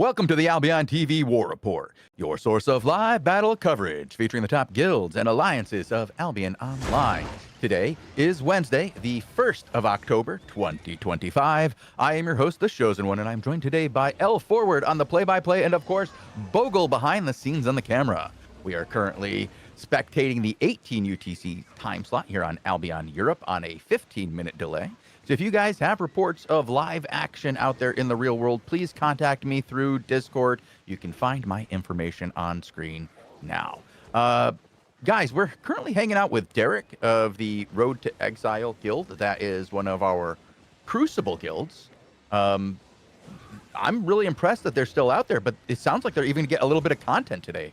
Welcome to the AlbionTV War Report, your source of live battle coverage featuring the top guilds and alliances of Albion Online. Today is Wednesday, the 1st of October, 2025. I am your host, the Chosen One, and I'm joined today by L Forward on the play-by-play and, of course, Bogle behind the scenes on the camera. We are currently spectating the 18 UTC time slot here on Albion Europe on a 15-minute delay. So if you guys have reports of live action out there in the real world, please contact me through Discord. You can find my information on screen now. Guys, we're currently hanging out with Derek of the Road to Exile Guild. That is one of our Crucible guilds. I'm really impressed that they're still out there, but it sounds like they're even going to get a little bit of content today.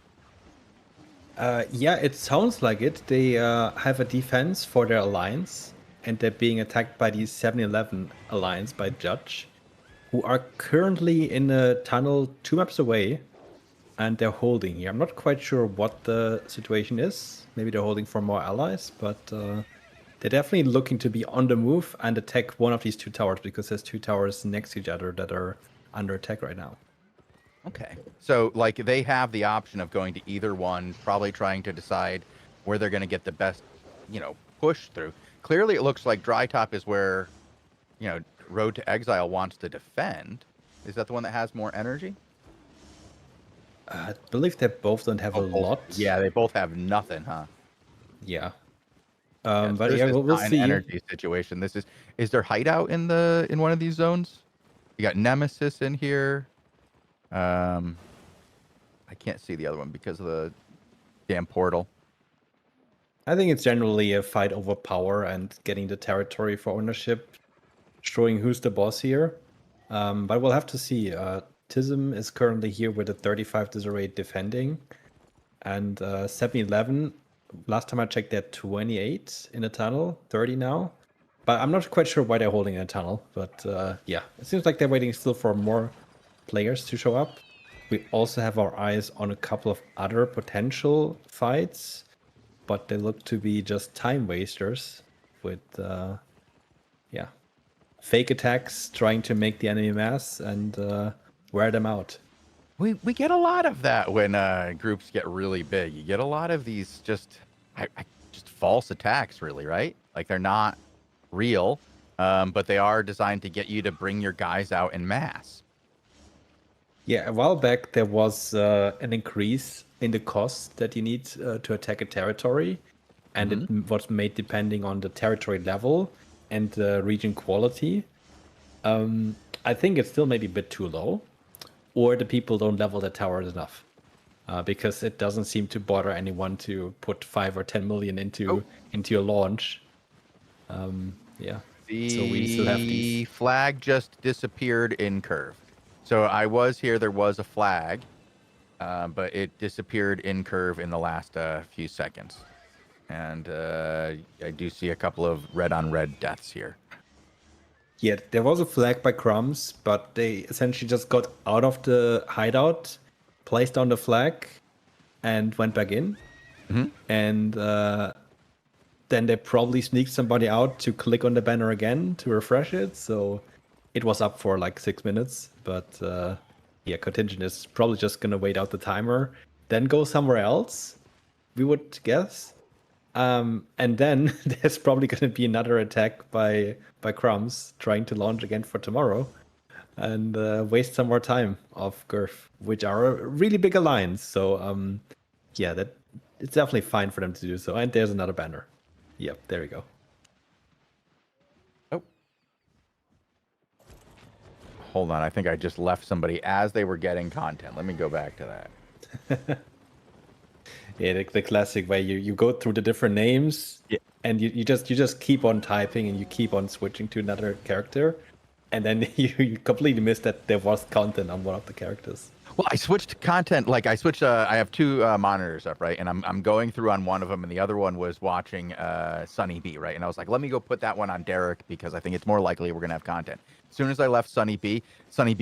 Yeah, it sounds like it. They have a defense for their alliance, and they're being attacked by the 7-11 alliance by Judge, who are currently in a tunnel 2 maps away, and they're holding here. I'm not quite sure what the situation is. Maybe they're holding for more allies, but they're definitely looking to be on the move and attack one of these 2 towers, because there's 2 towers next to each other that are under attack right now. Okay. So, like, they have the option of going to either one, probably trying to decide where they're going to get the best, push through. Clearly, it looks like Dry Top is where, Road to Exile wants to defend. Is that the one that has more energy? I believe they both don't have a lot. Yeah, they both have nothing, huh? Yeah. But yeah, we'll see. Energy situation. Is there hideout in one of these zones? You got Nemesis in here. I can't see the other one because of the damn portal. I think it's generally a fight over power and getting the territory for ownership, showing who's the boss here. But we'll have to see. Tism is currently here with a 35 disarray defending, and 7-11. Last time I checked, they're 28 in a tunnel, 30 now. But I'm not quite sure why they're holding in a tunnel. But yeah, it seems like they're waiting still for more players to show up. We also have our eyes on a couple of other potential fights, but they look to be just time wasters with fake attacks trying to make the enemy mass and wear them out. We get a lot of that when groups get really big. You get a lot of these just false attacks, really, right? Like, they're not real, but they are designed to get you to bring your guys out en masse. Yeah, a while back there was an increase in the cost that you need to attack a territory, and it was made depending on the territory level and the region quality. I think it's still maybe a bit too low, or the people don't level the towers enough, because it doesn't seem to bother anyone to put 5 or 10 million into a launch. Yeah, so we still have the flag just disappeared in curve. So I was here, there was a flag, but it disappeared in curve in the last few seconds. And I do see a couple of red-on-red deaths here. Yeah, there was a flag by Crumbs, but they essentially just got out of the hideout, placed down the flag, and went back in. And then they probably sneaked somebody out to click on the banner again to refresh it. So it was up for like 6 minutes, but yeah, Contingent is probably just gonna wait out the timer, then go somewhere else, we would guess. And then there's probably gonna be another attack by Crumbs trying to launch again for tomorrow, and waste some more time of Gurf, which are a really big alliance. So yeah, that it's definitely fine for them to do so. And there's another banner. Yep, there we go. Hold on, I think I just left somebody as they were getting content. Let me go back to that. Yeah, the classic way you go through the different names, and you just keep on typing and you keep on switching to another character, and then you completely miss that there was content on one of the characters. Well, I switched content. Like, I switched. I have 2 monitors up, right? And I'm going through on one of them, and the other one was watching Sunny B, right? And I was like, let me go put that one on Derek because I think it's more likely we're gonna have content. As soon as I left Sunny B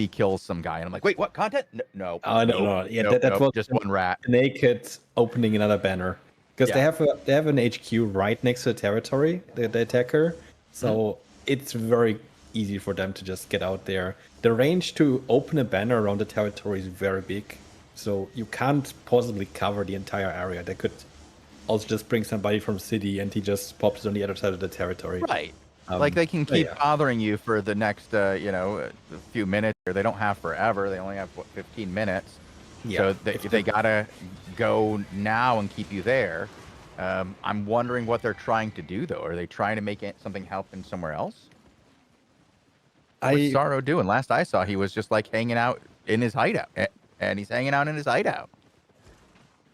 kills some guy, and I'm like, wait, what content? No. No. Yeah, that was just one rat. Naked opening another banner, because they have an HQ right next to the territory, the attacker. So it's very easy for them to just get out there. The range to open a banner around the territory is very big, so you can't possibly cover the entire area. They could also just bring somebody from city and he just pops on the other side of the territory. Right. Like they can but keep yeah. bothering you for the next, a few minutes. Or they don't have forever. They only have 15 minutes. Yeah, So they gotta go now and keep you there. I'm wondering what they're trying to do though. Are they trying to make something happen somewhere else? What's Sorrow doing? Last I saw, he was just like hanging out in his hideout, and he's hanging out in his hideout.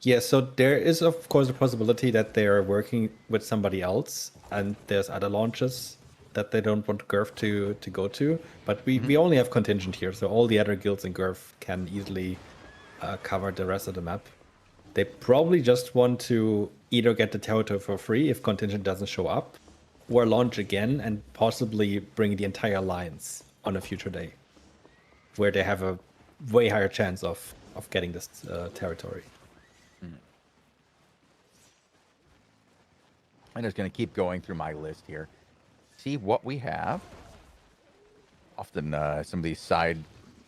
Yeah, so there is of course a possibility that they are working with somebody else, and there's other launches that they don't want Gurf to go to. But we only have contingent here, so all the other guilds in Gurf can easily cover the rest of the map. They probably just want to either get the territory for free if contingent doesn't show up, or launch again and possibly bring the entire alliance on a future day, where they have a way higher chance of getting this territory. I'm just going to keep going through my list here. See what we have. Often some of these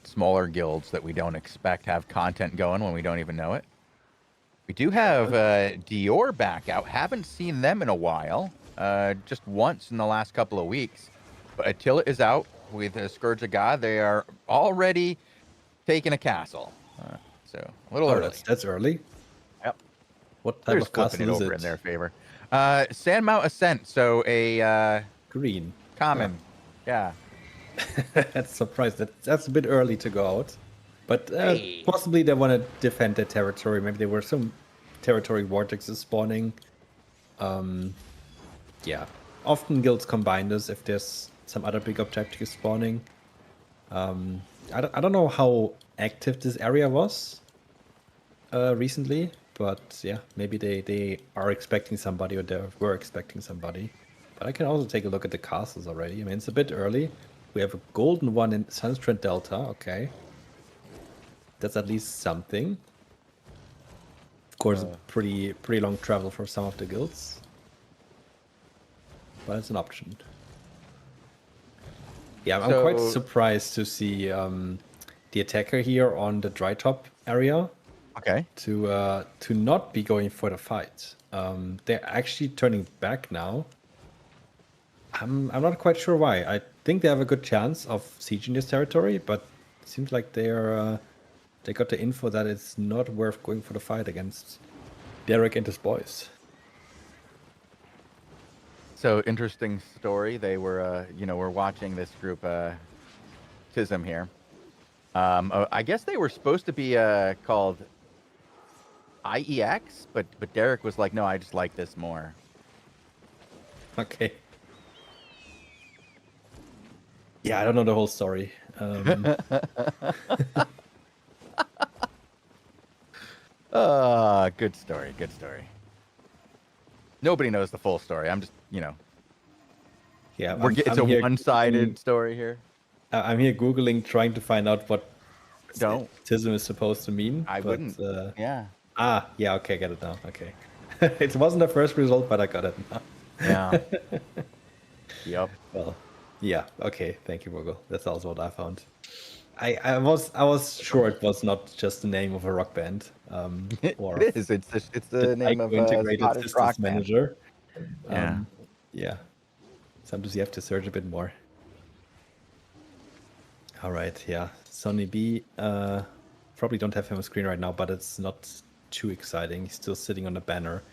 smaller guilds that we don't expect have content going when we don't even know it. We do have Dior back out. Haven't seen them in a while. Just once in the last couple of weeks. But Attila is out with Scourge of God. They are already taking a castle. So a little early. That's early. Yep. What type of castle flipping it is over it? in their favor. Sandmount Ascent. So a Green. common. Yeah. That's surprised. That's a bit early to go out. But Hey. possibly they want to defend their territory. Maybe there were some territory vortexes spawning. Yeah. Often guilds combine this if there's some other big objective spawning. I don't know how active this area was recently, but yeah, maybe they are expecting somebody, or they were expecting somebody. But I can also take a look at the castles already. I mean, it's a bit early. We have a golden one in Sunstrand Delta. Okay. That's at least something. Of course, a pretty long travel for some of the guilds. But it's an option. Yeah, I'm quite surprised to see the attacker here on the dry top area Okay. to not be going for the fight. They're actually turning back now. I'm not quite sure why. I think they have a good chance of sieging this territory, but it seems like they got the info that it's not worth going for the fight against Derek and his boys. So interesting story. They were, we're watching this group, Tism here. I guess they were supposed to be called IEX, but Derek was like, no, I just like this more. Okay. Yeah, I don't know the whole story. Good story. Good story. Nobody knows the full story. I'm just, Yeah, it's a one-sided story here. I'm here Googling, trying to find out what Tism is supposed to mean. I wouldn't. Yeah. Yeah, okay, I get it now. Okay. It wasn't the first result, but I got it now. Yeah. Yep. Well, yeah, okay, thank you, Google. That's also what I found. I was sure it was not just the name of a rock band. Or it is. It's the name of a integrated Scottish systems rock band. manager. Yeah. Yeah. Sometimes you have to search a bit more. All right, yeah. Sonny B, probably don't have him on screen right now, but it's not too exciting. He's still sitting on the banner.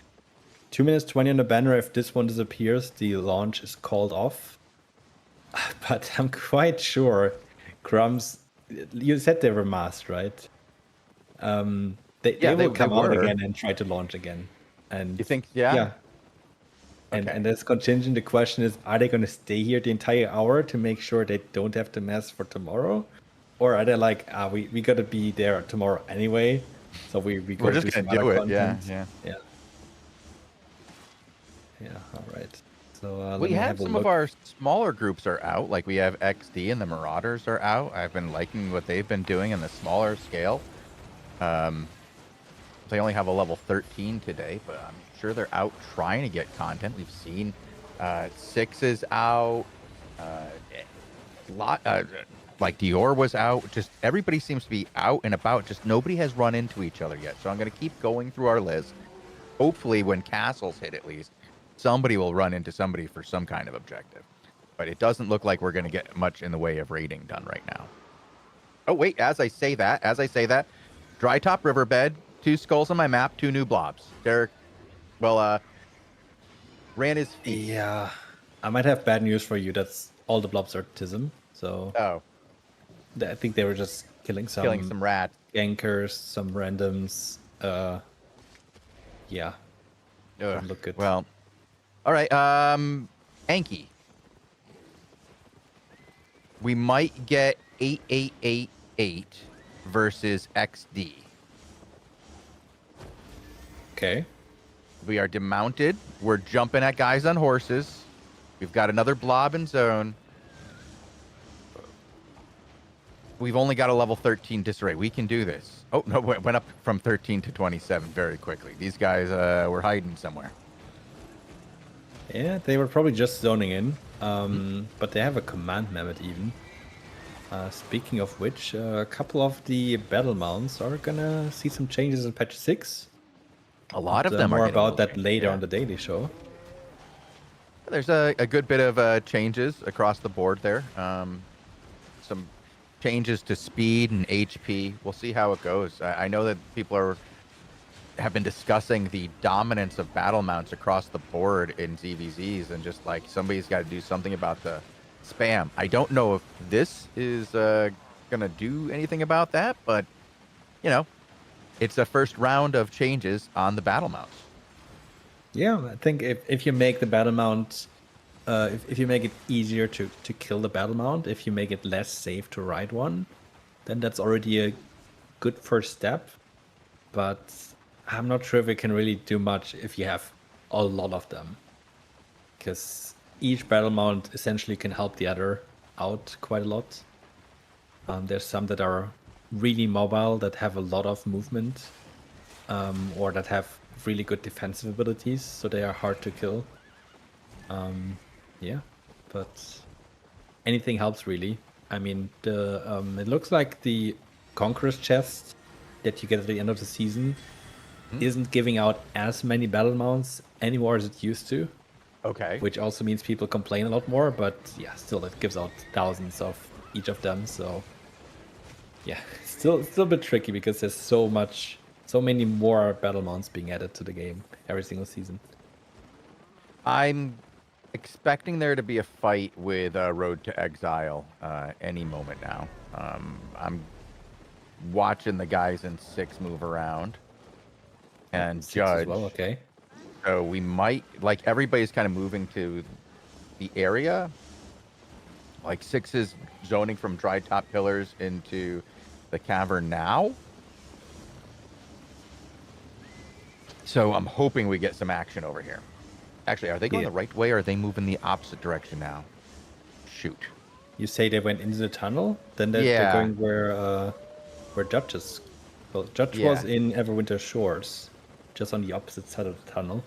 2 minutes 20 on the banner. If this one disappears, the launch is called off. But I'm quite sure Crumbs, you said they were masked, right? They will come out again and try to launch again. And you think, yeah? Yeah. And as contingent, the question is, are they going to stay here the entire hour to make sure they don't have the mask for tomorrow? Or are they like, we got to be there tomorrow anyway, so we're just going to do it, yeah. Yeah, all right. So we have some of our smaller groups are out. Like we have XD and the Marauders are out. I've been liking what they've been doing in the smaller scale. They only have a level 13 today, but I'm sure they're out trying to get content. We've seen Six is out. lot, like Dior was out. Just everybody seems to be out and about. Just nobody has run into each other yet. So I'm going to keep going through our list. Hopefully, when castles hit, at least somebody will run into somebody for some kind of objective. But it doesn't look like we're going to get much in the way of raiding done right now. Oh wait, as I say that, dry top riverbed, 2 skulls on my map, 2 new blobs. Derek, well, ran his feet. Yeah, I might have bad news for you. That's all the blobs are Tism. So Oh, I think they were just killing some rats. gankers, some randoms. Yeah, Ugh, doesn't look good. well, all right. Anki. We might get 8888 versus XD. Okay. We are demounted. We're jumping at guys on horses. We've got another blob in zone. We've only got a level 13 disarray. We can do this. Oh, no, it went up from 13 to 27 very quickly. These guys were hiding somewhere. Yeah, they were probably just zoning in. But they have a command method even. Speaking of which, a couple of the battle mounts are gonna see some changes in patch 6. A lot of them are more getting about that moving, later yeah. on the Daily Show. There's a good bit of changes across the board there. Some changes to speed and HP. We'll see how it goes. I know that people have been discussing the dominance of battle mounts across the board in ZVZs, and just like somebody's got to do something about the spam. I don't know if this is gonna do anything about that, but you know, it's a first round of changes on the battle mounts. Yeah, I think if you make the battle mount, if you make it easier to kill the battle mount, if you make it less safe to ride one, then that's already a good first step. But I'm not sure if it can really do much if you have a lot of them. Because each battle mount essentially can help the other out quite a lot. There's some that are really mobile, that have a lot of movement, or that have really good defensive abilities, so they are hard to kill. Yeah, but anything helps really. I mean, it looks like the Conqueror's chest that you get at the end of the season isn't giving out as many battle mounts anymore as it used to. Okay. Which also means people complain a lot more, but yeah, still it gives out thousands of each of them, so yeah, still a bit tricky because there's so many more battle mounts being added to the game every single season. I'm expecting there to be a fight with Road to Exile any moment now. I'm watching the guys in 6 move around and 6 judge. as well, okay. So we might, like, everybody's kind of moving to the area. Like 6 is zoning from dry top pillars into the cavern now. So I'm hoping we get some action over here. Actually, are they going the right way, or are they moving the opposite direction now? Shoot. You say they went into the tunnel? Then they're going where Judge is. Well, Judge was in Everwinter Shores, just on the opposite side of the tunnel.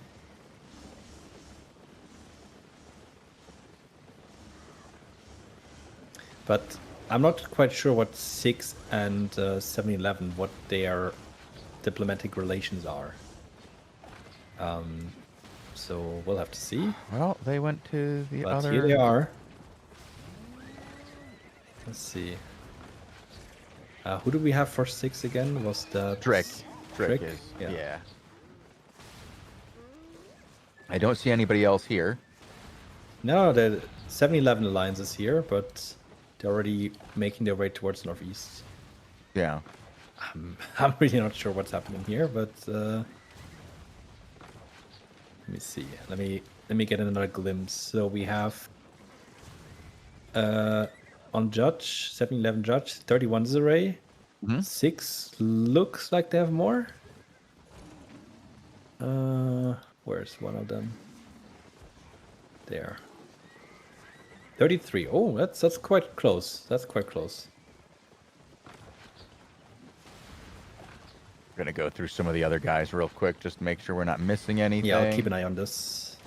But I'm not quite sure what 6 and 7-Eleven, what their diplomatic relations are. So we'll have to see. Well, they went to the other... Here they are. Let's see. Who do we have for 6 again? Was that... Trick. Trick is, yeah. Yeah. I don't see anybody else here. No, the 7-Eleven Alliance is here, but they're already making their way towards Northeast. Yeah. I'm really not sure what's happening here, but let me see. Let me get another glimpse. So we have on Judge, 7-Eleven Judge, 31 disarray. 6 looks like they have more. Where's one of them? There. 33. Oh, that's quite close. That's quite close. We're gonna go through some of the other guys real quick, just to make sure we're not missing anything. Yeah, I'll keep an eye on this.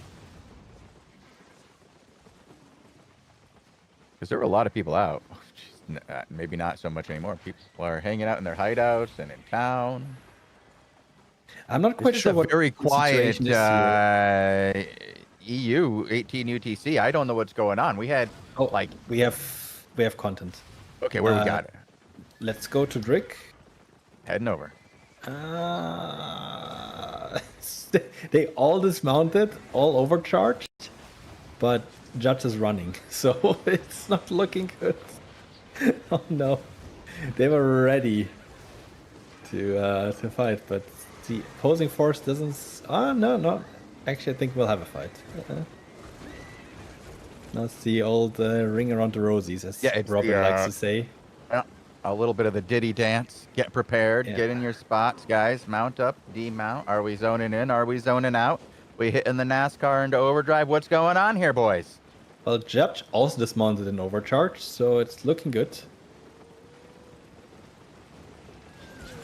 Because there were a lot of people out. Oh, geez, maybe not so much anymore. People are hanging out in their hideouts and in town. I'm not quite This sure is a what very the quiet situation is here. EU 18 UTC. I don't know what's going on. We had Oh, like we have content. okay, where we got it? Let's go to Drick. Heading over. They all dismounted, all overcharged, but Judge is running, so it's not looking good. Oh no, they were ready to fight, but the opposing force doesn't. Oh no. Actually, I think we'll have a fight. That's the old ring around the rosies, as Robin likes to say. A little bit of the Diddy dance. Get prepared. Yeah. Get in your spots, guys. Mount up. Demount. Are we zoning in? Are we zoning out? We hitting the NASCAR into overdrive? What's going on here, boys? Well, Judge also dismounted in overcharge, so it's looking good.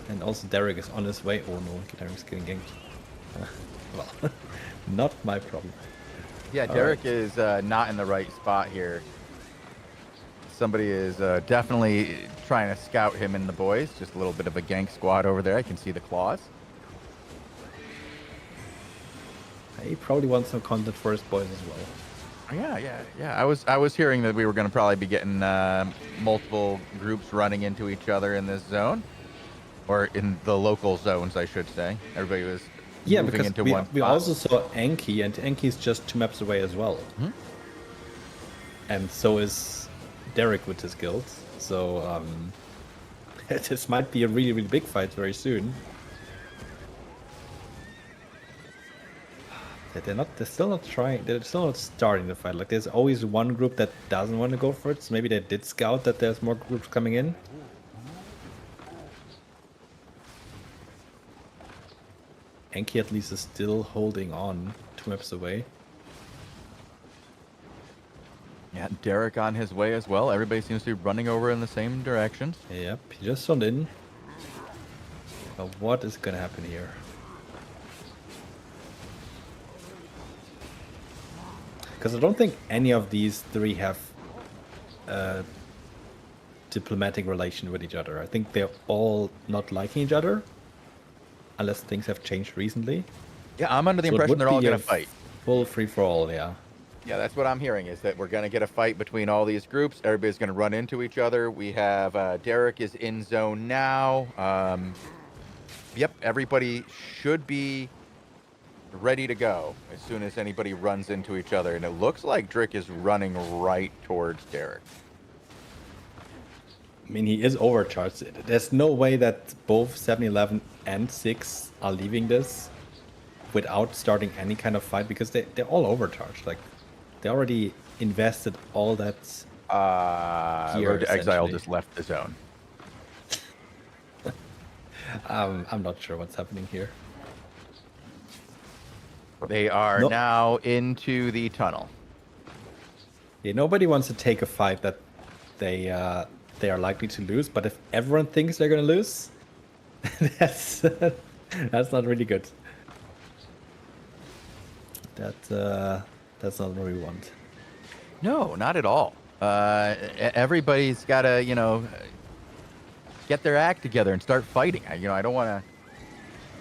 And also Derek is on his way. Oh no, Derek's getting ganked. Well, not my problem. Yeah, Derek is not in the right spot here. Somebody is definitely trying to scout him and the boys. Just a little bit of a gank squad over there. I can see the claws. He probably wants some content for his boys as well. Yeah. I was hearing that we were going to probably be getting multiple groups running into each other in this zone, or in the local zones, I should say. Everybody was moving because into we, one we spot. also saw Enki, and Enki's just 2 maps away as well. Mhm. And so is Derek with his guild. So this might be a really, really big fight very soon. They're still not trying. They're still not starting the fight. Like, there's always one group that doesn't want to go for it. So maybe they did scout that there's more groups coming in. Enki at least is still holding on 2 maps away. Yeah, Derek on his way as well. Everybody seems to be running over in the same directions. Yep, he just zoned in. But what is gonna happen here? Because I don't think any of these 3 have a diplomatic relation with each other. I think they're all not liking each other. Unless things have changed recently. Yeah, I'm under the So it impression would they're all be going a to fight. Full free-for-all, yeah. Yeah, that's what I'm hearing, is that we're going to get a fight between all these groups. Everybody's going to run into each other. We have Derek is in zone now. Yep, everybody should be ready to go as soon as anybody runs into each other. And it looks like Drick is running right towards Derek. I mean, he is overcharged. There's no way that both 7-Eleven and 6 are leaving this without starting any kind of fight, because they're all overcharged. Like, they already invested all that gear, Road to Exile essentially. just left the zone. I'm not sure what's happening here. They are No. now into the tunnel. Yeah, nobody wants to take a fight that they are likely to lose, but if everyone thinks they're gonna lose, that's not really good. That's not what we want. No, not at all. Everybody's got to, get their act together and start fighting. I don't want to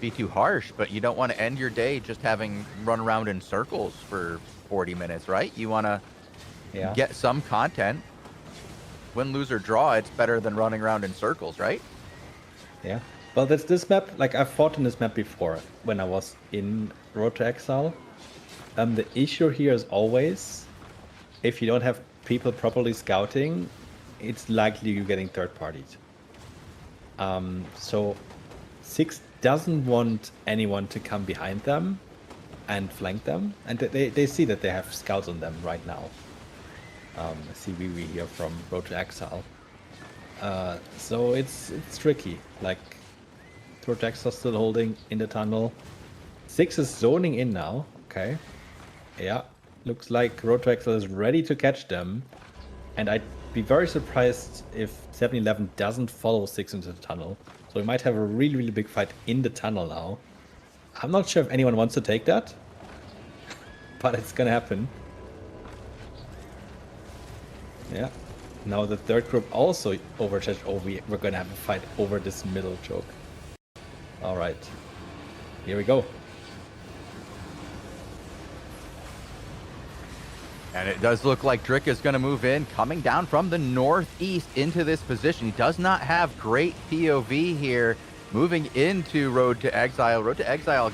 be too harsh, but you don't want to end your day just having run around in circles for 40 minutes, right? You want to get some content. Win, lose, or draw, it's better than running around in circles, right? Yeah. Well, this map, like, I've fought in this map before when I was in Road to Exile. The issue here is always, if you don't have people properly scouting, it's likely you're getting third-partied. So 6 doesn't want anyone to come behind them and flank them, and they see that they have scouts on them right now. I see Vivi here from Road to Exile. So it's tricky. Like, Road to Exile still holding in the tunnel. 6 is zoning in now. Okay. Yeah. Looks like Road to Exile is ready to catch them. And I'd be very surprised if 7-Eleven doesn't follow 6 into the tunnel. So we might have a really, really big fight in the tunnel now. I'm not sure if anyone wants to take that. But it's gonna happen. Yeah. Now the third group also overcharged. Oh, we're gonna have a fight over this middle choke. All right, here we go. And it does look like Drick is going to move in, coming down from the northeast into this position. He does not have great POV here, moving into Road to Exile. Road to Exile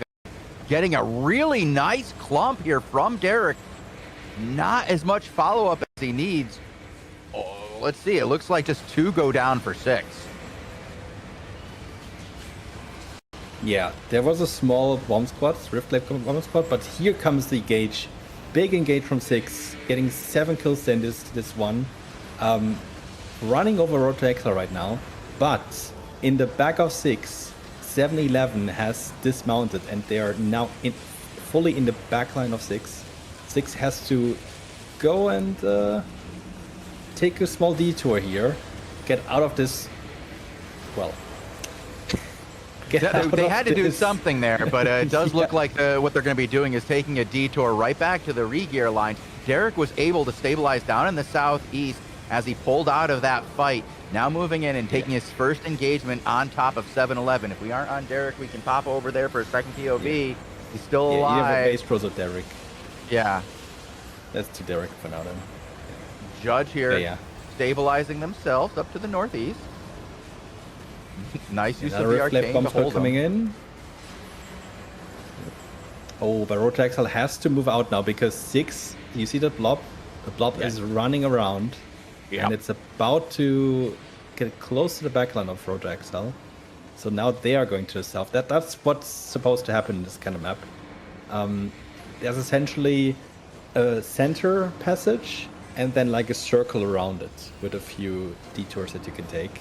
getting a really nice clump here from Derek. Not as much follow-up as he needs. Oh, let's see. It looks like just 2 go down for 6. Yeah, there was a small bomb squad, Rift Lake bomb squad, but here comes the engage. Big engage from 6, getting 7 kills in this one. Running over Road to Exile right now, but in the back of 6, 7-11 has dismounted and they are now fully in the back line of 6. 6 has to go and take a small detour here, get out of this, well... They had to do something there, but it does look like what they're going to be doing is taking a detour right back to the re-gear line. Derek was able to stabilize down in the southeast as he pulled out of that fight. Now moving in and taking his first engagement on top of 7-11. If we aren't on Derek, we can pop over there for a second POV. Yeah. He's still alive. You have a base pros of Derek. Yeah. That's to Derek for now then. Judge here stabilizing themselves up to the northeast. Nice use of the arcane to hold coming in. Oh, but Road to Exile has to move out now because 6, you see that blob? The blob is running around. And it's about to get close to the backline of Road to Exile. So now they are going to the south. That's what's supposed to happen in this kind of map. There's essentially a center passage and then like a circle around it with a few detours that you can take.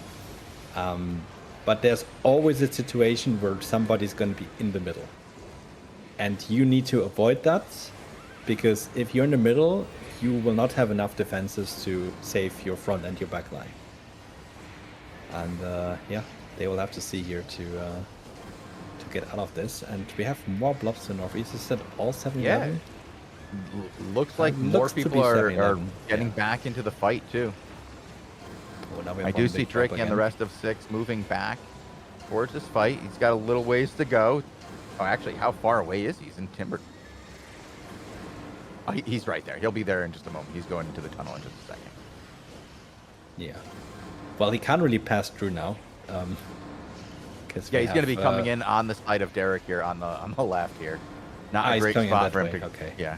But there's always a situation where somebody's going to be in the middle. And you need to avoid that, because if you're in the middle, you will not have enough defenses to save your front and your back line. And they will have to see here to get out of this. And we have more blobs to the northeast. Is that all 7-11? Yeah. Looks like more people are getting back into the fight, too. I do see Drake and the rest of 6 moving back towards this fight. He's got a little ways to go. Oh, actually, how far away is he? He's in Timber. Oh, he's right there. He'll be there in just a moment. He's going into the tunnel in just a second. Yeah. Well, he can't really pass through now. He's going to be coming in on the side of Derek here on the left here. Not a great spot for him to... Okay. Yeah.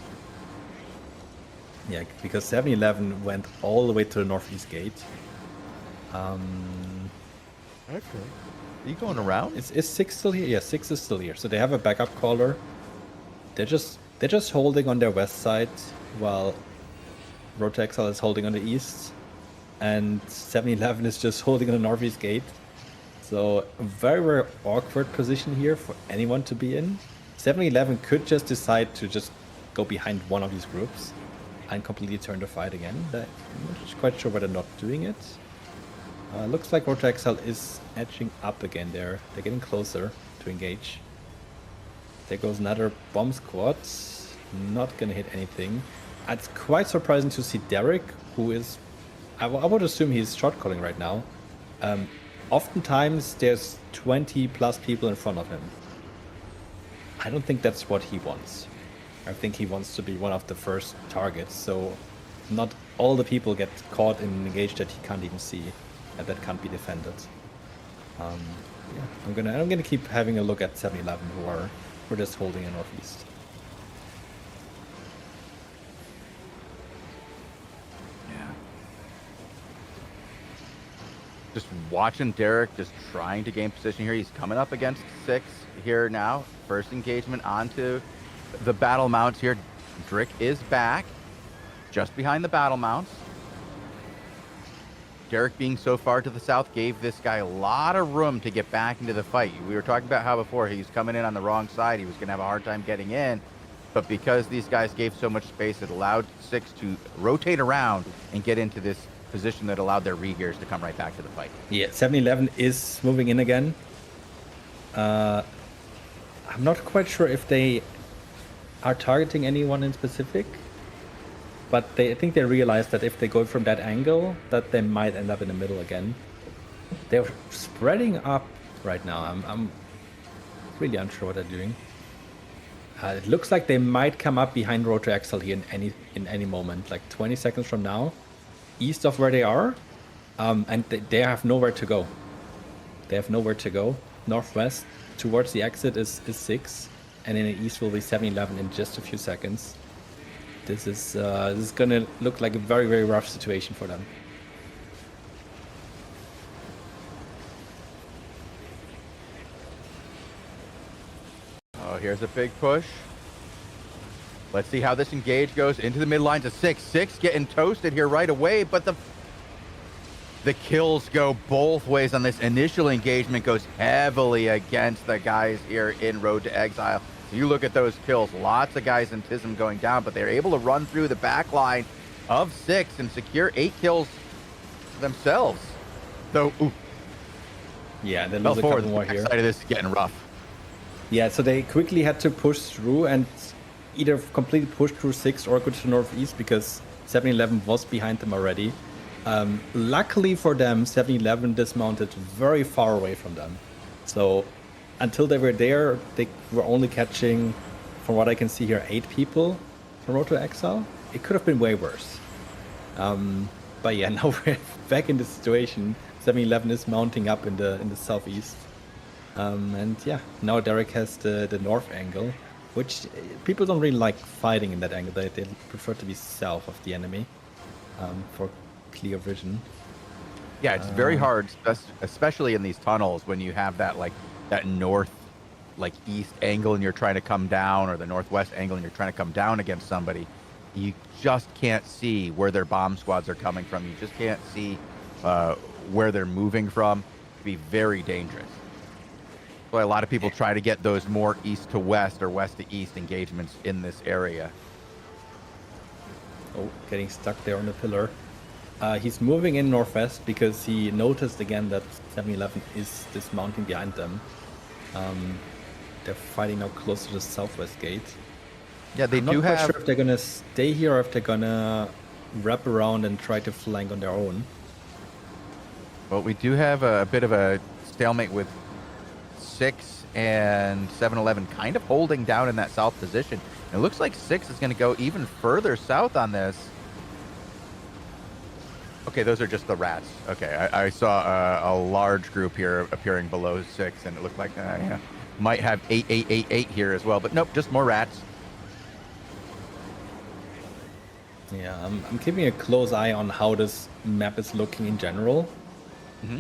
Yeah, because 7-11 went all the way to the northeast gate. Okay. Are you going around? Is 6 still here? Yeah, 6 is still here. So they have a backup caller. They're just holding on their west side while Road to Exile is holding on the east. And 7-11 is just holding on the northeast gate. So a very, very awkward position here for anyone to be in. 7-11 could just decide to just go behind one of these groups and completely turn the fight again. I'm not quite sure why they're not doing it. Looks like Road to Exile is edging up again there. They're getting closer to engage. There goes another bomb squad. Not gonna hit anything. It's quite surprising to see Derek, who is... I would assume he's shot calling right now. Oftentimes there's 20 plus people in front of him. I don't think that's what he wants. I think he wants to be one of the first targets, so not all the people get caught in an engage that he can't even see and that can't be defended. I'm gonna keep having a look at 7-11 who are just holding in northeast. Yeah. Just watching Derek just trying to gain position here. He's coming up against 6 here now. First engagement onto the battle mounts here. Drick is back just behind the battle mounts. Derek being so far to the south gave this guy a lot of room to get back into the fight. We were talking about how before he was coming in on the wrong side, he was going to have a hard time getting in. But because these guys gave so much space, it allowed 6 to rotate around and get into this position that allowed their re-gears to come right back to the fight. Yeah, 7-11 is moving in again. I'm not quite sure if they are targeting anyone in specific. but I think they realized that if they go from that angle, that they might end up in the middle again. They're spreading up right now. I'm really unsure what they're doing. It looks like they might come up behind Road to Exile here in any moment, like 20 seconds from now, east of where they are, and they have nowhere to go. They have nowhere to go. Northwest towards the exit is 6, and in the east will be 7-11 in just a few seconds. This is gonna look like a very, very rough situation for them. Oh, here's a big push. Let's see how this engage goes into the mid lines of 6. 6 getting toasted here right away, but the kills go both ways on this. Initial engagement goes heavily against the guys here in Road to Exile. So you look at those kills, lots of guys in Tism going down, but they're able to run through the back line of 6 and secure 8 kills themselves. So, ooh. Yeah, they lose a couple more here. Side of this is getting rough. Yeah, so they quickly had to push through and either completely push through 6 or go to northeast because 7-11 was behind them already. Luckily for them, 7-11 dismounted very far away from them. So until they were there, they were only catching, from what I can see here, 8 people from Road to Exile. It could have been way worse. But yeah, now we're back in the situation. 7-11 is mounting up in the southeast. And yeah, now Derek has the north angle, which people don't really like fighting in that angle. They prefer to be south of the enemy for clear vision. Yeah, it's very hard, especially in these tunnels when you have that that north, east angle and you're trying to come down, or the northwest angle and you're trying to come down against somebody. You just can't see where their bomb squads are coming from. You just can't see where they're moving from. It can be very dangerous. So a lot of people try to get those more east to west or west to east engagements in this area. Oh, getting stuck there on the pillar. He's moving in northwest because he noticed again that 7-11 is dismounting behind them. They're fighting now close to the southwest gate. Yeah, they I'm not quite sure if they're gonna stay here or if they're gonna wrap around and try to flank on their own. Well, we do have a bit of a stalemate with 6 and 7-11 kind of holding down in that south position. It looks like 6 is going to go even further south on this. Okay, those are just the rats. Okay, I saw a large group here appearing below 6, and it looked like yeah, might have 8888 here as well, but nope, just more rats. Yeah, I'm keeping a close eye on how this map is looking in general. Mm-hmm.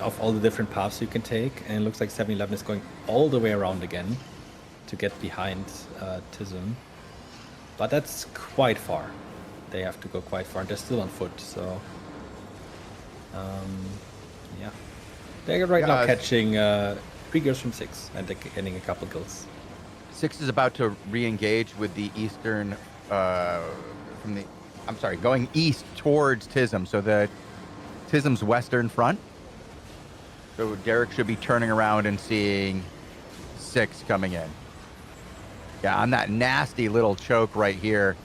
Of all the different paths you can take, and it looks like 7-11 is going all the way around again to get behind Tism. But that's quite far. They have to go quite far, and they're still on foot, so... yeah. They're right now catching 3 kills from 6, and they're getting a couple kills. 6 is about to re-engage with the eastern... going east towards Tism, so the Tism's western front. So Derek should be turning around and seeing 6 coming in. Yeah, on that nasty little choke right here.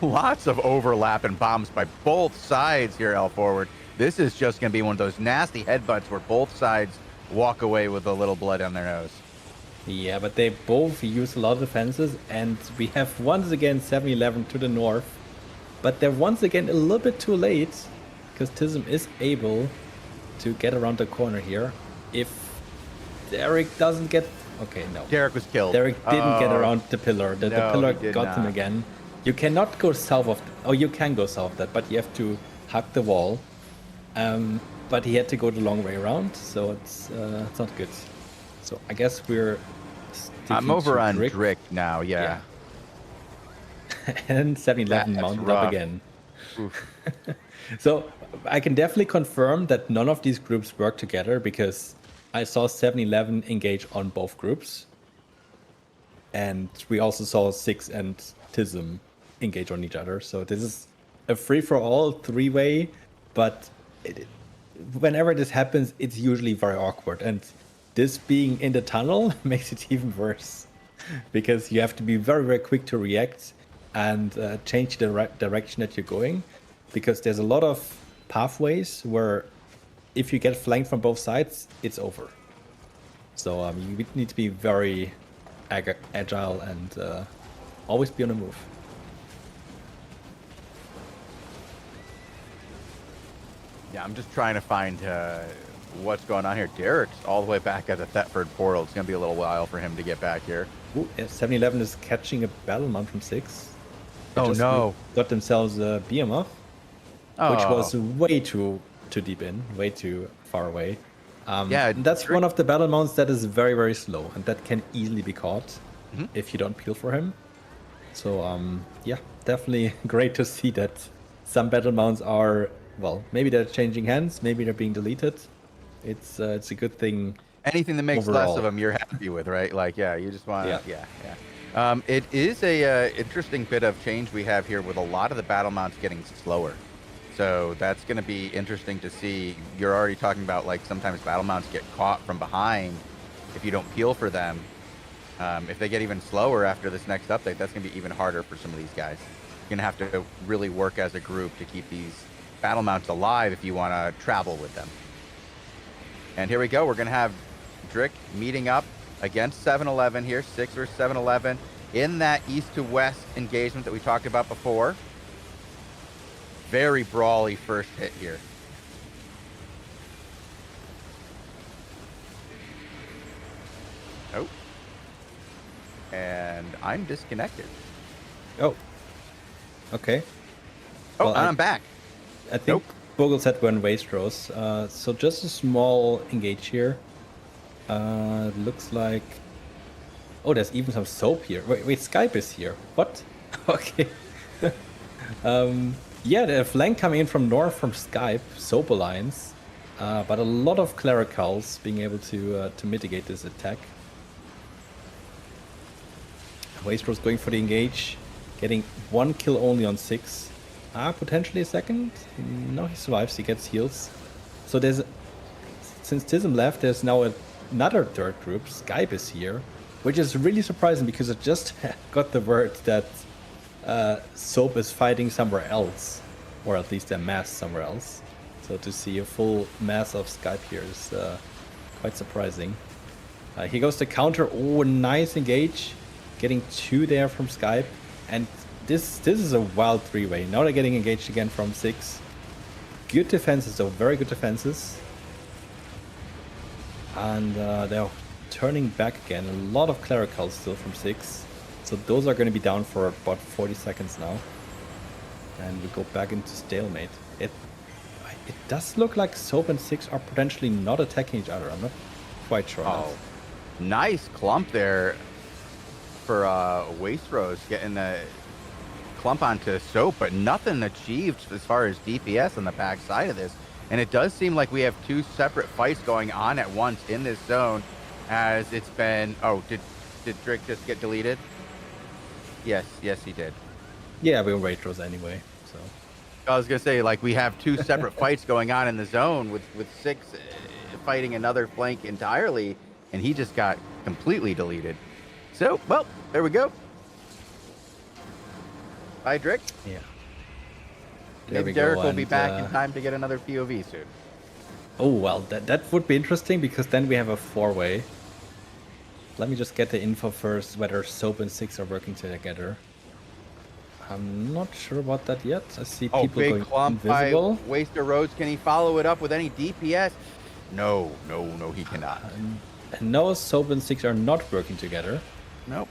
Lots of overlap and bombs by both sides here, L forward. This is just going to be one of those nasty headbutts where both sides walk away with a little blood on their nose. Yeah, but they both use a lot of defenses, and we have once again 7-11 to the north. But they're once again a little bit too late, because Tism is able to get around the corner here. If Derek doesn't get... Okay, no. Derek was killed. Derek didn't get around the pillar. The pillar got him again. You cannot go south of... Oh, you can go south of that, but you have to hug the wall. But he had to go the long way around, so it's not good. So I guess we're... I'm over on Drick now, yeah. And 7-11 mounted up again. So I can definitely confirm that none of these groups work together, because I saw 7-11 engage on both groups. And we also saw 6 and Tism engage on each other. So this is a free-for-all, 3-way, but whenever this happens, it's usually very awkward. And this being in the tunnel makes it even worse, because you have to be very, very quick to react. and change the direction that you're going, because there's a lot of pathways where if you get flanked from both sides, it's over. So you need to be very agile and always be on the move. Yeah, I'm just trying to find what's going on here. Derek's all the way back at the Thetford portal. It's going to be a little while for him to get back here. Ooh, 7-Eleven is catching a battle mount from 6. They Oh just no! got themselves a behemoth, which Oh. was way too deep in, way too far away. Yeah, and that's one of the battle mounts that is very, very slow, and that can easily be caught if you don't peel for him. So yeah, definitely great to see that some battle mounts are, well, maybe they're changing hands, maybe they're being deleted. It's a good thing. Anything that makes overall. less of them, you're happy with, right? Like, yeah, you just want to, Yeah. yeah. It is a interesting bit of change we have here with a lot of the battle mounts getting slower. So that's going to be interesting to see. You're already talking about, like, sometimes battle mounts get caught from behind if you don't peel for them. If they get even slower after this next update, that's going to be even harder for some of these guys. You're going to have to really work as a group to keep these battle mounts alive if you want to travel with them. And here we go. We're going to have Drick meeting up against 7-Eleven here, 6 versus 7-Eleven, in that east to west engagement that we talked about before. Very brawly first hit here. Oh. And I'm disconnected. Oh. Okay. Oh, Well, and I'm back. I think Nope. Bogle said we're in Waitrose. So just a small engage here. Looks like... Oh, there's even some soap here. Wait, Skype is here. What? Okay. Yeah, the flank coming in from north from Skype, Soap Alliance. But a lot of clericals being able to mitigate this attack. Waitrose going for the engage. Getting 1 kill only on 6. Potentially a second. No, he survives. He gets heals. So there's, since Tism left, there's now another third group. Skype is here, which is really surprising because I just got the word that Soap is fighting somewhere else, or at least a mass somewhere else. So to see a full mass of Skype here is quite surprising. Here goes the counter. Oh, nice engage. Getting 2 there from Skype, and this is a wild 3-way. Now they're getting engaged again from 6. Good defenses, though, very good defenses. And they're turning back again. A lot of clericals still from 6. So those are going to be down for about 40 seconds now. And we go back into stalemate. It does look like Soap and 6 are potentially not attacking each other. I'm not quite sure. Oh, nice clump there for Waitrose, getting the clump onto Soap, but nothing achieved as far as DPS on the back side of this. And it does seem like we have 2 separate fights going on at once in this zone, as it's been... Oh, did Drake just get deleted? Yes, he did. Yeah, we're Waitrose anyway, so... I was gonna say, like, we have 2 separate fights going on in the zone with 6 fighting another flank entirely, and he just got completely deleted. So, well, there we go. Bye, Drick. Yeah. Maybe Derek will be back in time to get another POV soon. Oh, well, that would be interesting, because then we have a 4-way. Let me just get the info first, whether Soap and 6 are working together. I'm not sure about that yet. I see people big going clump invisible. by Waster Roads. Can he follow it up with any DPS? No, he cannot. And no, Soap and 6 are not working together. Nope.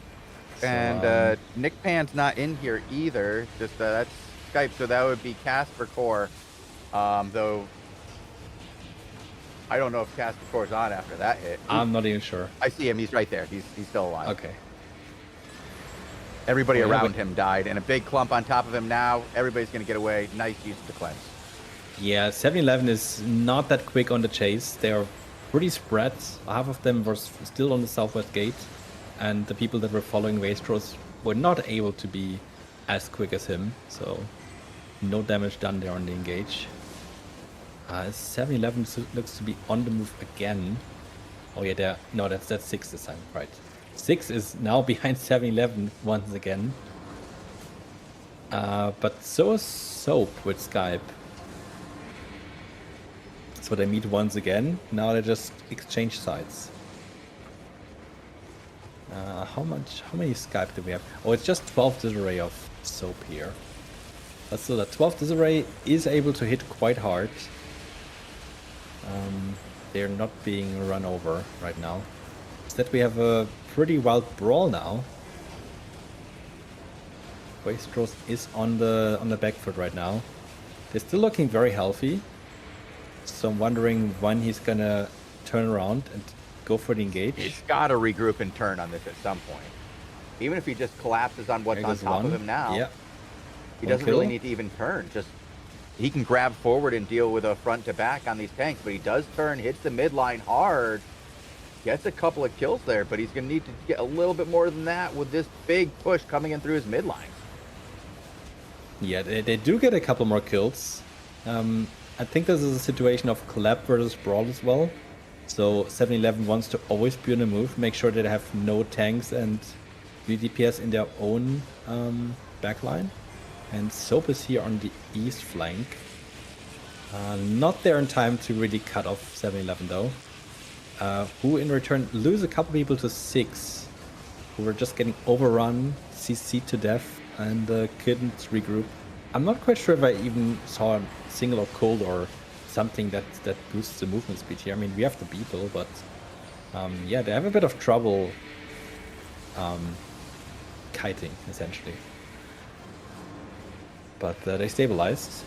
So, And Nick Pan's not in here either. Just that's Skype, so that would be Casper Core. Though I don't know if Casper Core's on after that hit. I'm not even sure. I see him. He's right there. He's still alive. Okay. Everybody Oh, yeah, around but- him died, and a big clump on top of him now. Everybody's gonna get away. Nice use of the cleanse. Yeah, 7-Eleven is not that quick on the chase. They are pretty spread. Half of them were still on the southwest gate, and the people that were following Waitrose were not able to be as quick as him. So no damage done there on the engage. 7-Eleven looks to be on the move again. Oh yeah, no, that's 6 this time, right? 6 is now behind 7-Eleven once again. But so is Soap with Skype. So they meet once again. Now they just exchange sides. How many Skype do we have? Oh, it's just 12 disarray of Soap here. So the 12 disarray is able to hit quite hard. They're not being run over right now. Instead we have a pretty wild brawl now. Wastros is on the back foot right now. They're still looking very healthy. So I'm wondering when he's gonna turn around and go for the engage. He's got to regroup and turn on this at some point. Even if he just collapses on what's on top of him now, yeah. he doesn't really need to even turn. Just he can grab forward and deal with a front to back on these tanks, but he does turn, hits the midline hard, gets a couple of kills there, but he's going to need to get a little bit more than that with this big push coming in through his midline. Yeah, they do get a couple more kills. I think this is a situation of collab versus brawl as well. So 7-Eleven wants to always be on the move, make sure that they have no tanks and DPS in their own backline. And Soap is here on the east flank. Not there in time to really cut off 7-Eleven though. Who in return lose a couple people to 6. Who were just getting overrun, CC'd to death, and couldn't regroup. I'm not quite sure if I even saw a single or cold or something that boosts the movement speed here. I mean, we have the people, but yeah, they have a bit of trouble kiting, essentially. But they stabilized.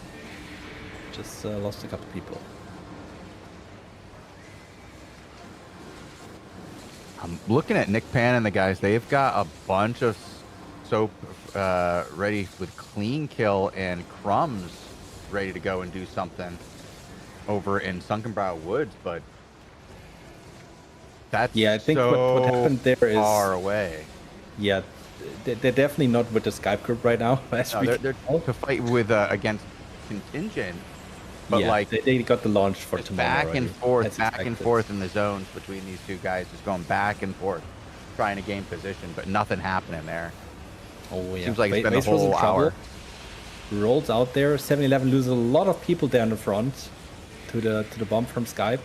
Just lost a couple people. I'm looking at Nick Pan and the guys. They've got a bunch of Soap ready with clean kill and Crumbs ready to go and do something over in Sunken Brow Woods, but that's yeah, I think what happened there is far away. Yeah, they're definitely not with the Skype group right now. No, they're to fight with against contingent, but yeah, like they got the launch for tomorrow. Back already, and forth in the zones between these two guys, just going back and forth, trying to gain position, but nothing happening there. Oh yeah, seems like it's been a whole hour. Rolls out there. 7-Eleven loses a lot of people there in the front to the bomb from Skype.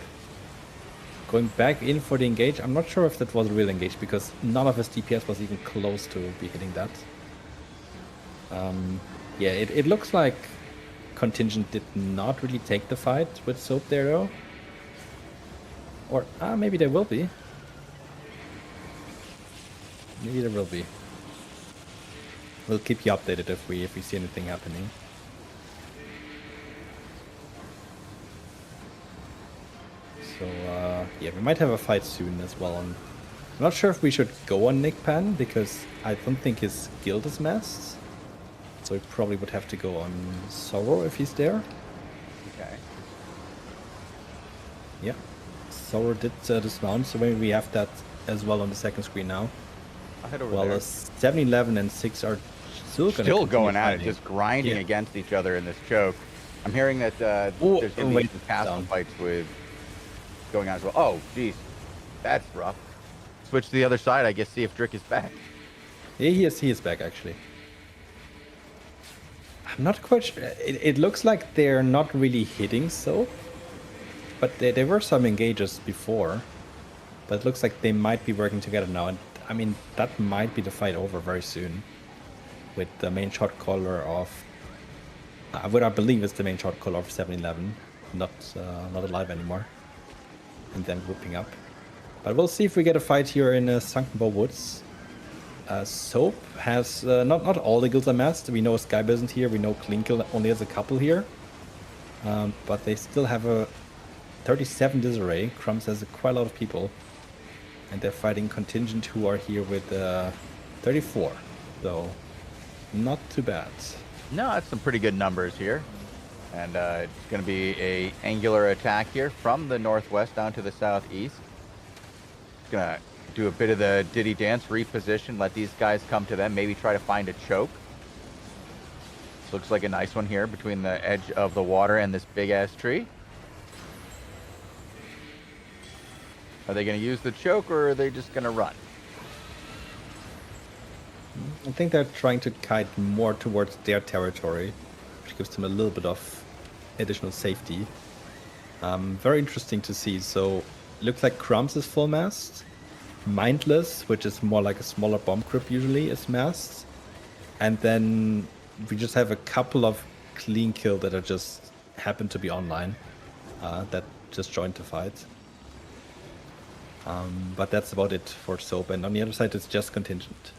Going back in for the engage. I'm not sure if that was a real engage because none of his DPS was even close to be hitting that. Yeah, it looks like Contingent did not really take the fight with Soap there though. Or maybe there will be. Maybe there will be. We'll keep you updated if we see anything happening. So yeah, we might have a fight soon as well. I'm not sure if we should go on Nick Pan because I don't think his guild is masked. So we probably would have to go on Sorrow if he's there. Okay. Yeah, Sorrow did dismount, so maybe we have that as well on the second screen now. I'll head over well, there. 7-Eleven and 6 are still going at it, fighting. just grinding Yeah. against each other in this choke. I'm hearing that there's going to be some castle fights with going on as well. Oh, geez, that's rough. Switch to the other side, I guess. See if Drick is back. Yeah, he is back actually. I'm not quite sure. It looks like they're not really hitting Soap, but there were some engages before. But it looks like they might be working together now, and I mean that might be the fight over very soon. With the main shot caller of, what I believe is the main shot caller of 7-Eleven, not alive anymore, and then grouping up. But we'll see if we get a fight here in Sunken Bow Woods. Soap has not all the guilds are masked. We know Skype isn't here. We know Clean Kill only has a couple here, but they still have a 37 disarray. Crumbs has quite a lot of people, and they're fighting Contingent who are here with 34. So. Not too bad. No, that's some pretty good numbers here. And it's going to be a angular attack here from the northwest down to the southeast. It's going to do a bit of the Diddy dance, reposition, let these guys come to them, maybe try to find a choke. This looks like a nice one here between the edge of the water and this big-ass tree. Are they going to use the choke or are they just going to run? I think they're trying to kite more towards their territory, which gives them a little bit of additional safety. Very interesting to see. So looks like Crumbs is full mast. Mindless, which is more like a smaller bomb crypt usually, is mast. And then we just have a couple of clean kill that are just happen to be online that just joined the fight. But that's about it for Soap. And on the other side, it's just Contingent.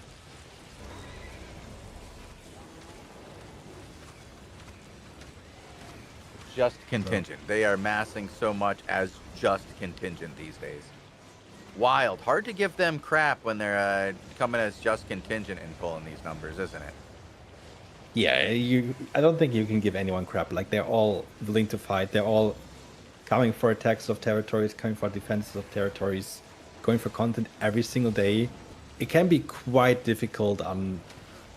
Just Contingent. They are massing so much as just Contingent these days. Wild. Hard to give them crap when they're coming as just Contingent and pulling these numbers, isn't it? Yeah, I don't think you can give anyone crap. Like, they're all willing to fight. They're all coming for attacks of territories, coming for defenses of territories, going for content every single day. It can be quite difficult on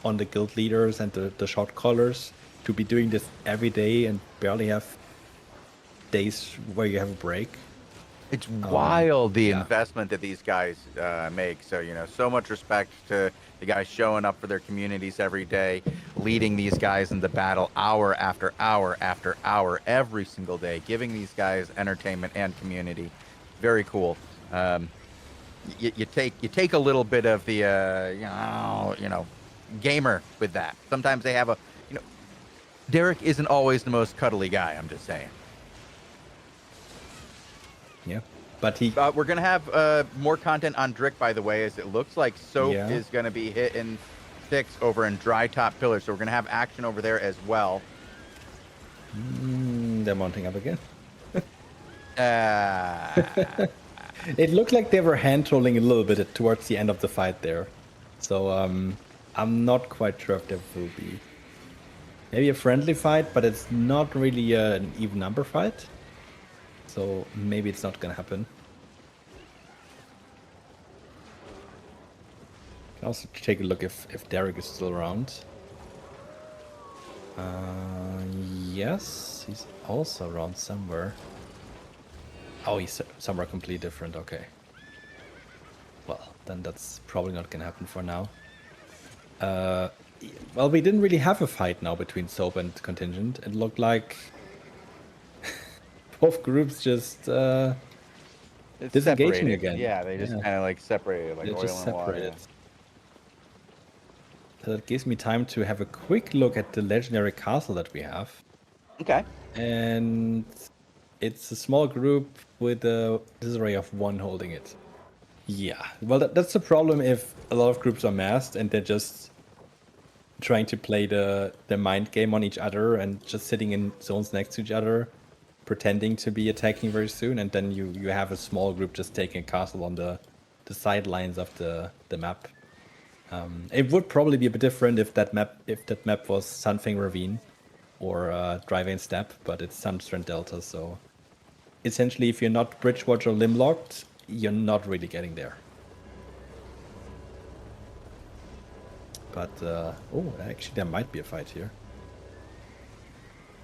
the guild leaders and the shot callers to be doing this every day and barely have days where you have a break. It's wild, the yeah. investment that these guys make. So, so much respect to the guys showing up for their communities every day, leading these guys into battle hour after hour after hour, every single day, giving these guys entertainment and community. Very cool. You take a little bit of the, gamer with that. Sometimes they have Derek isn't always the most cuddly guy, I'm just saying. Yeah, but he... we're going to have more content on Drick, by the way, as it looks like Soap is going to be hitting 6 over in Dry Top Pillar, so we're going to have action over there as well. They're mounting up again. It looked like they were hand-trolling a little bit towards the end of the fight there. So I'm not quite sure if there will be maybe a friendly fight, but it's not really an even number fight. So maybe it's not going to happen. Can also take a look if Derek is still around. Yes, he's also around somewhere. Oh, he's somewhere completely different. Okay. Well, then that's probably not going to happen for now. Well, we didn't really have a fight now between Soap and Contingent. It looked like both groups just disengaging again. Yeah, they just kind of like separated, like oil just and water. separated. So that gives me time to have a quick look at the legendary castle that we have. Okay. And it's a small group with a disarray of 1 holding it. Yeah, well, that's the problem if a lot of groups are masked and they're just trying to play the mind game on each other and just sitting in zones next to each other, pretending to be attacking very soon, and then you have a small group just taking a castle on the sidelines of the map. It would probably be a bit different if that map was Sunfang Ravine or Driving Step, but it's Sunstrand Delta, so essentially if you're not Bridgewatch or Limb locked, you're not really getting there. But oh, actually there might be a fight here.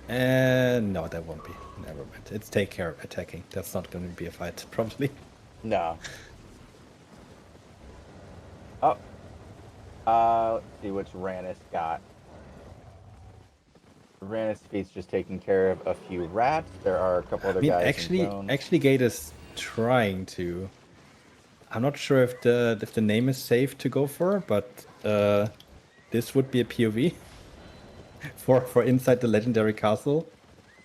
And no, that won't be. Never mind. It's take care attacking. That's not going to be a fight, probably. No. Oh. Let's see which Rannis got. Rannis Feet's just taking care of a few rats. There are a couple other guys. Actually, Gate is trying to. I'm not sure if the name is safe to go for, but this would be a POV for inside the legendary castle.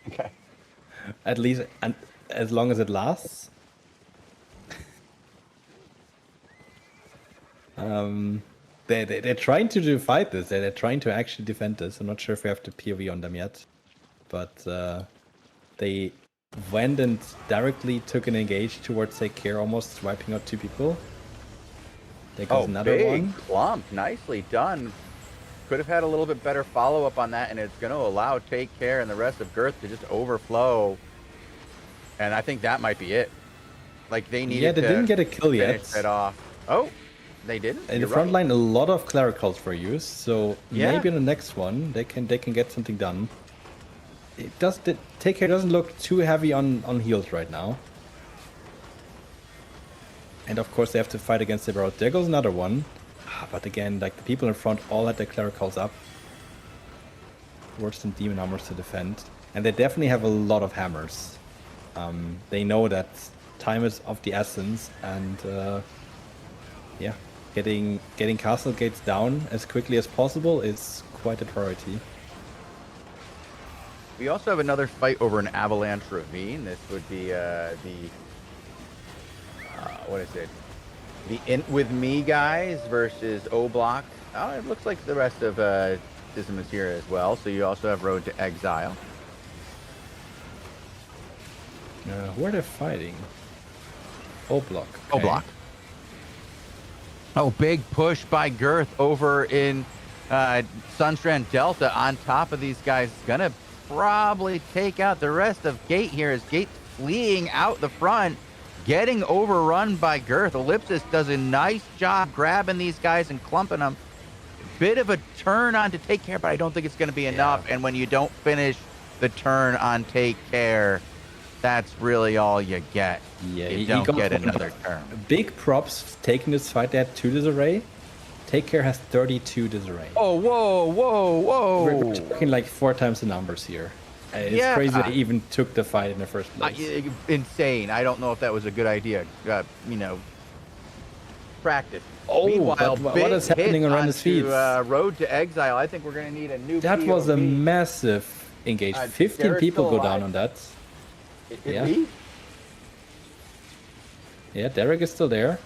Okay. At least, and as long as it lasts. They're trying to fight this. They're trying to actually defend this. I'm not sure if we have the POV on them yet, but they went and directly took an engage towards Take Care, almost wiping out 2 people. There goes another big one. Clump, nicely done. Could have had a little bit better follow-up on that, and it's going to allow Take Care and the rest of Girth to just overflow. And I think that might be it. Like, they needed they didn't get a kill yet. Finish it off. Oh, they didn't? In the front line, a lot of clericals were used, so maybe in the next one they can get something done. Take Care doesn't look too heavy on heals right now. And of course they have to fight against the Barrel. There goes another one. But again, like the people in front all had their clericals up. Towards some demon armors to defend. And they definitely have a lot of hammers. They know that time is of the essence, and yeah, getting castle gates down as quickly as possible is quite a priority. We also have another fight over an avalanche ravine. This would be what is it? The In With Me guys versus O Block. Oh, it looks like the rest of Dism is here as well. So you also have Road to Exile. Who are they fighting? O Block. Okay. O Block. Oh, big push by Girth over in Sunstrand Delta on top of these guys. Gonna probably take out the rest of Gate here as Gate fleeing out the front, getting overrun by Girth. Ellipsis does a nice job grabbing these guys and clumping them. Bit of a turn on to Take Care, but I don't think it's going to be enough. And when you don't finish the turn on Take Care, that's really all you get. Yeah, you don't get another turn. Big props taking this fight. They had 2 disarray. Take Care has 32 disarray. Oh, whoa. We're talking like 4 times the numbers here. It's crazy they even took the fight in the first place. Insane. I don't know if that was a good idea. Practice. Oh, meanwhile, what is happening around his feet? Road to Exile. I think we're going to need a new That POV. Was a massive engage. 15 people go down on that. Yeah, Derek is still there.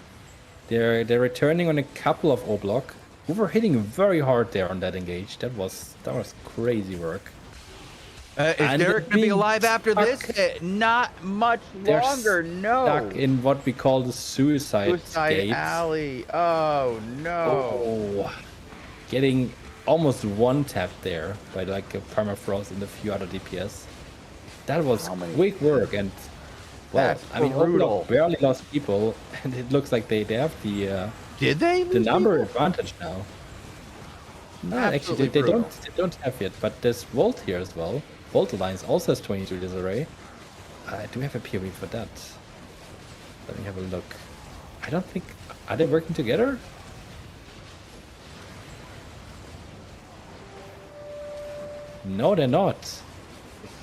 They're returning on a couple of O Block. We were hitting very hard there on that engage. That was crazy work. Is Derek going to be alive after this? Not much longer, no. Stuck in what we call the suicide gate. Alley. Oh, no. Oh, getting almost one-tapped there by like a permafrost and a few other DPS. That was quick work, and well, I mean, Overlock barely lost people, and it looks like they have the did they the number advantage now. No, actually they don't have yet, but there's Volt here as well. Volt Alliance also has 22 disarray. I do have a POV for that. Let me have a look. I don't think... Are they working together? No, they're not. Is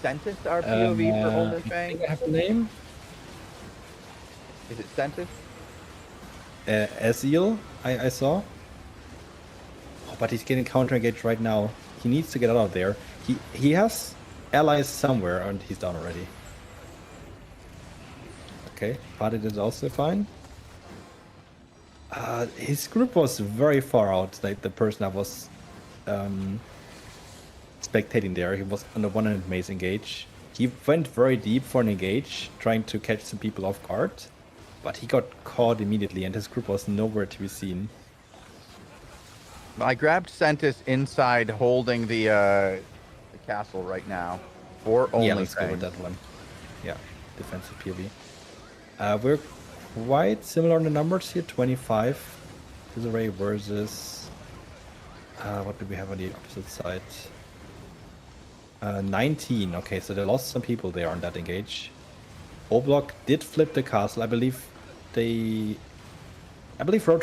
Sentis our POV for Holden Fang? I think I have a name. Is it Sentis? Ezreal, I saw. Oh, but he's getting counter engaged right now. He needs to get out of there. He has allies somewhere, and he's down already. Okay, Party is also fine. His group was very far out, like the person I was spectating there. He was on the 100 maze engage. He went very deep for an engage, trying to catch some people off guard, but he got caught immediately, and his group was nowhere to be seen. I grabbed Sentis inside, holding the castle right now. Or only. Yeah, let's go with that one. Yeah, defensive POV. We're quite similar in the numbers here. 25 disarray versus what do we have on the opposite side? 19. Okay, so they lost some people there on that engage. O Block did flip the castle. I believe Road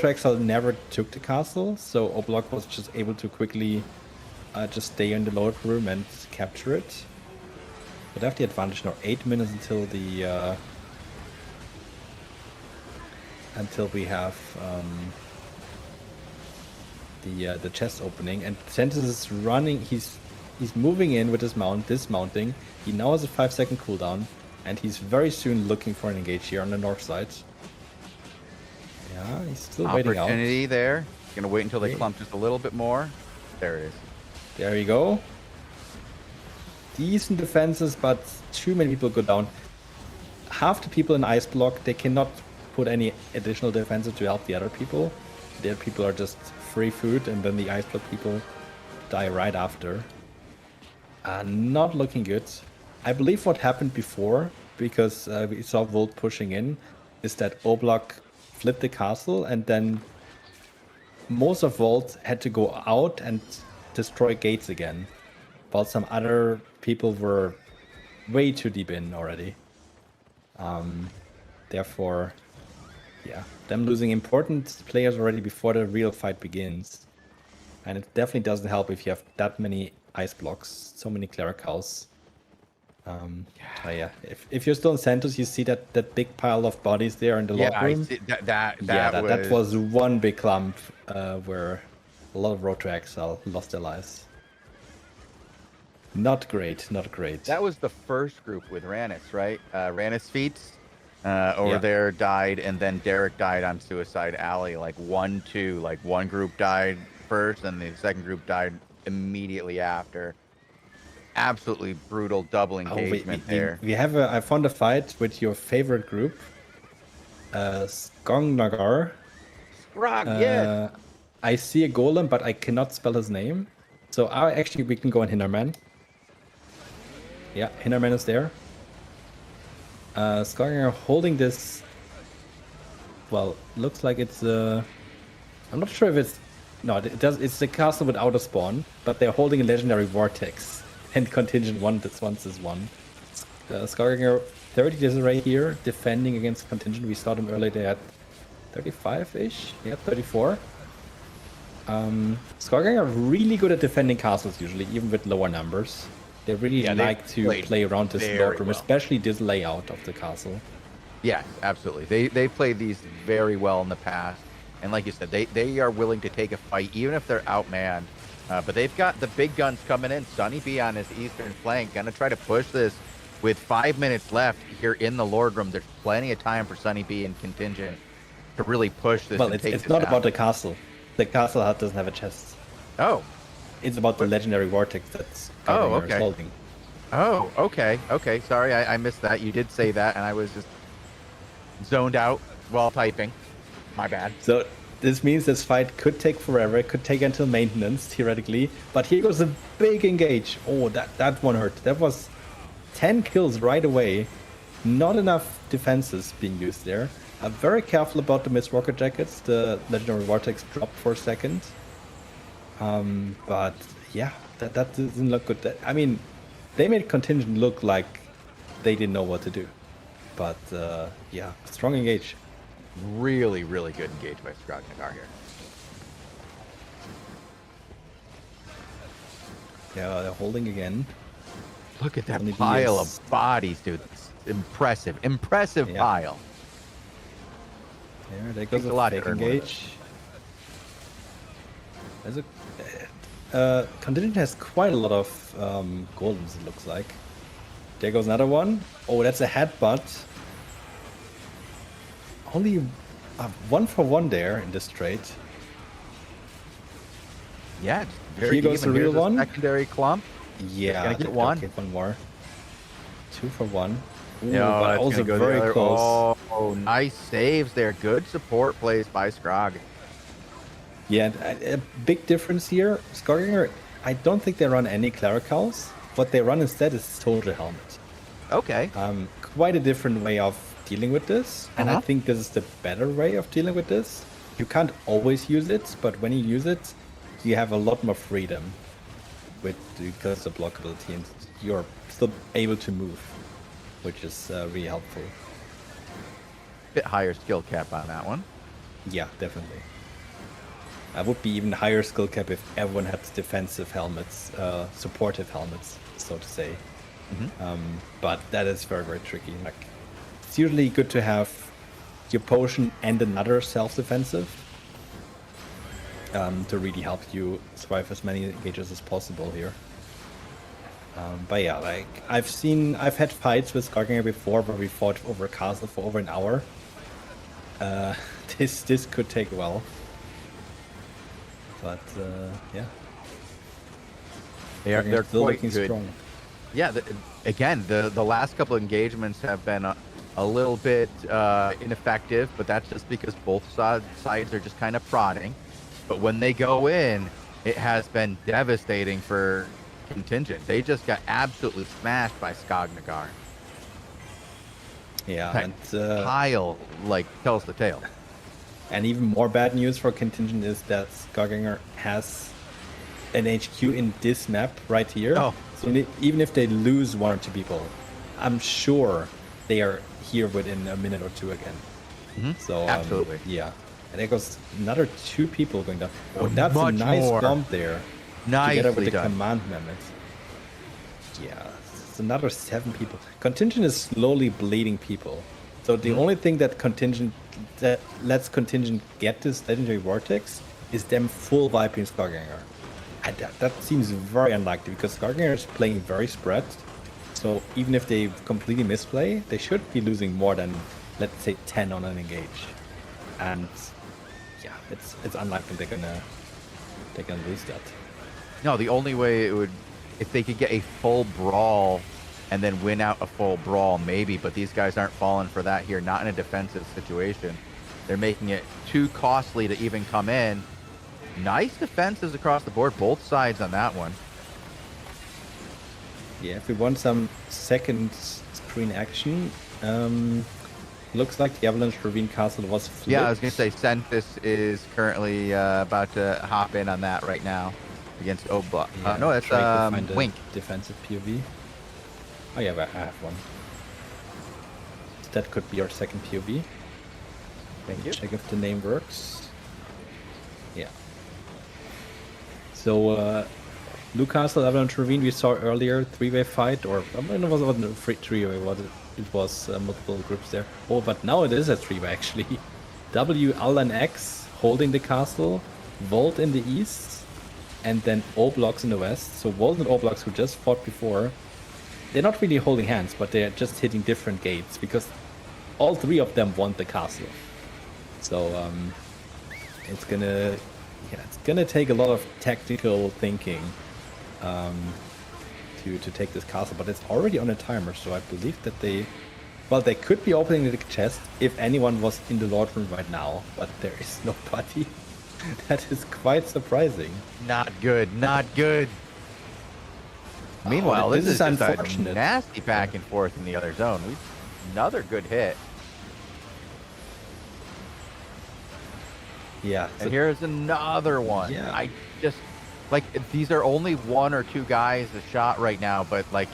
to Exile never took the castle, so O Block was just able to quickly just stay in the load room and capture it. But they have the advantage now. 8 minutes until the until we have the chest opening, and Sentis is running. He's moving in with his mount, dismounting. He now has a 5-second cooldown, and he's very soon looking for an engage here on the north side. Yeah, he's still waiting out. Opportunity there. He's gonna wait until they clump just a little bit more. There it is. There you go. Decent defenses, but too many people go down. Half the people in Ice Block, they cannot put any additional defenses to help the other people. The other people are just free food, and then the Ice Block people die right after. Not looking good. I believe what happened before, because we saw Volt pushing in, is that O Block flipped the castle, and then most of Volt had to go out and destroy gates again, while some other people were way too deep in already. Therefore, yeah, them losing important players already before the real fight begins. And it definitely doesn't help if you have that many ice blocks, so many clericals. Yeah, if you're still in Santos, you see that big pile of bodies there in the Yeah, locker I room. see that That was one big clump where a lot of Road to Exile lost their lives. Not great, not great. That was the first group with Ranis, right? Ranis Feats over Yeah. there died, and then Derek died on Suicide Alley. Like 1-2. Like one group died first, and the second group died immediately after. Absolutely brutal double engagement there. We have I found a fight with your favorite group, Skong Nagar. Scrog, yes. I see a golem, but I cannot spell his name. So actually we can go on Hinderman. Yeah, Hinderman is there. Skong holding this. Well, looks like it's I'm not sure if it's no, it does. It's the castle without a spawn, but they're holding a legendary vortex and contingent one. This once is one. Skarginger 30 disarray here, defending against contingent. We saw them earlier. They had 35-ish. Yeah, 34. Skarginger are really good at defending castles usually, even with lower numbers. They really like to play around this load room, especially this layout of the castle. Yeah, absolutely. They played these very well in the past. And like you said, they are willing to take a fight, even if they're outmanned. But they've got the big guns coming in. Sunny B on his eastern flank, gonna try to push this with 5 minutes left here in the Lord Room. There's plenty of time for Sunny B and contingent to really push this. Well, it's not about the castle. The castle hut doesn't have a chest. Oh. It's about the legendary vortex that's holding. Oh, okay. Okay, sorry, I missed that. You did say that, and I was just zoned out while typing. My bad. So this means this fight could take forever. It could take until maintenance, theoretically. But here goes a big engage. Oh, that one hurt. That was 10 kills right away. Not enough defenses being used there. I'm very careful about the missed rocket jackets. The legendary vortex dropped for a second. But yeah, that doesn't look good. I mean, they made contingent look like they didn't know what to do. But yeah, strong engage. Really, really good engage by Scrog Nagar here. Yeah, they're holding again. Look at that pile of bodies, dude. It's impressive. Impressive pile. There goes a fake engage. There's contingent has quite a lot of golems, it looks like. There goes another one. Oh, that's a headbutt. Only 1-for-1 there in this trade. Yeah, very here goes the real one. Secondary clump. Yeah, gonna get one. Get one more. 2-for-1. Ooh, Yeah, but also very close. Oh, nice saves there. Good support plays by Scrog. Yeah, a big difference here. Skarginger, I don't think they run any clericals. What they run instead is soldier helmet. Okay. Quite a different way of dealing with this, and I think this is the better way of dealing with this. You can't always use it, but when you use it, you have a lot more freedom because of blockability, and you're still able to move, which is really helpful. Bit higher skill cap on that one. Yeah, definitely. I would be even higher skill cap if everyone had defensive helmets, supportive helmets, so to say. But that is very, very tricky. Like, it's usually good to have your potion and another self-defensive to really help you survive as many engages as possible here. But yeah, like I've had fights with Skarginger before where we fought over a castle for over an hour. This could take a while. But yeah, they're still quite looking good. strong. Yeah, again, the last couple of engagements have been a little bit ineffective, but that's just because both sides are just kind of prodding. But when they go in, it has been devastating for contingent. They just got absolutely smashed by Skog Nagar. Yeah, Heck, and Kyle tells the tale. And even more bad news for contingent is that Skarginger has an HQ in this map right here. Oh. So even if they lose 1 or 2 people, I'm sure they are here within a minute or two again. So Absolutely. yeah, and there goes another 2 people going down. Oh, that's a Much nice more. bump there, together with Nicely the done. command mammoth. Yeah, it's another 7 people. Contingent is slowly bleeding people. So the only thing that lets Contingent get this legendary vortex is them full wiping Skarganger. And that seems very unlikely because Skarganger is playing very spread. So even if they completely misplay, they should be losing more than, let's say, 10 on an engage. And yeah, it's unlikely they're gonna lose that. No, the only way it would, if they could get a full brawl and then win out a full brawl, maybe. But these guys aren't falling for that here. Not in a defensive situation. They're making it too costly to even come in. Nice defenses across the board, both sides on that one. Yeah, if we want some second screen action, looks like the Avalanche Ravine Castle was flipped. Yeah, I was going to say, Sentis is currently about to hop in on that right now against Obla. Yeah, No, that's trying to find a Wink. defensive POV. Oh yeah, I have one. That could be our second POV. Thank you. Check if the name works. Yeah. So, Newcastle, Avalanche Ravine, we saw earlier, 3-way fight, or I mean, it wasn't a three-way, it was multiple groups there. Oh, but now it is a 3-way actually. W, Al, and X holding the castle, Volt in the east, and then O-Blocks in the west. So Volt and O-Blocks, who just fought before, they're not really holding hands, but they're just hitting different gates because all 3 of them want the castle. So it's gonna take a lot of tactical thinking to take this castle, but it's already on a timer, so I believe that they could be opening the chest if anyone was in the Lord Room right now, but there is nobody. That is quite surprising. Not good, not good. Meanwhile, this is just unfortunate. a nasty back and forth in the other zone. Another good hit. Yeah. And here's another one. Yeah. I just, like, these are only 1 or 2 guys a shot right now, but, like,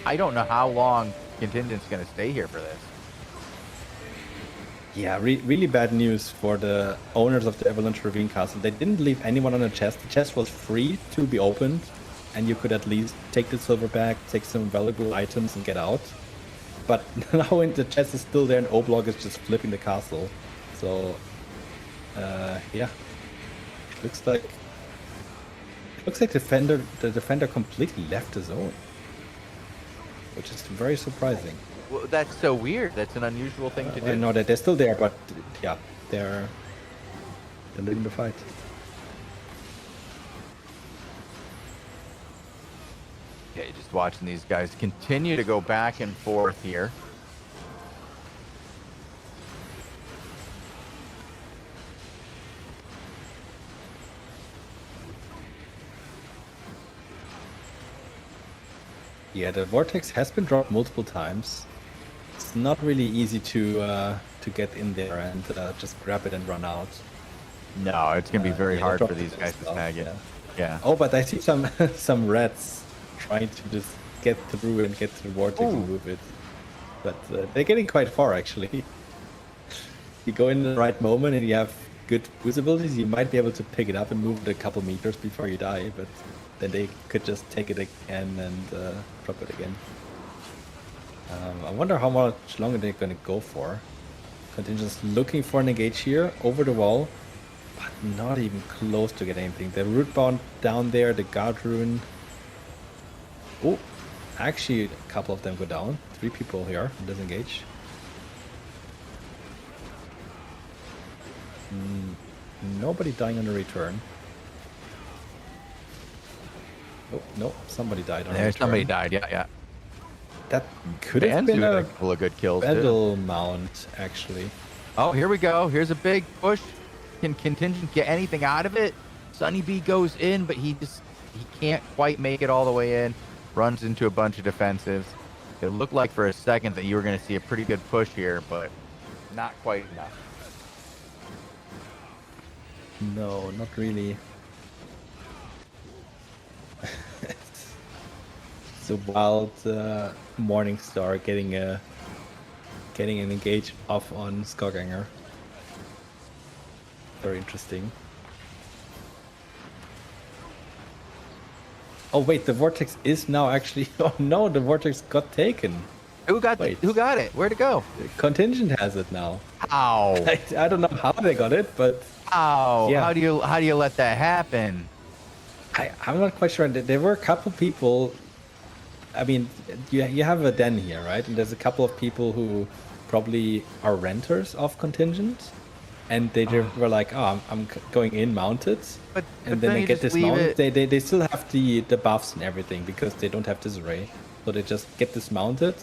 I don't know how long Contingent's going to stay here for this. Yeah, really bad news for the owners of the Avalanche Ravine Castle. They didn't leave anyone on the chest. The chest was free to be opened, and you could at least take the silver bag, take some valuable items, and get out. But now the chest is still there, and O-Block is just flipping the castle. So, yeah, looks like the defender completely left the zone, which is very surprising. Well, that's so weird. That's an unusual thing to do. I know that they're still there, but yeah, they're leading the fight. Okay, just watching these guys continue to go back and forth here. Yeah, the vortex has been dropped multiple times. It's not really easy to get in there and just grab it and run out. No, it's gonna be very yeah, hard they for dropped these it guys to themselves, snag it. yeah. Yeah. Oh, but I see some some rats trying to just get through and get to the vortex and move it. But they're getting quite far actually. You go in the right moment and you have good boost abilities, you might be able to pick it up and move it a couple meters before you die, but then they could just take it again and drop it again. I wonder how much longer they're going to go for. Contingent's looking for an engage here, over the wall, but not even close to get anything. The root bound down there, the guard rune. Oh, actually a couple of them go down. 3 people here in this engage. Nobody dying on the return. Oh, no, somebody died on the return. Somebody died, yeah. That could have been a couple of good kills. battle mount, actually. Oh, here we go. Here's a big push. Can Contingent get anything out of it? Sunny B goes in, but he can't quite make it all the way in. Runs into a bunch of defensives. It looked like for a second that you were going to see a pretty good push here, but not quite enough. No, not really. It's a wild Morningstar getting a getting an engage off on Skaganger. Very interesting. Oh wait, the vortex is now actually. Oh no, the vortex got taken. Who got it? Where'd it go? Contingent has it now. How? I don't know how they got it, but How? Yeah. How do you let that happen? I'm not quite sure. There were a couple people. I mean, you have a den here, right? And there's a couple of people who probably are renters of Contingent, and they just were like, "Oh, I'm going in mounted," and then they get dismounted. They still have the buffs and everything because they don't have disarray, so they just get dismounted,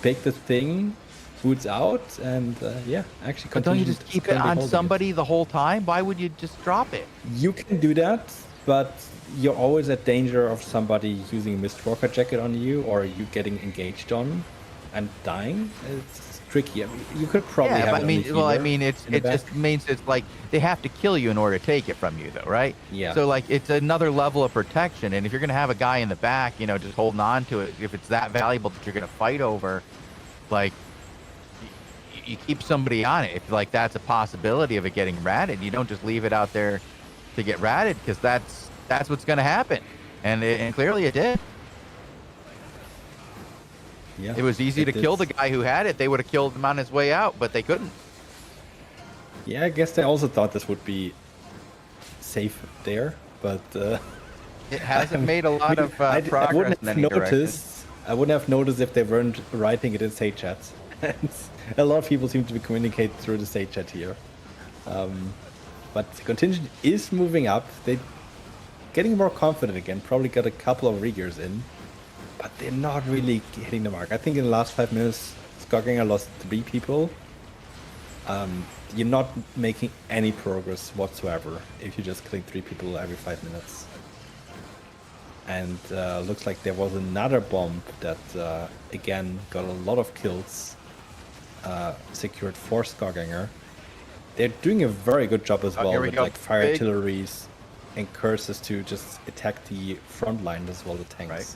pick the thing, boots out, and yeah, actually. But don't you just keep it on somebody the whole time? Why would you just drop it? You can do that, but you're always at danger of somebody using a Mistwalker jacket on you, or you getting engaged on and dying. It's tricky. I mean, you could probably have. It just means it's like they have to kill you in order to take it from you, though, right? Yeah. So like it's another level of protection, and if you're gonna have a guy in the back, just holding on to it, if it's that valuable that you're gonna fight over, like you keep somebody on it. If like that's a possibility of it getting ratted, you don't just leave it out there to get ratted, because that's what's gonna happen, and clearly it did. Yeah, it was easy to kill the guy who had it. They would have killed him on his way out, but they couldn't. Yeah, I guess they also thought this would be safe there, but it hasn't made a lot of progress. I wouldn't in have any noticed. I wouldn't have noticed if they weren't writing it in Say Chat. A lot of people seem to be communicating through the Say Chat here. But the Contingent is moving up. They're getting more confident again. Probably got a couple of riggers in, but they're not really hitting the mark. I think in the last 5 minutes, Skaganger lost 3 people. You're not making any progress whatsoever if you're just killing 3 people every 5 minutes. And looks like there was another bomb that again got a lot of kills secured for Skaganger. They're doing a very good job as well with like fire artilleries and curses to just attack the front line as well, the tanks. Right.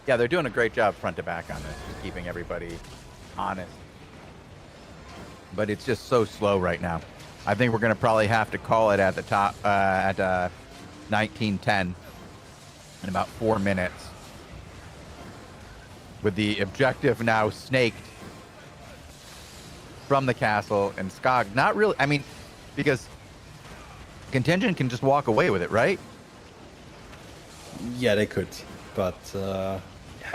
Yeah, they're doing a great job front to back on this, just keeping everybody honest. But it's just so slow right now. I think we're going to probably have to call it at the top at 1910 in about 4 minutes. With the objective now snaked from the castle, and Skog not really, I mean, because Contingent can just walk away with it, right? Yeah, they could, but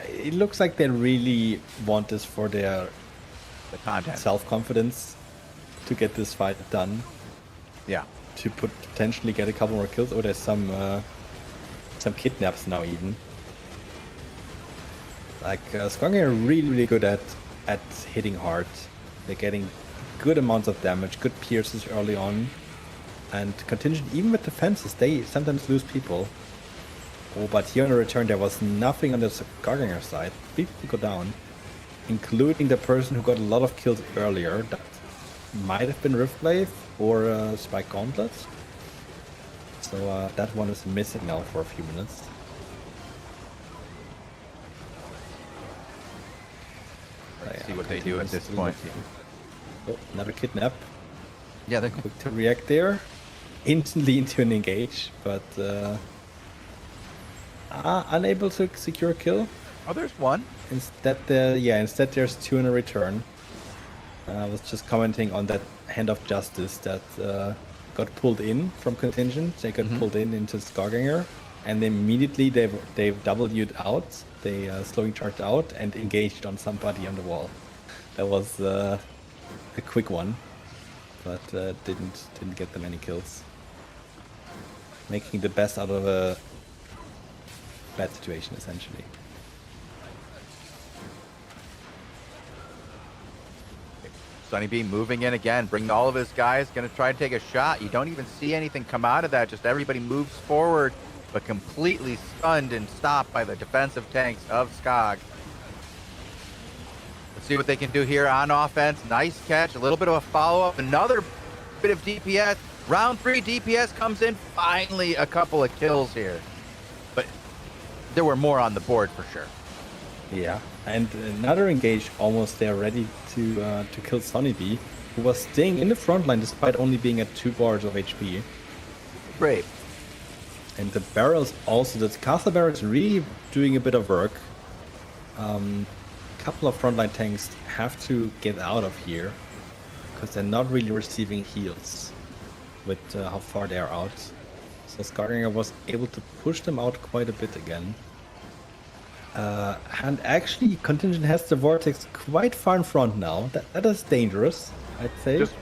it looks like they really want this for their self-confidence to get this fight done. Yeah. To potentially get a couple more kills. Oh, there's some kidnaps now even. Like Skaganger are really, really good at hitting hard. They're getting good amounts of damage, good pierces early on. And Contingent, even with defenses, they sometimes lose people. Oh, but here on the return, there was nothing on the Skaganger side. 3 people go down, including the person who got a lot of kills earlier. That might have been Riftblade or Spike Gauntlets. So that one is missing now for a few minutes. Let's see what they do at this point. Oh, another kidnap. Yeah, they're quick to react there. Instantly into an engage, but unable to secure a kill. Oh, there's one. Instead, instead there's 2 in a return. I was just commenting on that Hand of Justice that got pulled in from Contingent. They got pulled in into Skaganger, and immediately they've W'd out. They slowing charged out and engaged on somebody on the wall. That was a quick one, but didn't get them any kills. Making the best out of a bad situation, essentially. Sunny B moving in again, bringing all of his guys, going to try to take a shot. You don't even see anything come out of that. Just everybody moves forward, but completely stunned and stopped by the defensive tanks of Skog. Let's see what they can do here on offense. Nice catch, a little bit of a follow-up, another bit of DPS. Round 3 DPS comes in, finally a couple of kills here. But there were more on the board for sure. Yeah, and another engage almost there, ready to kill Sonny B, who was staying in the front line despite only being at 2 bars of HP. Great. And the barrels also, the castle barrels really doing a bit of work. Couple of frontline tanks have to get out of here because they're not really receiving heals with how far they are out. So Skarginger was able to push them out quite a bit again. And actually, Contingent has the Vortex quite far in front now. That is dangerous, I'd say. Just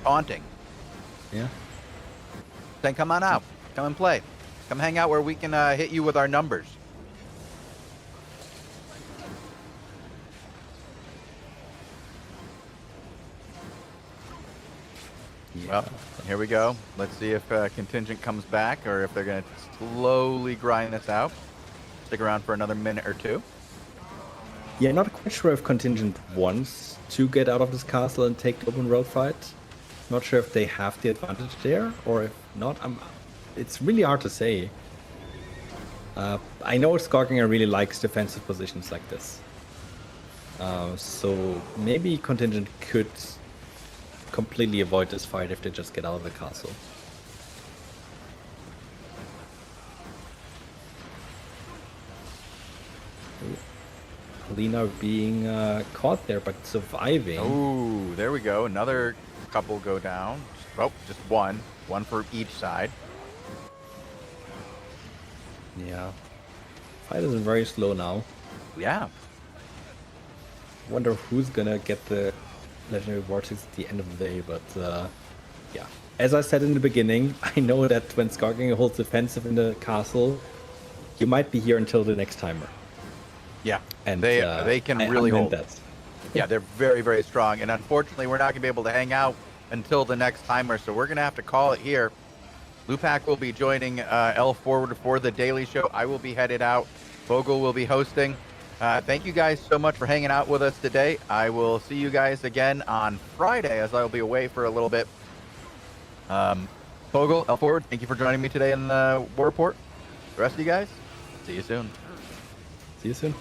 taunting. Yeah. Then come on out. Come and play. Come hang out where we can hit you with our numbers. Well, here we go. Let's see if Contingent comes back or if they're going to slowly grind this out. Stick around for another minute or two. Yeah, not quite sure if Contingent wants to get out of this castle and take the open road fight. Not sure if they have the advantage there, or if not. It's really hard to say. I know Skarginger really likes defensive positions like this. So maybe Contingent could completely avoid this fight if they just get out of the castle. Lena being caught there, but surviving. Oh, there we go. Another couple go down. Oh, just one. One for each side. Yeah. Fight is very slow now. Yeah. Wonder who's gonna get the Legendary Vortex at the end of the day, but yeah. As I said in the beginning, I know that when Skarginger holds defensive in the castle, you might be here until the next timer. Yeah, And they can really hold. that. Yeah, they're very, very strong. And unfortunately, we're not going to be able to hang out until the next timer, so we're going to have to call it here. Lupak will be joining L Forward for the Daily Show. I will be headed out. Vogel will be hosting. Thank you guys so much for hanging out with us today. I will see you guys again on Friday, as I will be away for a little bit. Vogel, L Forward, thank you for joining me today in the War Report. The rest of you guys, see you soon. See you soon.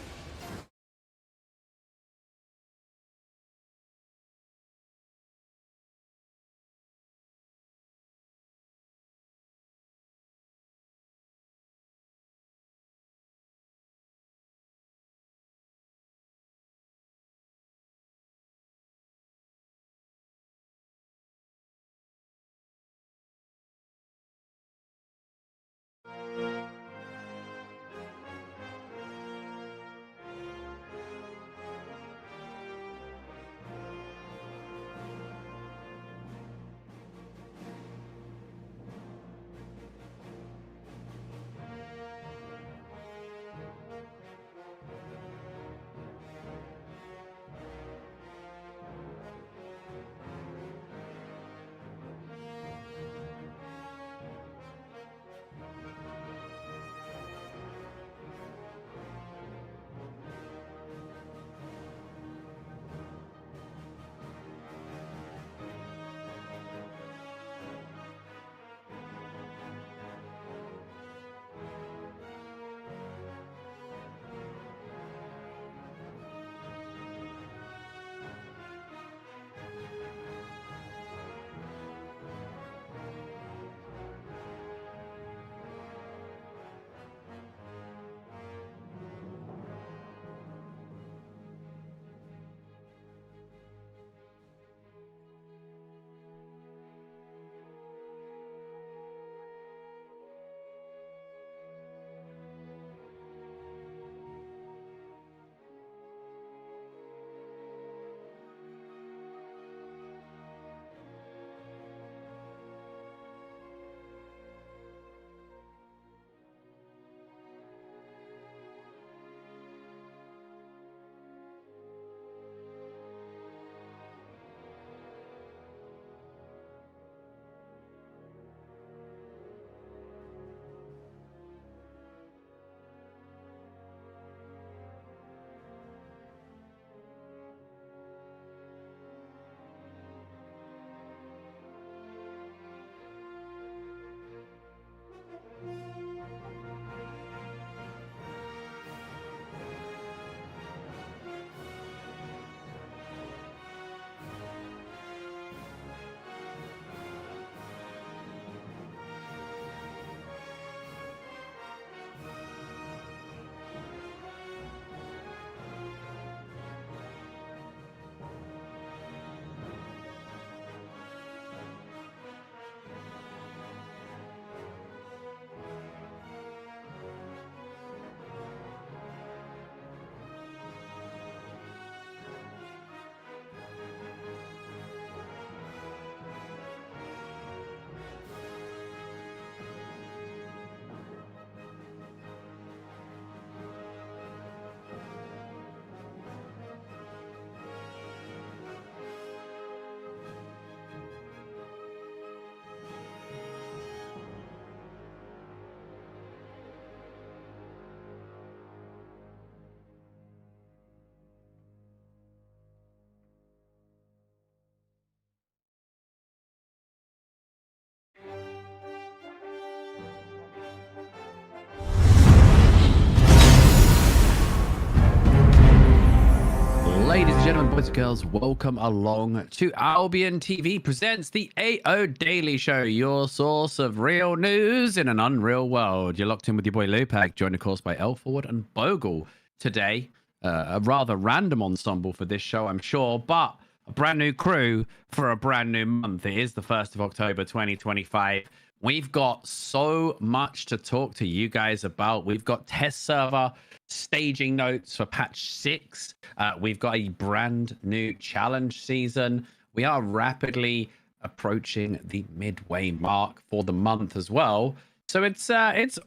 Ladies and gentlemen, boys and girls, welcome along to Albion TV presents the AO Daily Show, your source of real news in an unreal world. You're locked in with your boy Lupac, joined of course by Elford and Bogle. Today, a rather random ensemble for this show, I'm sure, but a brand new crew for a brand new month. It is the 1st of October, 2025. We've got so much to talk to you guys about. We've got test server staging notes for patch 6. We've got a brand new challenge season. We are rapidly approaching the midway mark for the month as well. So it's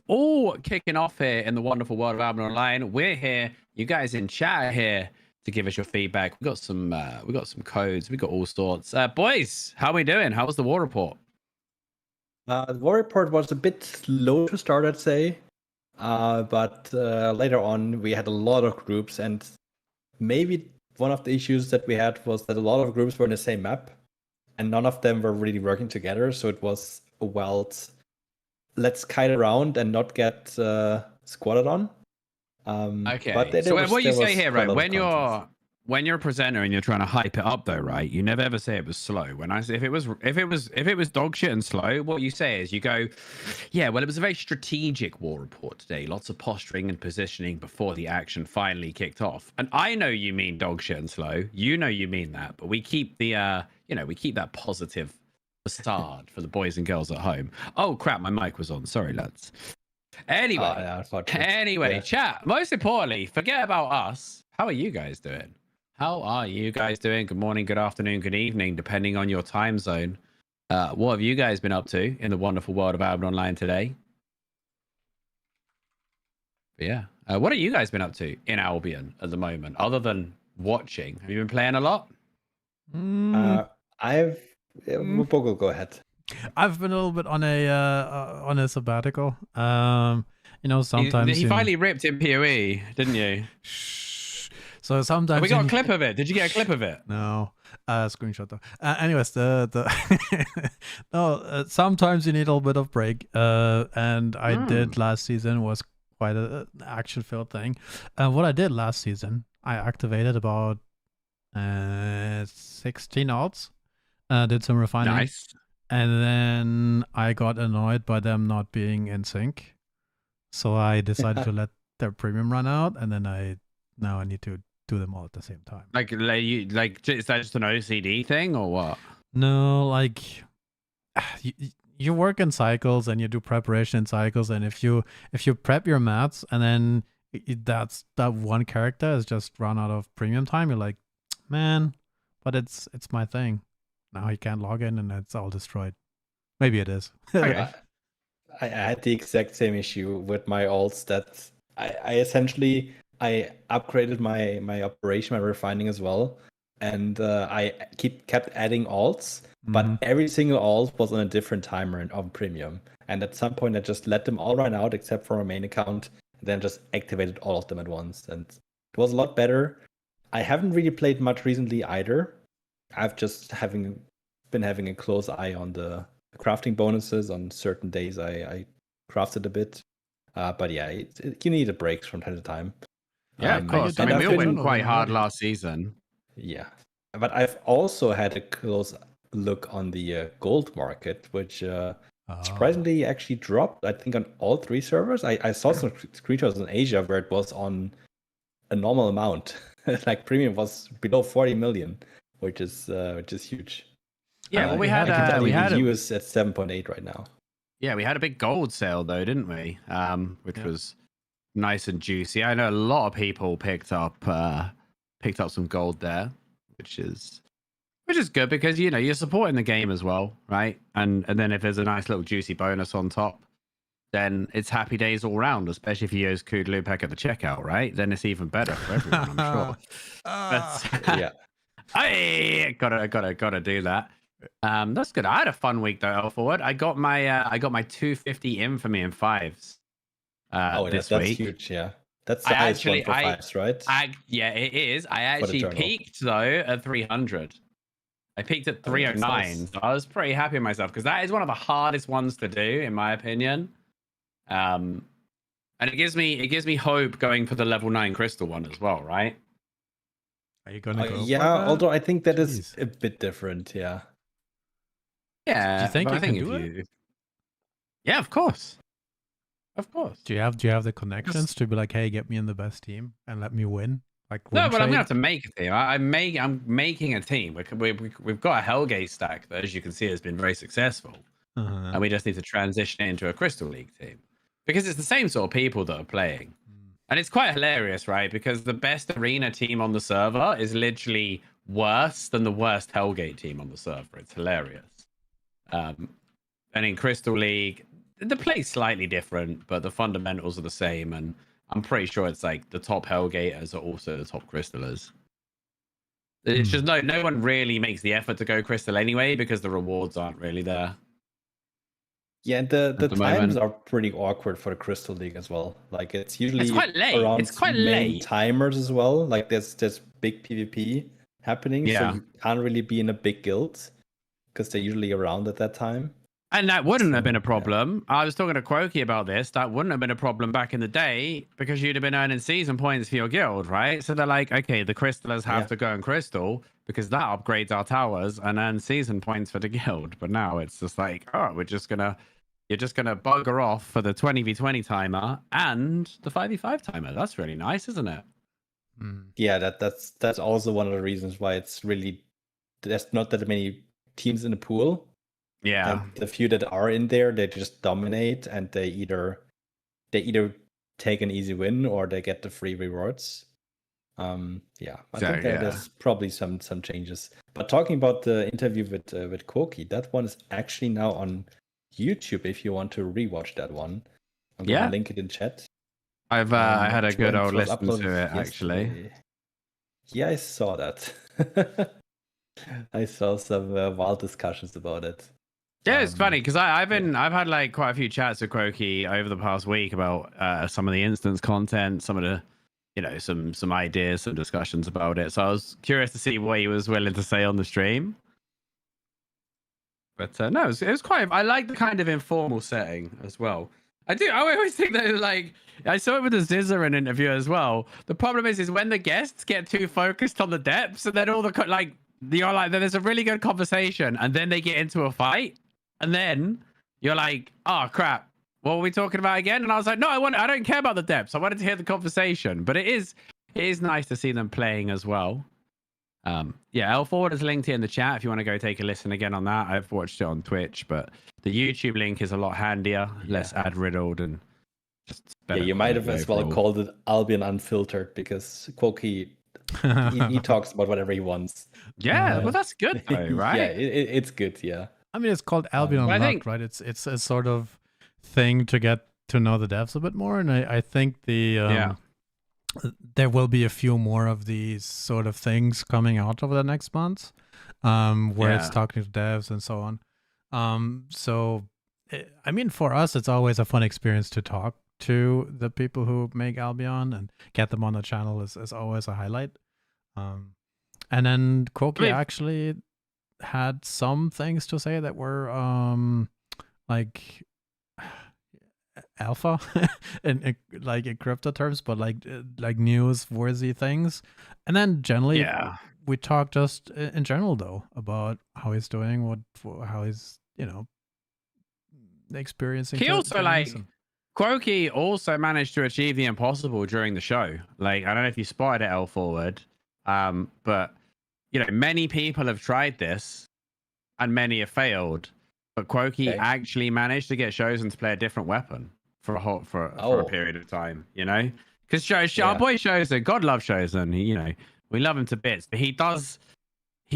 all kicking off here in the wonderful world of Albion Online. We're here. You guys in chat are here to give us your feedback. We got some codes. We got all sorts. Boys, how are we doing? How was the war report? The war report was a bit slow to start, I'd say. But later on, we had a lot of groups, and maybe one of the issues that we had was that a lot of groups were in the same map, and none of them were really working together. So it was a wild, let's kite around and not get squatted on. Okay. But So what you say here, right? When When you're a presenter and you're trying to hype it up, though, right? You never ever say it was slow. When I say if it was dog shit and slow, what you say is you go, yeah, well, it was a very strategic war report today. Lots of posturing and positioning before the action finally kicked off. And I know you mean dog shit and slow. You know you mean that, but we keep the we keep that positive facade for the boys and girls at home. Oh crap, my mic was on. Sorry, lads. Anyway, chat. Most importantly, forget about us. How are you guys doing? How are you guys doing? Good morning, good afternoon, good evening, depending on your time zone. What have you guys been up to in the wonderful world of Albion Online today? But yeah. What have you guys been up to in Albion at the moment, other than watching? Have you been playing a lot? Bogle, go ahead. I've been a little bit on a sabbatical. Sometimes he finally ripped in PoE, didn't you? So sometimes we got a clip of it. Did you get a clip of it? No, screenshot though. Anyways, sometimes you need a little bit of break. And I did last season was quite an action-filled thing. What I did last season, I activated about 16 alts. Did some refining. Nice. And then I got annoyed by them not being in sync, so I decided to let their premium run out, and then now I need to do them all at the same time. Like is that just an OCD thing or what? No, like you work in cycles and you do preparation in cycles, and if you prep your mats and then that one character is just run out of premium time, you're like, man, but it's my thing. Now he can't log in and it's all destroyed. Maybe it is. Okay. I had the exact same issue with my alts that I essentially upgraded my operation, my refining as well, and I kept adding alts, but every single alt was on a different timer on premium. And at some point, I just let them all run out except for my main account, and then just activated all of them at once, and it was a lot better. I haven't really played much recently either. I've just been having a close eye on the crafting bonuses. On certain days, I crafted a bit, but yeah, you need a break from time to time. Yeah, of course. I mean, we all went quite hard last season. Yeah, but I've also had a close look on the gold market, which surprisingly actually dropped. I think on all 3 servers. I saw some screenshots in Asia where it was on a normal amount, like premium was below 40 million, which is huge. Yeah, well, we had the US at 7.8 right now. Yeah, we had a big gold sale though, didn't we? Which was nice and juicy. I know a lot of people picked up some gold there, which is good because you're supporting the game as well, right? And then if there's a nice little juicy bonus on top, then it's happy days all round. Especially if you use code Lupac at the checkout, right? Then it's even better for everyone, I'm sure. Yeah. I gotta do that. That's good. I had a fun week though, Forward. I got my 250 infamy in 5s. This that's week. huge. Yeah, that's the highest one for 5s, right? Yeah, it is. I actually peaked though at 300. I peaked at 309. Nice. So I was pretty happy with myself because that is one of the hardest ones to do, in my opinion. And it gives me hope going for the level 9 crystal one as well, right? Are you gonna go? Yeah, for that? although I think that is Jeez. a bit different. Yeah. Yeah, Do you think but you I think can if do you, it? yeah, of course, of course. Do you have the connections to be like, hey, get me in the best team and let me win? Like No, win but I'm gonna trade? have to make a team. I'm making a team. We've got a Hellgate stack that, as you can see, has been very successful, Uh-huh. and we just need to transition it into a Crystal League team because it's the same sort of people that are playing, and it's quite hilarious, right? Because the best arena team on the server is literally worse than the worst Hellgate team on the server. It's hilarious. And in Crystal League, the play's slightly different, but the fundamentals are the same. And I'm pretty sure it's like the top Hellgaters are also the top Crystallers. It's just no one really makes the effort to go Crystal anyway because the rewards aren't really there. Yeah, and the the times moment. are pretty awkward for the Crystal League as well. Like it's usually quite late. around It's quite main late. timers as well. Like there's big PvP happening, so Yeah. you can't really be in a big guild because they're usually around at that time. And that wouldn't have been So, a problem. I was talking to Quokey about this. That wouldn't have been a problem back in the day because you'd have been earning season points for your guild, right? So they're like, okay, the Crystallers have to go in Crystal because that upgrades our towers and earn season points for the guild. But now it's just like, oh, you're just gonna bugger off for the 20v20 timer and the 5v5 timer. That's really nice, isn't it? Yeah, that's also one of the reasons why it's really there's not that many teams in the pool. Yeah. And the few that are in there, they just dominate, and they either take an easy win or they get the free rewards. I think there's probably some changes. But talking about the interview with Koki, that one is actually now on YouTube. If you want to rewatch that one, I'm gonna link it in chat. I've had a good old listen uploaded to it actually. yesterday. Yeah, I saw that. I saw some wild discussions about it. Yeah, it's funny because I've had like quite a few chats with Croaky over the past week about some of the instance content, some of the, some ideas, some discussions about it. So I was curious to see what he was willing to say on the stream. But no, it was quite. I like the kind of informal setting as well. I always think that like I saw it with the Zizaran interview as well. The problem is when the guests get too focused on the depths, and then all the there's a really good conversation, and then they get into a fight. And then you're like, oh crap, what were we talking about again? And I was like, no, I don't care about the depths. I wanted to hear the conversation. But it is nice to see them playing as well. L Forward is linked here in the chat if you want to go take a listen again on that. I've watched it on Twitch, but the YouTube link is a lot handier, less ad riddled, and just better. Yeah, you might have as well called it Albion Unfiltered because Koki he talks about whatever he wants. Yeah, well that's good though, right? Yeah, it's good, yeah. I mean, it's called Albion Unlocked, right? It's a sort of thing to get to know the devs a bit more, and I think there will be a few more of these sort of things coming out over the next months, where it's talking to devs and so on. I mean, for us, it's always a fun experience to talk to the people who make Albion and get them on the channel is always a highlight. And then Koki actually had some things to say that were like alpha in like in crypto terms, but like news worthy things. And then generally we talked just in general though about how he's doing, how he's experiencing. He also Quokey also managed to achieve the impossible during the show. Like I don't know if you spotted it, L Forward, but many people have tried this and many have failed, but Quokey actually managed to get Chosen to play a different weapon for a period of time, because our boy Chosen, God love Chosen, we love him to bits, but he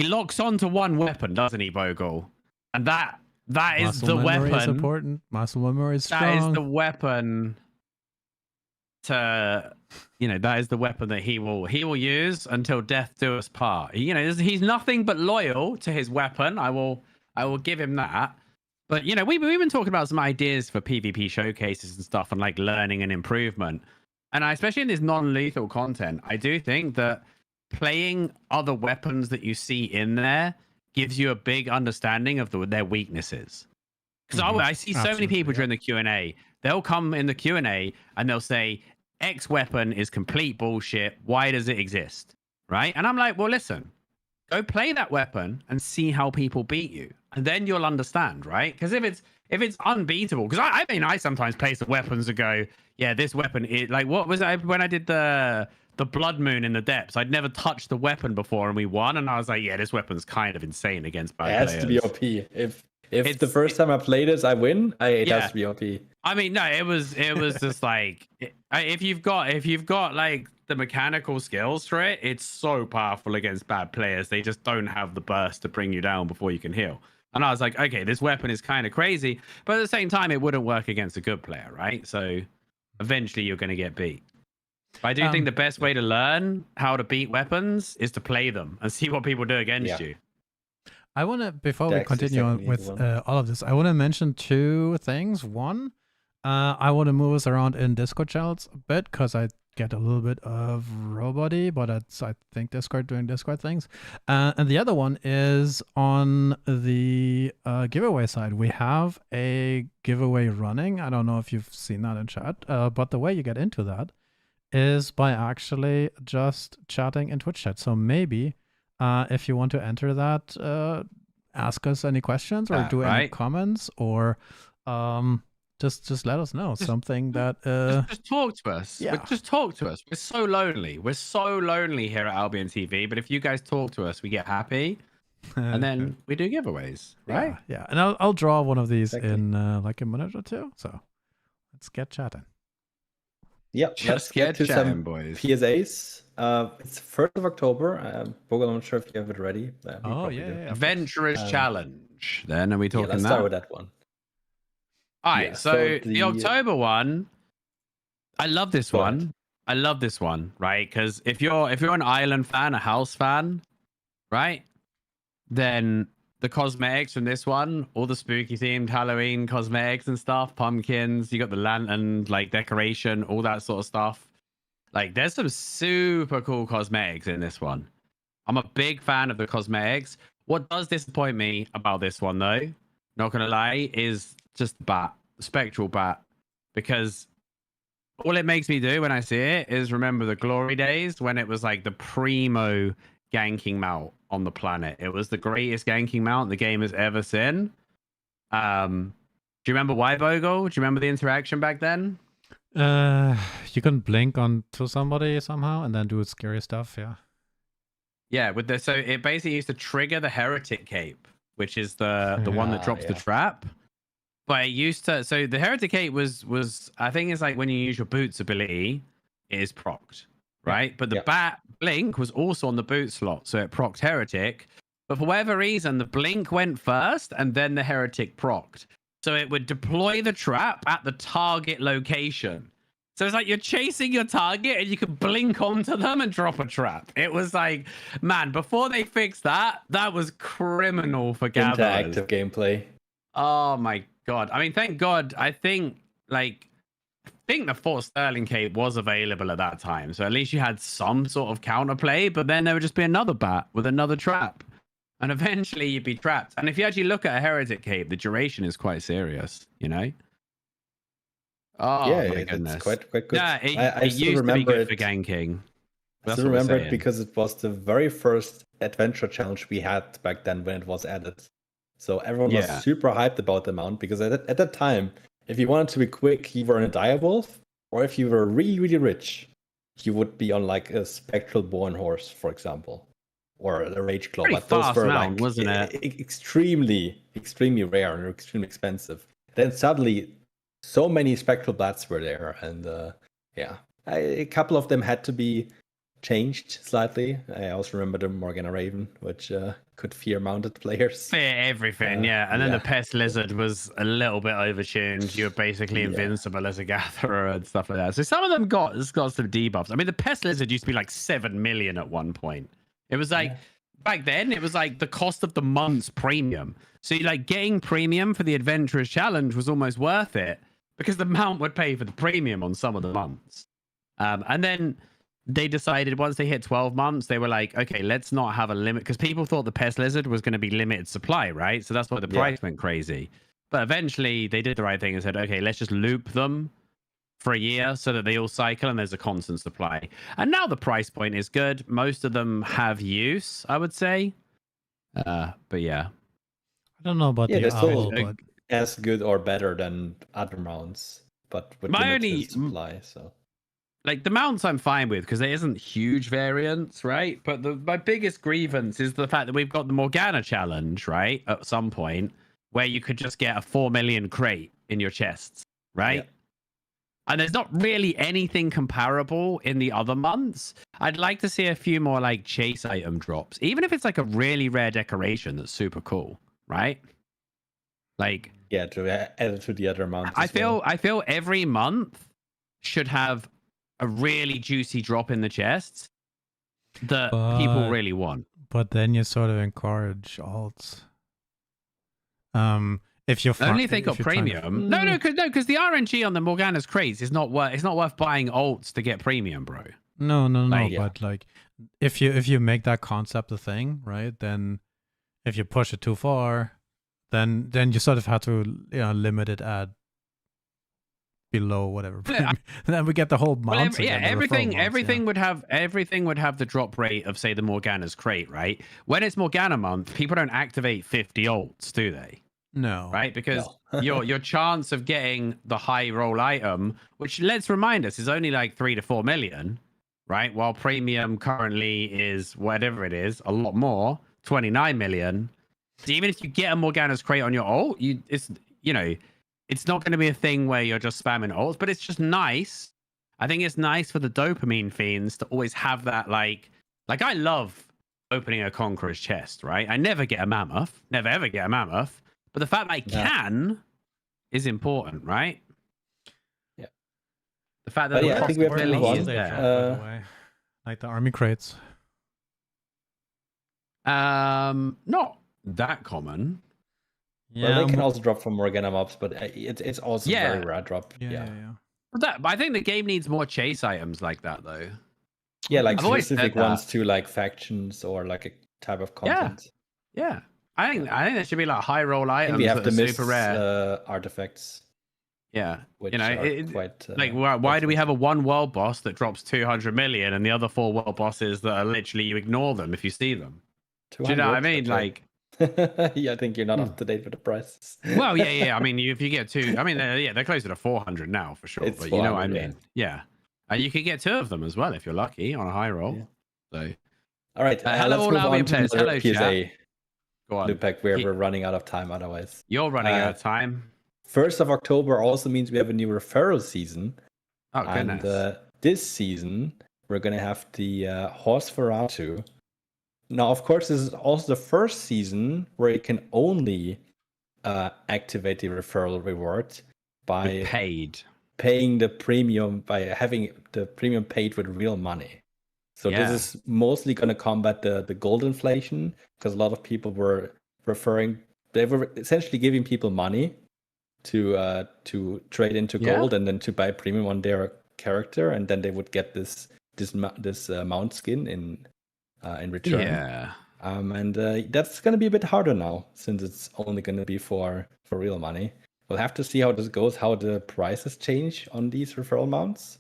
locks onto one weapon, doesn't he, Bogle? And that is the weapon. Is important. Muscle memory is strong. That is the weapon that is the weapon that he will use until death do us part. He's nothing but loyal to his weapon. I will give him that. But we've been talking about some ideas for PvP showcases and stuff, and like learning and improvement. And especially in this non-lethal content, I do think that playing other weapons that you see in there gives you a big understanding of their weaknesses. Because I see so many people during the Q&A. They'll come in the Q&A and they'll say, X weapon is complete bullshit. Why does it exist? right? And I'm like, well, listen, go play that weapon and see how people beat you, and then you'll understand, right? Because if it's unbeatable, because I sometimes play some weapons and go, yeah, this weapon is like, what was I when I did the Blood Moon in the depths? I'd never touched the weapon before and we won, and I was like, yeah, this weapon's kind of insane against bad It players. has to be OP. If the first time I play this, I win, it has to be OP. I mean, no, it was just like if you've got like the mechanical skills for it, it's so powerful against bad players. They just don't have the burst to bring you down before you can heal. And I was like, okay, this weapon is kind of crazy, but at the same time, it wouldn't work against a good player, right? So eventually, you're going to get beat. But I do think the best way to learn how to beat weapons is to play them and see what people do against you. I want to, before we Dex is continue on definitely with the one. all of this, I want to mention two things. One, I want to move us around in Discord channels a bit because I get a little bit of robot-y, but I think Discord doing Discord things. And the other one is on the giveaway side. We have a giveaway running. I don't know if you've seen that in chat, but the way you get into that is by actually just chatting in Twitch chat. So maybe if you want to enter that, ask us any questions or do any comments, or just let us know something that just talk to us. Yeah. Just talk to us. We're so lonely. We're so lonely here at Albion TV. But if you guys talk to us, we get happy, and then we do giveaways, right? Yeah. And I'll draw one of these Exactly. in like a minute or two. So let's get chatting. Yep, Just let's get to chatting, some boys. PSAs. It's 1st of October. Bogle, I'm not sure if you have it ready. You Oh probably yeah, do. yeah. Adventurers Challenge. Then are we Yeah, talking let's that? start with that one. All right, Yeah, so so the the- October one, I love this Go one. ahead. I love this one, right? Because if you're an Island fan, a House fan, right, then the cosmetics from this one, all the spooky themed Halloween cosmetics and stuff, pumpkins, you got the lantern like decoration, all that sort of stuff. Like, there's some super cool cosmetics in this one. I'm a big fan of the cosmetics. What does disappoint me about this one, though, not gonna lie, is just the spectral bat, because all it makes me do when I see it is remember the glory days when it was like the primo ganking mount on the planet. It was the greatest ganking mount the game has ever seen. Do you remember why, Bogle? Do you remember the interaction back then? You can blink onto somebody somehow and then do scary stuff. Yeah. Yeah, so it basically used to trigger the heretic cape, which is the one that drops the trap. But it used to, so the heretic cape was I think it's like when you use your boots ability, it is procced, right? But the bat blink was also on the boot slot, so it procced heretic. But for whatever reason, the blink went first and then the heretic procced. So it would deploy the trap at the target location. So it's like you're chasing your target and you can blink onto them and drop a trap. It was like, man, before they fixed that, that was criminal for gatherers. Interactive gameplay. Oh my God. I mean, thank God. I think the Fort Sterling cape was available at that time. So at least you had some sort of counterplay, but then there would just be another bat with another trap. And eventually you'd be trapped. And if you actually look at a heretic cape, the duration is quite serious, you know? Oh yeah, my goodness. It's quite good. Yeah, I it still used to be remember good for it. ganking. I still remember it because it was the very first adventure challenge we had back then when it was added. So everyone was super hyped about the mount because at that time, if you wanted to be quick, you were on a direwolf, or if you were really, really rich, you would be on like a spectral born horse, for example, or a rage claw. Pretty But those fast were mount, like wasn't it? extremely, extremely rare and extremely expensive. Then suddenly, so many spectral bats were there, and a couple of them had to be changed slightly. I also remember the Morgana Raven, which could fear mounted players. Fear everything, yeah. And then the Pest Lizard was a little bit overtuned. You were basically invincible as a gatherer and stuff like that. So some of them got some debuffs. I mean, the Pest Lizard used to be like 7 million at one point. It was like, back then, it was like the cost of the month's premium. So you like getting premium for the Adventurers Challenge was almost worth it because the mount would pay for the premium on some of the months. And then they decided once they hit 12 months, they were like, okay, let's not have a limit, because people thought the Pest Lizard was going to be limited supply, right? So that's why the price went crazy. But eventually they did the right thing and said, okay, let's just loop them for a year so that they all cycle and there's a constant supply. And now the price point is good. Most of them have use, I would say. But yeah. I don't know about Yeah, the they're still owl, but as good or better than other mounts, but with limited supply. So, like the mounts, I'm fine with because there isn't huge variance, right? But my biggest grievance is the fact that we've got the Morgana challenge, right? At some point, where you could just get a 4 million crate in your chests, right? Yeah. And there's not really anything comparable in the other months. I'd like to see a few more like chase item drops, even if it's like a really rare decoration that's super cool, right? Like, yeah, to add it to the other months. I feel every month should have a really juicy drop in the chests that people really want. But then you sort of encourage alts. If you're only if they got premium. No, because the RNG on the Morgana's crates is not worth. It's not worth buying alts to get premium, bro. No. Like, But like, if you make that concept a thing, right? Then if you push it too far, then you sort of have to limit it at below whatever. Then we get the whole month. Well, everything would have the drop rate of say the Morgana's crate, right? When it's Morgana month, people don't activate 50 alts, do they? No. Right? Because your chance of getting the high roll item, which let's remind us is only like 3 to 4 million, right? While premium currently is whatever it is, a lot more, 29 million. So even if you get a Morgana's crate on your ult, it's not going to be a thing where you're just spamming ults, but it's just nice. I think it's nice for the dopamine fiends to always have that like I love opening a Conqueror's chest, right? I never get a mammoth, never ever get a mammoth. But the fact that I can is important, right? Yeah. The fact that I think we have to is there. By the way. Like the army crates. Not that common. Yeah, well, they can also drop from Morgana mobs, but it's also a very rare drop. Yeah. But I think the game needs more chase items like that, though. Yeah, like specific ones to like factions or like a type of content. Yeah. I think there should be like high roll items we have that the are super rare artifacts. Yeah, which quite like why do we have a one world boss that drops 200 million and the other 4 world bosses that are literally you ignore them if you see them? Do you know what I mean? Okay. Like, yeah, I think you're not up to date with the prices. Well, yeah. I mean, if you get 2, I mean, they're closer to 400 now for sure. It's but you know what I mean? Yeah. And you can get 2 of them as well if you're lucky on a high roll. Yeah. So, all right. Hello, all Albion players. Hello, PSA. Go on. Lupac, we're running out of time otherwise. You're running out of time. 1st of October also means we have a new referral season. Oh, goodness. And this season, we're going to have the Horse Ferratu. Now, of course, this is also the first season where you can only activate the referral reward by paying the premium, by having the premium paid with real money. So this is mostly going to combat the gold inflation, because a lot of people were they were essentially giving people money to trade into gold and then to buy premium on their character, and then they would get this mount skin in return. Yeah. And that's going to be a bit harder now, since it's only going to be for real money. We'll have to see how this goes, how the prices change on these referral mounts.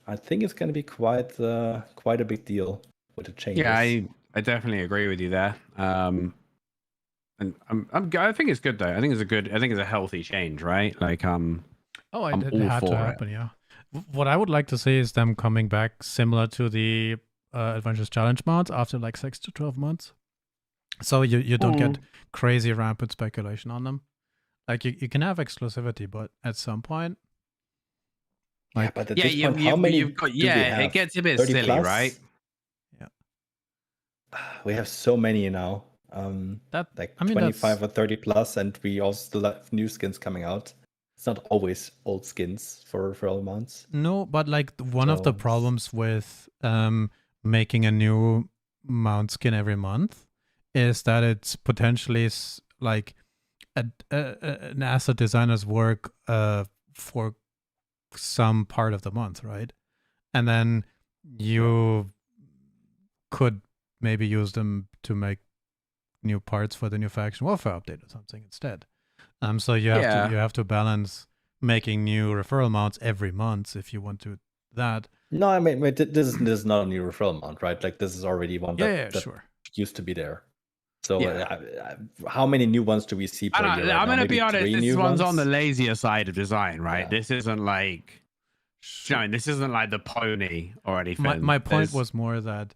I think it's going to be quite a big deal with the changes. Yeah, I definitely agree with you there. And I think it's good though. I think it's a healthy change, right? Like it had to happen. Yeah. What I would like to see is them coming back similar to the Adventures Challenge mods after like 6 to 12 months. So you don't get crazy rampant speculation on them. Like you can have exclusivity, but at some point. Like, but at this point, how many you've got, it gets a bit silly, plus? Right? Yeah. We have so many now. Like 25 or 30 plus, and we also still have new skins coming out. It's not always old skins for all months. No, but like one of the problems with making a new mount skin every month is that it's potentially like an asset designer's work for some part of the month, right? And then you could maybe use them to make new parts for the new faction warfare update or something instead. So you have to balance making new referral amounts every month if you want to that. No, I mean, this is not a new referral amount, right? Like this is already one that Sure. used to be there. So Yeah. how many new ones do we see per year right I'm now? going to be honest, Maybe 3 this new one's ones? on the lazier side of design, right? Yeah. This isn't like, this isn't like the pony or anything. My point was more that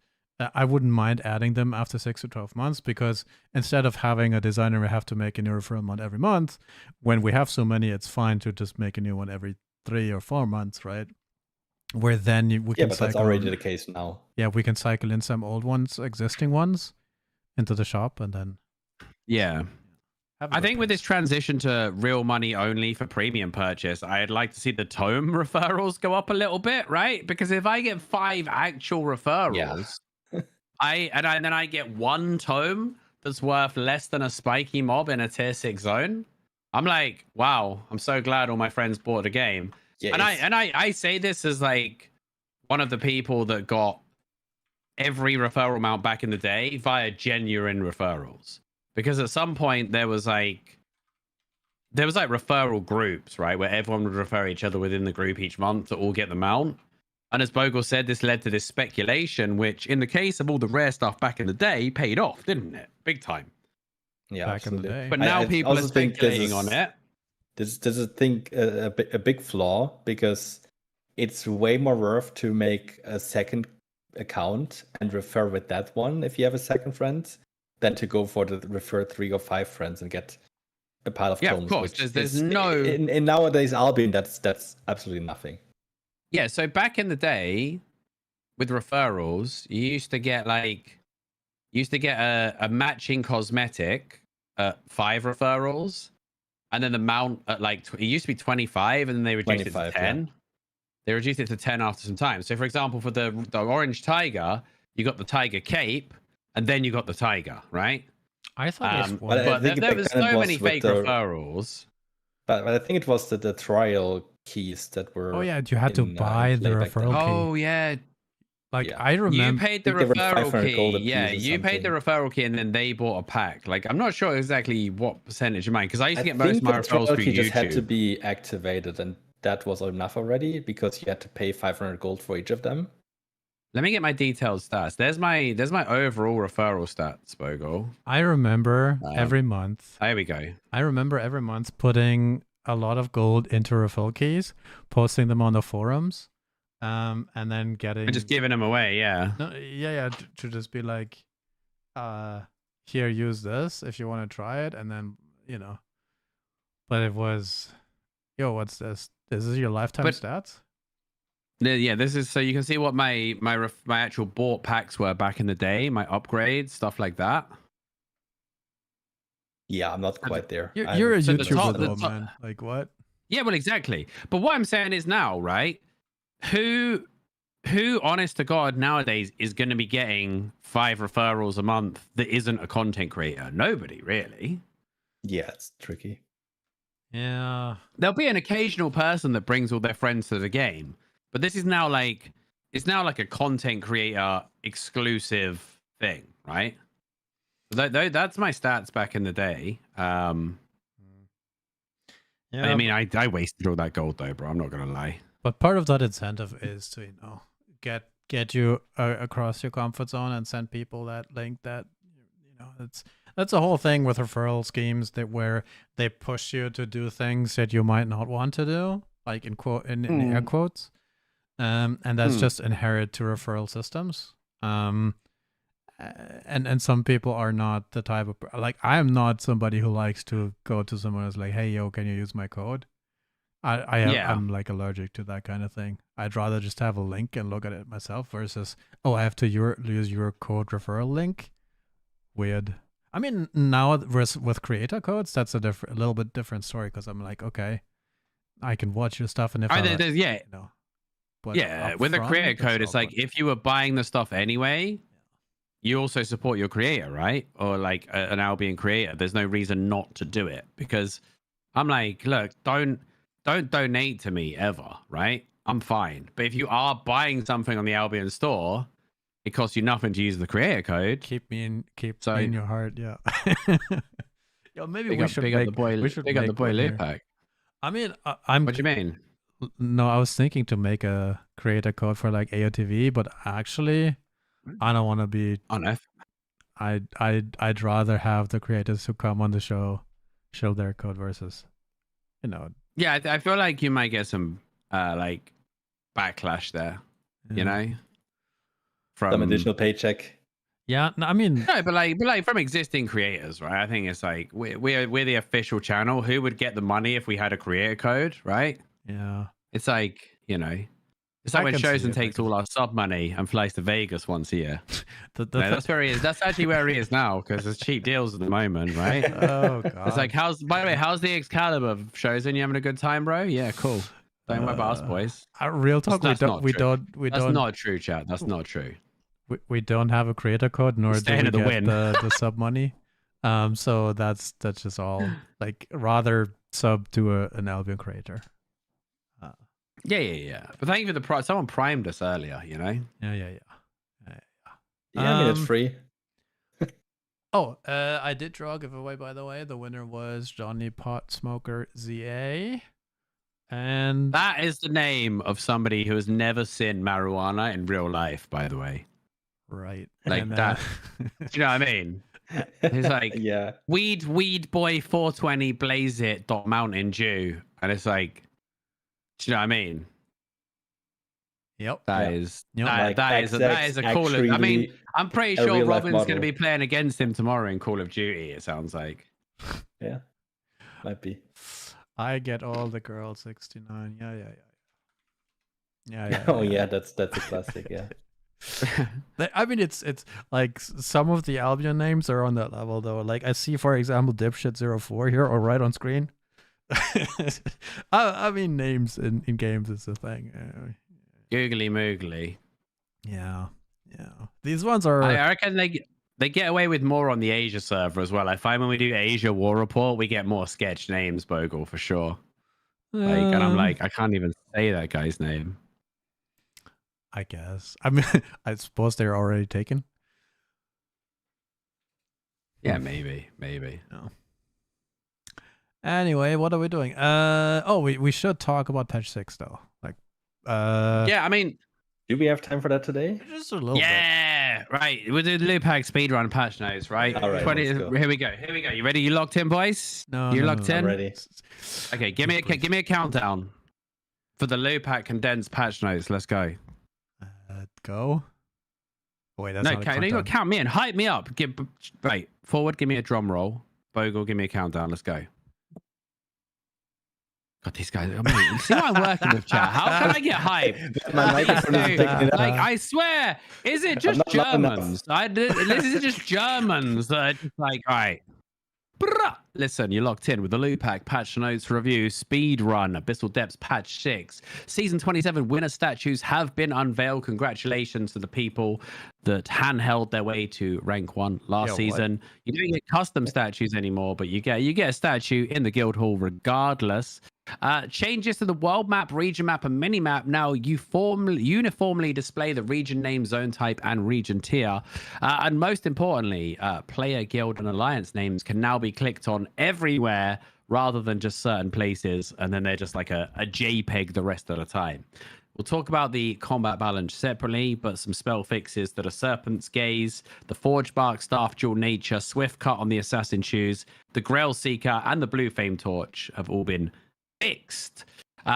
I wouldn't mind adding them after 6 to 12 months, because instead of having a designer we have to make a new referral amount every month, when we have so many, it's fine to just make a new one every 3 or 4 months, right? Where then we can but cycle that's already the case now. Yeah, we can cycle in some old ones, existing ones, into the shop, and then I think with this transition to real money only for premium purchase, I'd like to see the tome referrals go up a little bit, right? Because if I get 5 actual referrals, then I get 1 tome that's worth less than a spiky mob in a tier 6 zone, I'm like, wow, I'm so glad all my friends bought the game. Yeah, and I say this as like one of the people that got every referral amount back in the day via genuine referrals. Because at some point there was like referral groups, right, where everyone would refer each other within the group each month to all get the mount. And as Bogle said, this led to this speculation, which in the case of all the rare stuff back in the day paid off, didn't it? Big time. Yeah, back in the absolutely. day. But now people are speculating on it. This is a big flaw, because it's way more worth to make a second account and refer with that one if you have a second friend, than to go for the refer 3 or 5 friends and get a pile of tomes. Of course. There's no in nowadays Albion, that's absolutely nothing. Yeah, so back in the day with referrals, you used to get a matching cosmetic at 5 referrals, and then the mount at like it used to be 25, and then they reduced it to 10. Yeah. They reduced it to 10 after some time. So for example, for the orange tiger, you got the tiger cape, and then you got the tiger, right? I thought but there was so many fake referrals. But I think it was the trial keys that were. Oh yeah, you had to buy the referral key. Oh yeah. Like I remember, you paid the referral key. Yeah, you paid the referral key, and then they bought a pack. Like I'm not sure exactly what percentage of mine, because I used to get most of my referrals through YouTube. Just had to be activated, and that was enough already, because you had to pay 500 gold for each of them. Let me get my detailed stats. There's my overall referral stats, Bogle. I remember every month. There we go. I remember every month putting a lot of gold into refill keys, posting them on the forums, and then getting and just giving them away. Yeah. No, yeah. To just be like, here, use this if you want to try it, and then But it was, what's this? This is your lifetime stats. Yeah, this is so you can see what my actual bought packs were back in the day, my upgrades, stuff like that. Yeah, I'm not quite there. You're a YouTuber though, man. Like what? Yeah, well, exactly. But what I'm saying is now, right? Who, honest to God, nowadays is going to be getting 5 referrals a month that isn't a content creator? Nobody, really. Yeah, it's tricky. Yeah. There'll be an occasional person that brings all their friends to the game. But this is now like a content creator exclusive thing, right? That's my stats back in the day. Yeah, I mean, I wasted all that gold though, bro. I'm not gonna lie. But part of that incentive is to get you across your comfort zone and send people that link. That that's a whole thing with referral schemes where they push you to do things that you might not want to do, like in air quotes. And that's just inherent to referral systems. And some people are not the type of, like, I am not somebody who likes to go to someone who's like, hey, yo, can you use my code? I'm like allergic to that kind of thing. I'd rather just have a link and look at it myself versus, I have to use your code referral link. Weird. I mean, now with creator codes, that's a little bit different story, because I'm like, okay, I can watch your stuff, and if But with the creator code, it's like if you were buying the stuff anyway, you also support your creator, right? Or like an Albion creator. There's no reason not to do it, because I'm like, look, don't donate to me ever, right? I'm fine. But if you are buying something on the Albion store, it costs you nothing to use the creator code. Keep me in your heart, yeah. Yo, maybe we should make the boy loot pack. I mean, I'm. What do you mean? No, I was thinking to create a code for like AOTV, but actually, I don't want to be. Oh no. I'd rather have the creators who come on the show show their code versus, you know. Yeah, I feel like you might get some like backlash there. Yeah. You know, from Some additional paycheck. Yeah, no, I mean, no, but like from existing creators, right? I think it's like we're the official channel. Who would get the money if we had a creator code, right? yeah. It's like, you know, it's like I when can see Chosen it, I takes can all our sub money and flies to Vegas once a year. The No, that's where he is. That's actually where he is now because there's cheap deals at the moment, right? oh god. It's like, by the way, how's the Excalibur, Chosen? You having a good time, bro? Yeah, cool. Don't worry about us, boys. Real talk. That's not We true. don't. That's not true, chat. That's not true. We don't have a creator code, nor do Staying we at the get win. the sub money. So that's just all. Like, rather sub to an Albion creator. Yeah. But thank you for the price. Someone primed us earlier, you know? Yeah. Yeah, I mean, it's free. Oh, I did draw a giveaway, by the way. The winner was Johnny Pot Smoker ZA. And That is the name of somebody who has never seen marijuana in real life, by the way. right. Like and, that. Do you know what I mean? He's like, Yeah. weed boy 420 blaze it Mountain Dew. And it's like, do you know what I mean? Yep. That Yeah. is Yep. Like that is a Call of. I mean, actually I'm pretty a sure real life Robin's going to model. be playing against him tomorrow in Call of Duty. It sounds like. Yeah. Might be. I get all the girls 69. Yeah. Oh yeah, that's a classic. Yeah. I mean, it's like some of the Albion names are on that level though. Like I see, for example, Dipshit04 here, or right on screen. I mean, names in games is a thing. Googly moogly. Yeah. These ones are. I reckon they get away with more on the Asia server as well. I find when we do Asia War Report, we get more sketch names, Bogle, for sure. And I'm like, I can't even say that guy's name. I guess. I mean, I suppose they're already taken. Yeah, maybe. No. Anyway, what are we doing? We should talk about patch 6 though. Like, Yeah, I mean, Do we have time for that today? just a little bit. yeah, right. We'll do the Lupac speedrun patch notes, right? All right, let's go. Here we go. You ready? You locked in, boys? No, You no, locked no, in? I'm ready. Okay, give me a countdown for the Lupac condensed patch notes. Let's go. Go. Wait, that's No, not a okay, no, you got to countdown. count me in. Hype me up. Right, forward, give me a drum roll. Bogle, give me a countdown. Let's go. God, these guys. I mean, you see what I'm working with, chat? How can I get hype? My microphone is taking it Like, up. I swear, is it just not loud enough. Germans? This is just Germans that are just like, all right. Brrrah. Listen, you're locked in with the Lupac patch notes review speed run. Abyssal Depths patch 6. Season 27 winner statues have been unveiled. Congratulations to the people that handheld their way to rank 1 last season. You don't get custom statues anymore, but you get a statue in the guild hall regardless. Changes to the world map, region map, and mini map now uniformly display the region name, zone type, and region tier. And most importantly, player, guild, and alliance names can now be clicked on everywhere rather than just certain places, and then they're just like a JPEG the rest of the time. We'll talk about the combat balance separately, but some spell fixes that are Serpent's Gaze, the Forge Bark, Staff Dual Nature, Swift Cut on the Assassin Shoes, the Grail Seeker, and the Blue Flame Torch have all been fixed.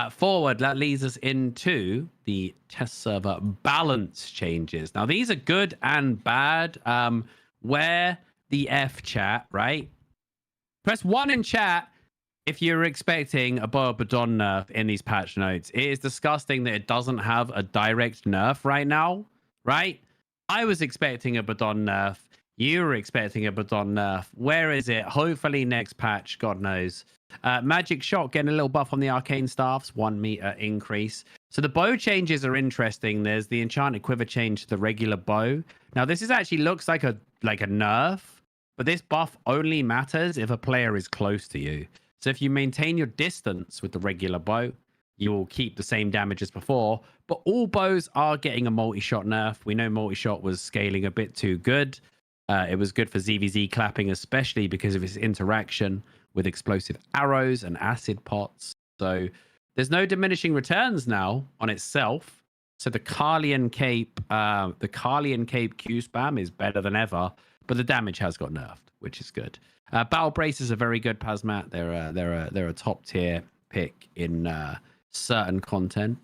Forward, that leads us into the test server balance changes. Now, these are good and bad. Where the F, chat, right? Press 1 in chat if you're expecting a Boa Badon nerf in these patch notes. It is disgusting that it doesn't have a direct nerf right now, right? I was expecting a Badon nerf. You were expecting a Badon nerf. Where is it? Hopefully next patch, God knows. Magic Shot getting a little buff on the arcane staffs, 1 meter increase. So the bow changes are interesting. There's the enchanted quiver change to the regular bow. Now this is actually looks like a nerf, but this buff only matters if a player is close to you. So if you maintain your distance with the regular bow, you will keep the same damage as before. But all bows are getting a multi-shot nerf. We know multi-shot was scaling a bit too good. It was good for ZVZ clapping, especially because of its interaction with explosive arrows and acid pots. So there's no diminishing returns now on itself. So the Carlian Cape Q spam is better than ever, but the damage has got nerfed, which is good. Battle Bracers are very good, Pazmat. They're a top tier pick in certain content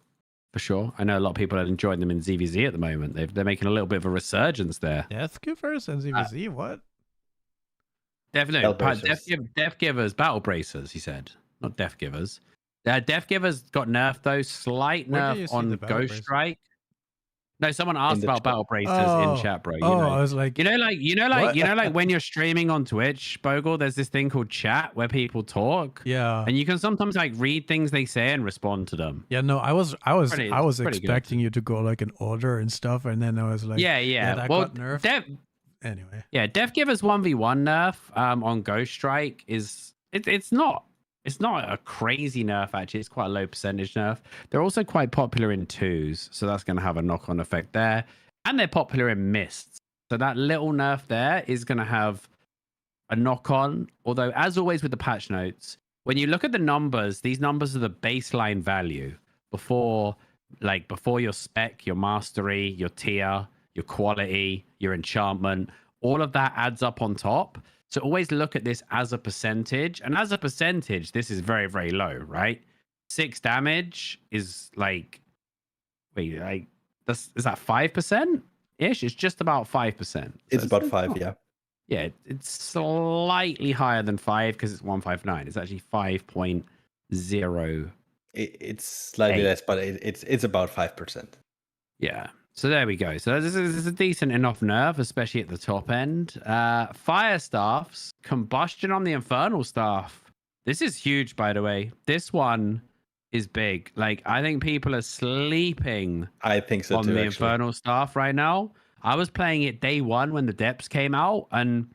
for sure. I know a lot of people are enjoying them in ZVZ at the moment. They're making a little bit of a resurgence there. Death Givers and ZVZ, what? Death Givers, Battle Bracers, he said. Not Death Givers. Death Givers got nerfed though. Slight nerf on Ghost Strike. No, someone asked about Battle Bracers in chat, bro. I was like, like when you're streaming on Twitch, Bogle, there's this thing called chat where people talk. Yeah. And you can sometimes like read things they say and respond to them. Yeah, no, I was expecting you to go like in order and stuff, and then I was like, yeah. that Well, got nerfed. Anyway. Yeah, Death Givers 1v1 nerf on Ghost Strike is it's not a crazy nerf, actually. It's quite a low percentage nerf. They're also quite popular in twos, so that's going to have a knock-on effect there. And they're popular in mists. So that little nerf there is going to have a knock-on. Although, as always with the patch notes, when you look at the numbers, these numbers are the baseline value before your spec, your mastery, your tier, your quality, your enchantment. All of that adds up on top. So always look at this as a percentage. And as a percentage, this is very, very low, right? 6 damage is like, is that 5%? Ish? It's just about 5%. So it's about 5, yeah. Yeah, it's slightly higher than 5 because it's 159. It's actually 5.0. It's slightly less, but it's about 5%. Yeah. So there we go. So this is a decent enough nerf, especially at the top end. Fire staffs, combustion on the infernal staff. This is huge, by the way. This one is big. Like, I think people are sleeping I think so on too, the actually. infernal staff right now. I was playing it day one when the depths came out. And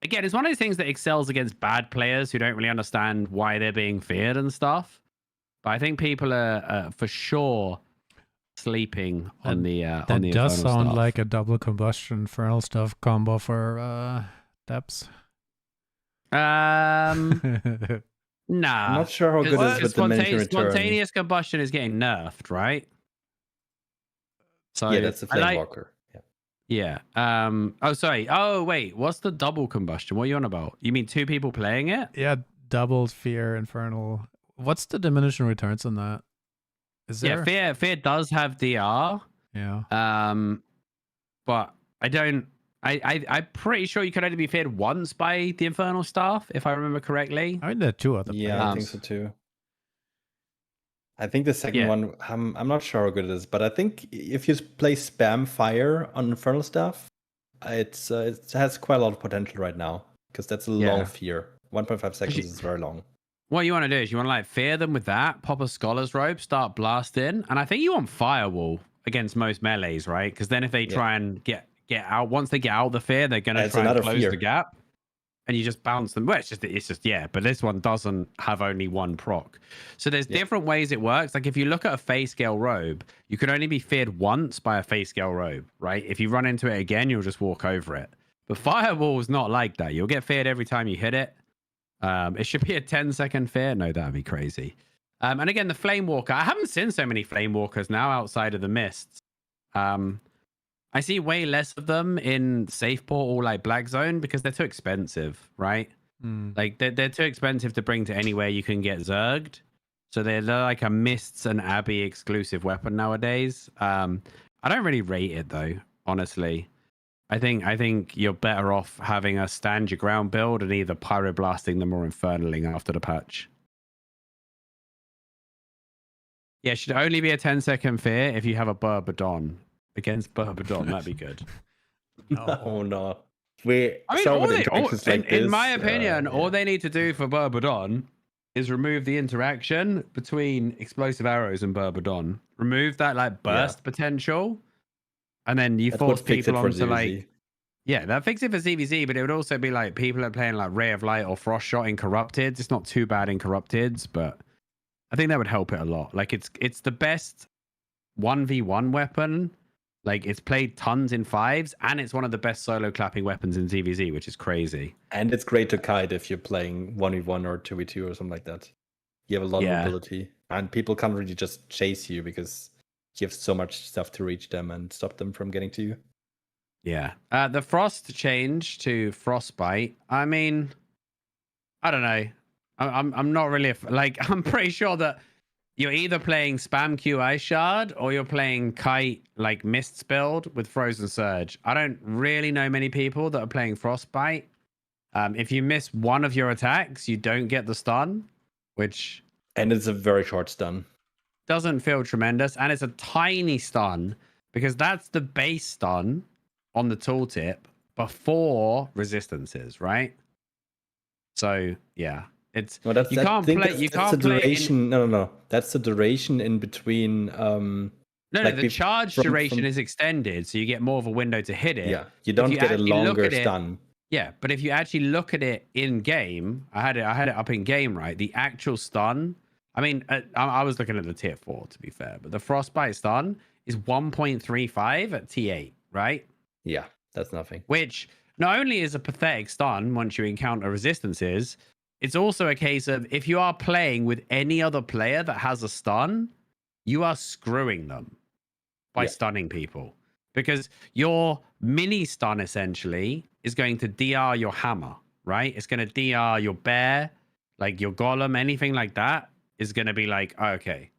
again, it's one of those things that excels against bad players who don't really understand why they're being feared and stuff. But I think people are for sure sleeping on the that does sound staff. like a double combustion infernal stuff combo for depths. Nah. I'm not sure how good it is with diminishing return. Spontaneous combustion is getting nerfed, right? So yeah, that's the flame walker. Yeah. Oh, sorry. Oh, wait. What's the double combustion? What are you on about? You mean 2 people playing it? Yeah, double fear infernal. What's the diminishing returns on that? Is there? Yeah, fear does have DR. Yeah. But I'm pretty sure you could only be feared once by the infernal staff, if I remember correctly. I mean, there are 2 other. Yeah, I think so too. I think the second one, I'm not sure how good it is, but I think if you play spam fire on infernal staff, it has quite a lot of potential right now because that's a long fear. 1.5 seconds is very long. What you want to do is you want to like fear them with that, pop a scholar's robe, start blasting, and I think you want firewall against most melees, right? Because then if they try and get out, once they get out of the fear, they're gonna try and close the gap, and you just bounce them. Well, it's just but this one doesn't have only one proc, so there's different ways it works. Like if you look at a phase scale robe, you can only be feared once by a phase scale robe, right? If you run into it again, you'll just walk over it. But firewall is not like that. You'll get feared every time you hit it. It should be a 10-second fear. No, that'd be crazy. And again, the Flame Walker. I haven't seen so many Flame Walkers now outside of the mists. I see way less of them in Safeport or like Black Zone because they're too expensive, right? Like they're too expensive to bring to anywhere you can get zerged. So they're like a Mists and Abbey exclusive weapon nowadays. I don't really rate it though, honestly. I think you're better off having a stand your ground build and either pyroblasting them or infernaling after the patch. Yeah, should only be a 10-second fear if you have a Burbadon. Against Burbadon, that'd be good. No. In my opinion, all they need to do for Burbadon is remove the interaction between explosive arrows and Burbadon. Remove that like burst potential. And then you force people onto like, that fixes it for ZVZ, but it would also be like people are playing like Ray of Light or Frost Shot in Corrupted. It's not too bad in Corrupted, but I think that would help it a lot. Like it's the best 1v1 weapon. Like it's played tons in 5s, and it's one of the best solo clapping weapons in ZVZ, which is crazy. And it's great to kite if you're playing 1v1 or 2v2 or something like that. You have a lot of Yeah. mobility, and people can't really just chase you because you have so much stuff to reach them and stop them from getting to you. Yeah. The frost change to frostbite. I mean, I don't know. I'm not really like. I'm pretty sure that you're either playing spam Q Ice Shard or you're playing kite like Mist's build with Frozen Surge. I don't really know many people that are playing frostbite. If you miss one of your attacks, you don't get the stun, which And it's a very short stun. doesn't feel tremendous, and it's a tiny stun because that's the base stun on the tooltip before resistances, right? So yeah, it's No, that's you that, can't think play. that's, You that's can't the play. duration. No. That's the duration in between. No, like the charge duration is extended, so you get more of a window to hit it. Yeah, you don't get a actually look longer at it- stun. Yeah, but if you actually look at it in game, I had it up in game, right? The actual stun. I mean, I was looking at the tier 4 to be fair, but the frostbite stun is 1.35 at T8, right? Yeah, that's nothing. Which not only is a pathetic stun once you encounter resistances, it's also a case of if you are playing with any other player that has a stun, you are screwing them by stunning people. Because your mini stun essentially is going to DR your hammer, right? It's going to DR your bear, like your golem, anything like that is going to be like, oh, okay.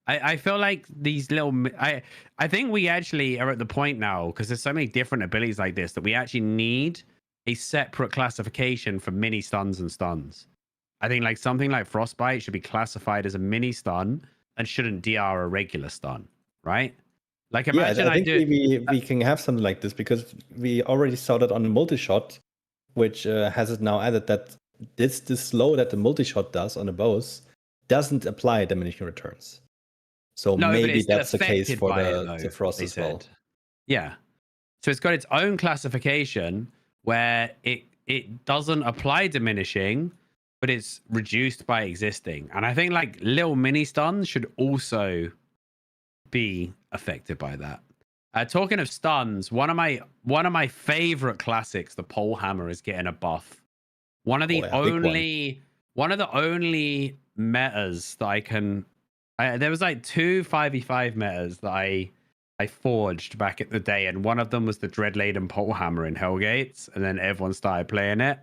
I feel like these little... I think we actually are at the point now, because there's so many different abilities like this, that we actually need a separate classification for mini stuns and stuns. I think like something like Frostbite should be classified as a mini stun and shouldn't DR a regular stun, right? Like imagine I think we can have something like this because we already saw that on the multi-shot, which has it now added that this slow that the multi-shot does on the bows doesn't apply diminishing returns. So maybe that's the case for the frost as well. Yeah. So it's got its own classification where it doesn't apply diminishing, but it's reduced by existing. And I think like little mini stuns should also be affected by that. Talking of stuns, one of my favorite classics, the pole hammer, is getting a buff. One of the only metas that I can. There was like 2 5v5 metas that I forged back in the day, and one of them was the Dreadladen pole hammer in Hellgates, and then everyone started playing it.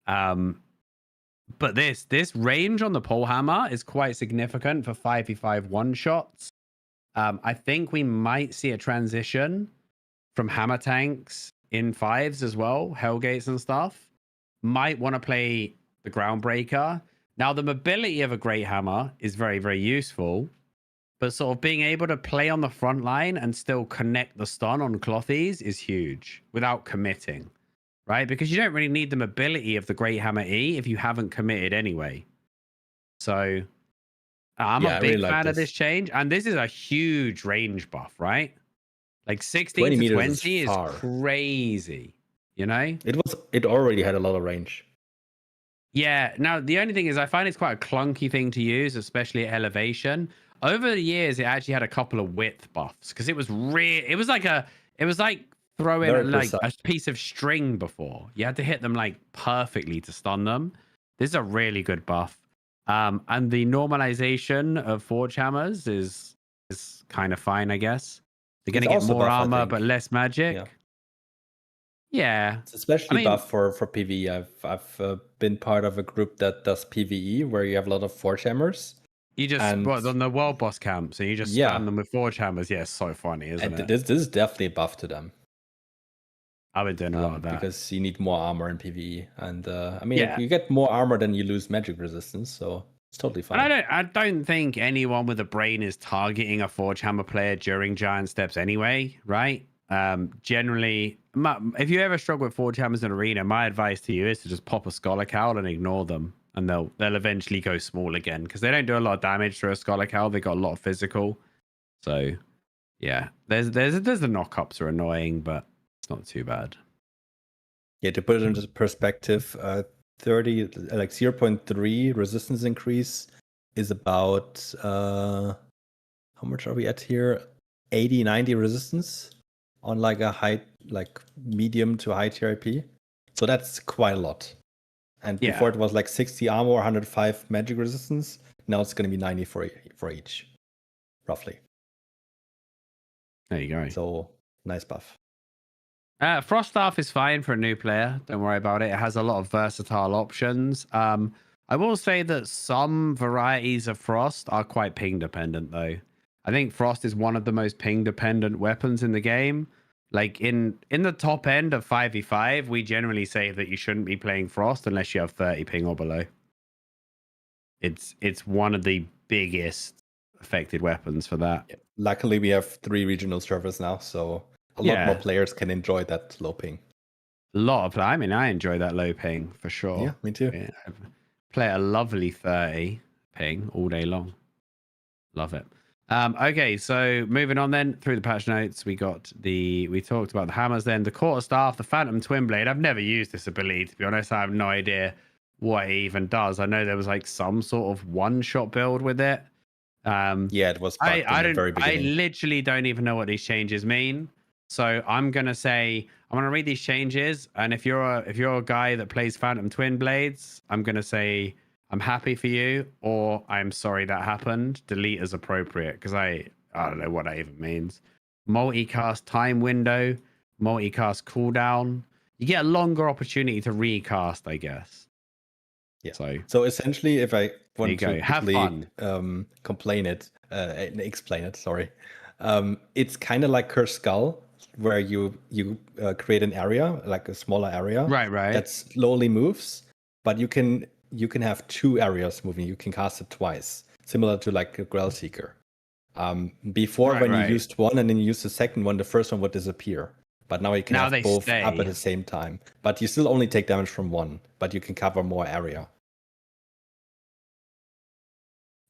But this range on the pole hammer is quite significant for 5v5 one shots. I think we might see a transition from hammer tanks in 5s as well, Hellgates and stuff. Might want to play the Groundbreaker. Now, the mobility of a Great Hammer is very, very useful, but sort of being able to play on the front line and still connect the stun on Clothies is huge without committing, right? Because you don't really need the mobility of the Great Hammer E if you haven't committed anyway. So I'm a big fan of this change, and this is a huge range buff, right? Like 16 to 20 is crazy, you know? It already had a lot of range. Yeah. Now, the only thing is I find it's quite a clunky thing to use, especially at elevation. Over the years, it actually had a couple of width buffs because it was like throwing like a piece of string before. You had to hit them like perfectly to stun them. This is a really good buff. And the normalization of Forge Hammers is kind of fine, I guess. They're going to get more armor, but less magic. Yeah. It's especially buff for PvE. I've been part of a group that does PvE where you have a lot of Forge Hammers. You just on the world boss camps and you just spam them with Forge Hammers. Yeah, it's so funny, isn't it? This is definitely a buff to them. I've been doing a lot of that. Because you need more armor in PvE. And you get more armor than you lose magic resistance, so it's totally fine. And I don't think anyone with a brain is targeting a Forge Hammer player during Giant Steps anyway, right? Generally, if you ever struggle with Forge Hammers in Arena, my advice to you is to just pop a Scholar Cowl and ignore them, and they'll eventually go small again because they don't do a lot of damage through a Scholar Cowl. They got a lot of physical, so yeah. There's the knock-ups are annoying, but it's not too bad. Yeah, to put it into perspective, 0.3 resistance increase is about how much are we at here? 80-90 resistance on like a high, like medium to high TRP. So that's quite a lot. And before it was like 60 armor, 105 magic resistance. Now it's going to be 90 for each, roughly. There you go. So nice buff. Frost Staff is fine for a new player. Don't worry about it. It has a lot of versatile options. I will say that some varieties of Frost are quite ping dependent, though. I think Frost is one of the most ping dependent weapons in the game. Like in the top end of 5v5, we generally say that you shouldn't be playing Frost unless you have 30 ping or below. It's one of the biggest affected weapons for that. Yeah. Luckily, we have 3 regional servers now, so a lot more players can enjoy that low ping. I mean, I enjoy that low ping for sure. Yeah, me too. Yeah, I play a lovely 30 ping all day long. Love it. Okay, so moving on then through the patch notes, we talked about the hammers, then the quarterstaff, the phantom twin blade. I've never used this ability, to be honest. I have no idea what it even does. I know there was like some sort of one-shot build with it. Yeah, it was bugged in the very beginning. I literally don't even know what these changes mean. So I'm gonna read these changes, and if you're a guy that plays Phantom Twin Blades, I'm gonna say I'm happy for you, or I'm sorry that happened. Delete as appropriate, because I don't know what that even means. Multicast time window, multicast cooldown. You get a longer opportunity to recast, I guess. Yeah. So essentially, if I want to quickly explain it, sorry. It's kind of like Cursed Skull, where you create an area, like a smaller area, right, that slowly moves, but you can have 2 areas moving. You can cast it twice, similar to like a Grail Seeker. Before, when you used one and then you used the second one, the first one would disappear. But now you can have both up at the same time. But you still only take damage from one, but you can cover more area.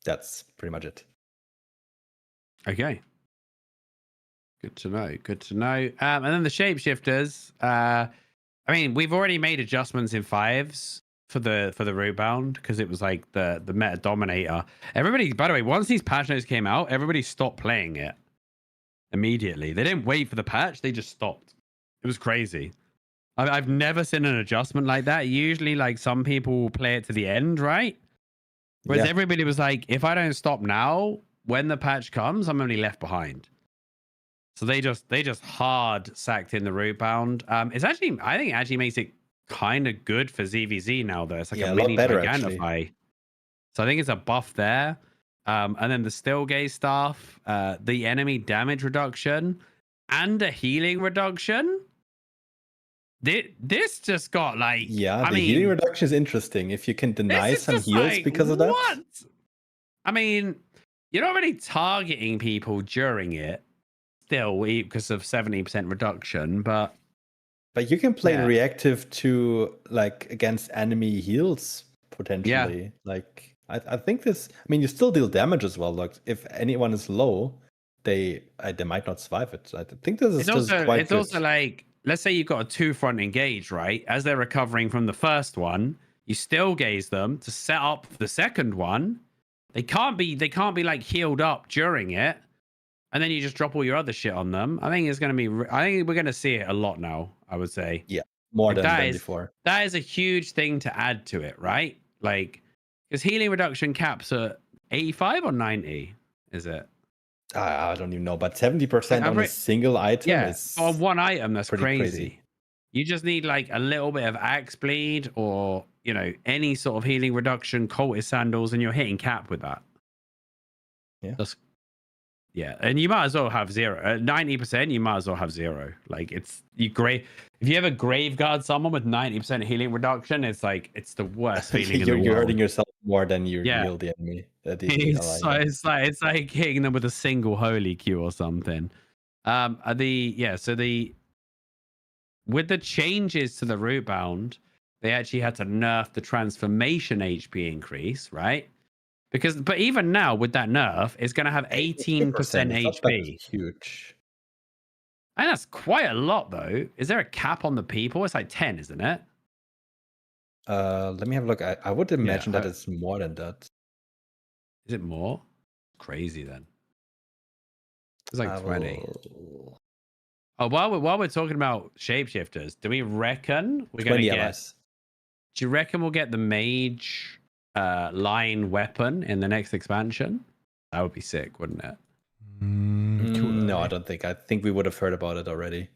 That's pretty much it. Okay. Good to know. And then the shapeshifters. I mean, we've already made adjustments in 5s for the root bound, because it was like the meta dominator. Everybody, by the way, once these patch notes came out, everybody stopped playing it immediately. They didn't wait for the patch, they just stopped. It was crazy. I've never seen an adjustment like that. Usually, like, some people will play it to the end, right? Whereas everybody was like, if I don't stop now, when the patch comes, I'm only left behind. So they just hard sacked in the root bound. It's actually, I think it actually makes it kind of good for ZVZ now, though. It's like a mini Gigantify. So I think it's a buff there. And then the still gaze staff, the enemy damage reduction, and a healing reduction. This just got like, I mean, healing reduction is interesting. If you can deny some heals like, because of that. What? I mean, you're not really targeting people during it still, because of 70% reduction, but you can play reactive to, like, against enemy heals potentially. Yeah. Like, I think this. I mean, you still deal damage as well. Like, if anyone is low, they might not survive it. I think this is quite it's good. Also like, let's say you've got a 2-front engage, right? As they're recovering from the first one, you still gaze them to set up the second one. They can't be like healed up during it, and then you just drop all your other shit on them. I think we're gonna see it a lot now, I would say. Yeah, more than before. That is a huge thing to add to it, right? Like, because healing reduction caps at 85 or 90, is it? I don't even know, but 70% on a single item is on one item. That's crazy. You just need like a little bit of axe bleed, or any sort of healing reduction, cultist sandals, and you're hitting cap with that. Yeah, and you might as well have 0. At 90%, you might as well have 0. Like, if you ever graveguard someone with 90% healing reduction, it's like, it's the worst feeling in the world. You're hurting yourself more than you heal the enemy. It's like hitting them with a single holy Q or something. With the changes to the root bound, they actually had to nerf the transformation HP increase, right? But even now with that nerf, it's going to have 18% HP. Huge. And that's quite a lot, though. Is there a cap on the people? It's like 10, isn't it? Let me have a look. I would imagine that it's more than that. Is it more? Crazy then. It's like 20. Oh, while we're talking about shapeshifters, do we reckon we're going to get? LS. Do you reckon we'll get the mage line weapon in the next expansion? That would be sick, wouldn't it? No, I don't think. I think we would have heard about it already.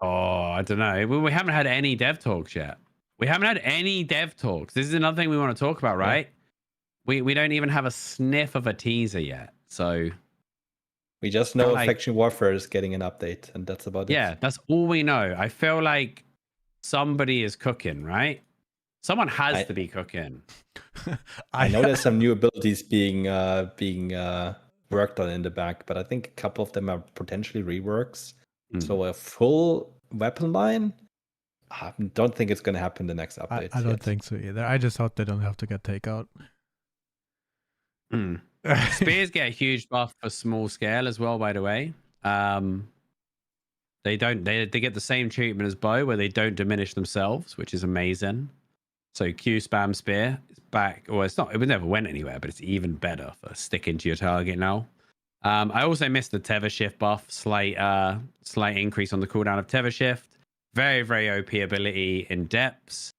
Oh, I don't know. We haven't had any dev talks yet. We haven't had any dev talks. This is another thing we want to talk about, right? Yeah. We don't even have a sniff of a teaser yet. So we just know Faction Warfare is getting an update, and that's about it. Yeah, that's all we know. I feel like somebody is cooking, right? Someone has to be cooking. I know there's some new abilities being worked on in the back, but I think a couple of them are potentially reworks. So a full weapon line, I don't think it's going to happen the next update. I don't think so either. I just hope they don't have to get takeout. Spears get a huge buff for small scale as well, by the way. They get the same treatment as bow, where they don't diminish themselves, which is amazing. So Q spam spear is back, or it never went anywhere, but it's even better for sticking to your target now. I also missed the tether shift buff, slight increase on the cooldown of tether shift. Very, very OP ability in depths,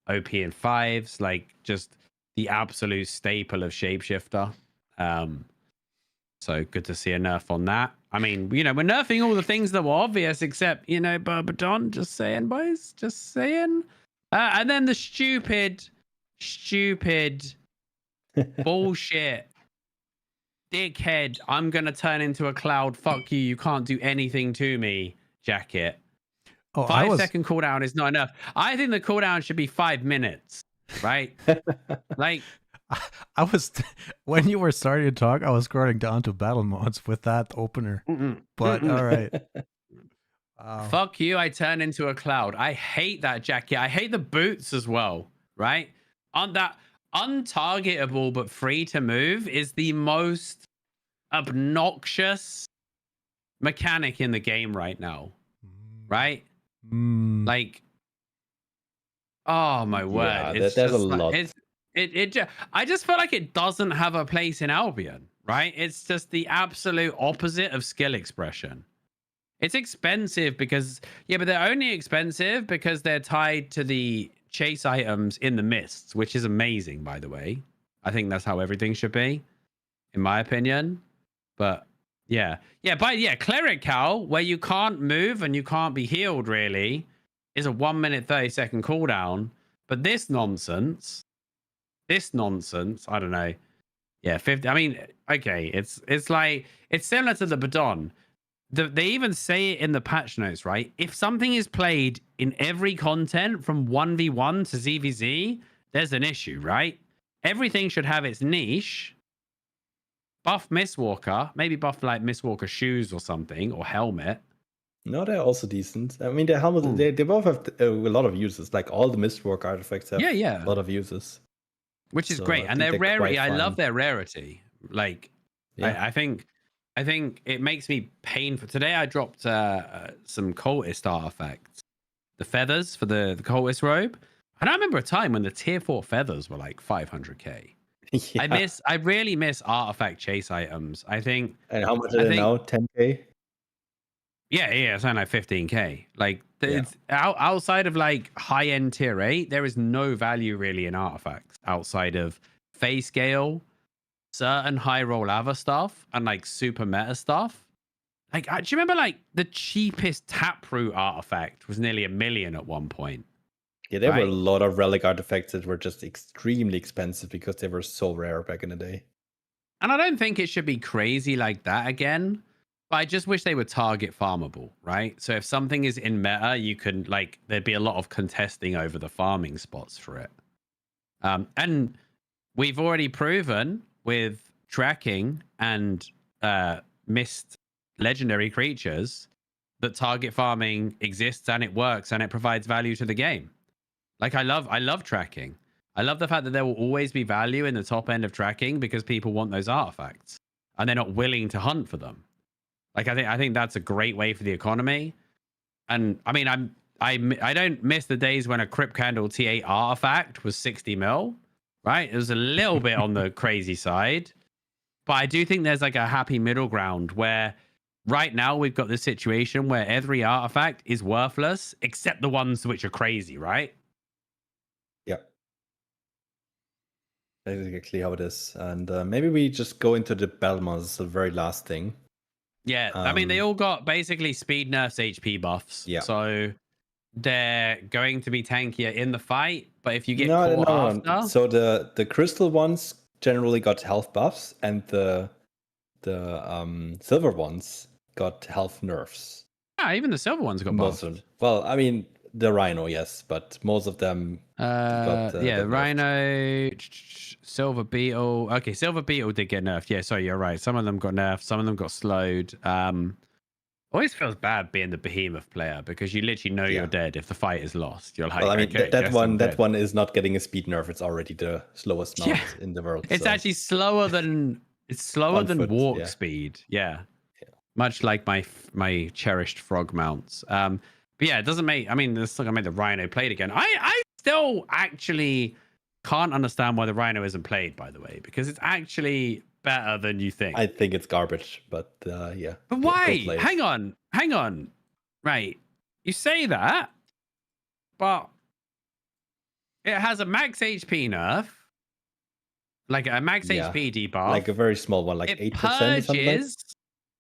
OP in fives, like just the absolute staple of shapeshifter. So good to see a nerf on that. I mean, we're nerfing all the things that were obvious, except, Barbaton. Just saying, boys. Just saying. And then the stupid bullshit dickhead, I'm going to turn into a cloud. Fuck you. You can't do anything to me, jacket. Oh, 5-second cooldown is not enough. I think the cooldown should be 5 minutes, right? Like, I was when you were starting to talk, I was scrolling down to battle mods with that opener. But all right. Wow. Fuck you, I turn into a cloud. I hate that jacket. I hate the boots as well, right? On that untargetable but free to move is the most obnoxious mechanic in the game right now. Right? Like, oh my word. Yeah, there's a lot. I just feel like it doesn't have a place in Albion, right? It's just the absolute opposite of skill expression. It's expensive because, but they're only expensive because they're tied to the chase items in the mists, which is amazing, by the way. I think that's how everything should be, in my opinion. But Cleric Cal, where you can't move and you can't be healed, really, is a 1 minute 30-second cooldown. But this nonsense, I don't know. Yeah, 50. I mean, okay, it's similar to the Badon. They even say it in the patch notes, right? If something is played in every content from 1v1 to ZVZ, there's an issue, right? Everything should have its niche. Buff Mistwalker, maybe buff like Mistwalker shoes or something, or helmet. No, they're also decent. I mean, the helmet, they both have a lot of uses. Like all the Mistwalker artifacts have a lot of uses. Which is great. And their rarity, I love their rarity. Like, I think it makes me painful. Today I dropped some cultist artifacts. The feathers for the cultist robe. And I remember a time when the tier 4 feathers were like 500k. Yeah. I really miss artifact chase items. I think. And how much are they now? 10k? Yeah, something like 15k. Like it's outside of like high end tier 8, there is no value really in artifacts outside of phase scale, certain high roll lava stuff, and like super meta stuff. Like, do you remember like the cheapest taproot artifact was nearly $1 million at one point? Yeah, there were a lot of relic artifacts that were just extremely expensive because they were so rare back in the day. And I don't think it should be crazy like that again. But I just wish they were target farmable, right? So if something is in meta, you can there'd be a lot of contesting over the farming spots for it. And we've already proven with tracking and missed legendary creatures that target farming exists and it works and it provides value to the game. Like I love tracking. I love the fact that there will always be value in the top end of tracking because people want those artifacts and they're not willing to hunt for them. Like I think that's a great way for the economy. And I mean, I don't miss the days when a Crypt Candle T8 artifact was 60 mil, right? It was a little bit on the crazy side, but I do think there's like a happy middle ground where right now we've got this situation where every artifact is worthless except the ones which are crazy, right? Yeah. Exactly how it is. And maybe we just go into the battle models, the very last thing. Yeah, I mean, they all got basically speed nerfs, HP buffs. Yeah. So they're going to be tankier in the fight, but if you get No. caught after... So the crystal ones generally got health buffs, and the silver ones got health nerfs. Yeah, even the silver ones got buffed. Well, I mean, the Rhino, yes, but most of them got yeah, got nerfed. Rhino, Silver Beetle. Okay, Silver Beetle did get nerfed. Yeah, sorry, you're right. Some of them got nerfed, some of them got slowed. Always feels bad being the behemoth player because you literally know you're dead if the fight is lost. You're like, well, I mean, okay, that one is not getting a speed nerf. It's already the slowest mount in the world. It's so. actually slower than foot, walk speed. Yeah. Much like my cherished frog mounts. But yeah, it doesn't make... I mean, this like I made the Rhino played again. I still actually can't understand why the Rhino isn't played, by the way, because it's actually better than you think. I think it's garbage, but yeah. But why? Hang on. Right. You say that, but it has a max HP nerf, like a max HP debuff. Like a very small one, like 8% or something like that.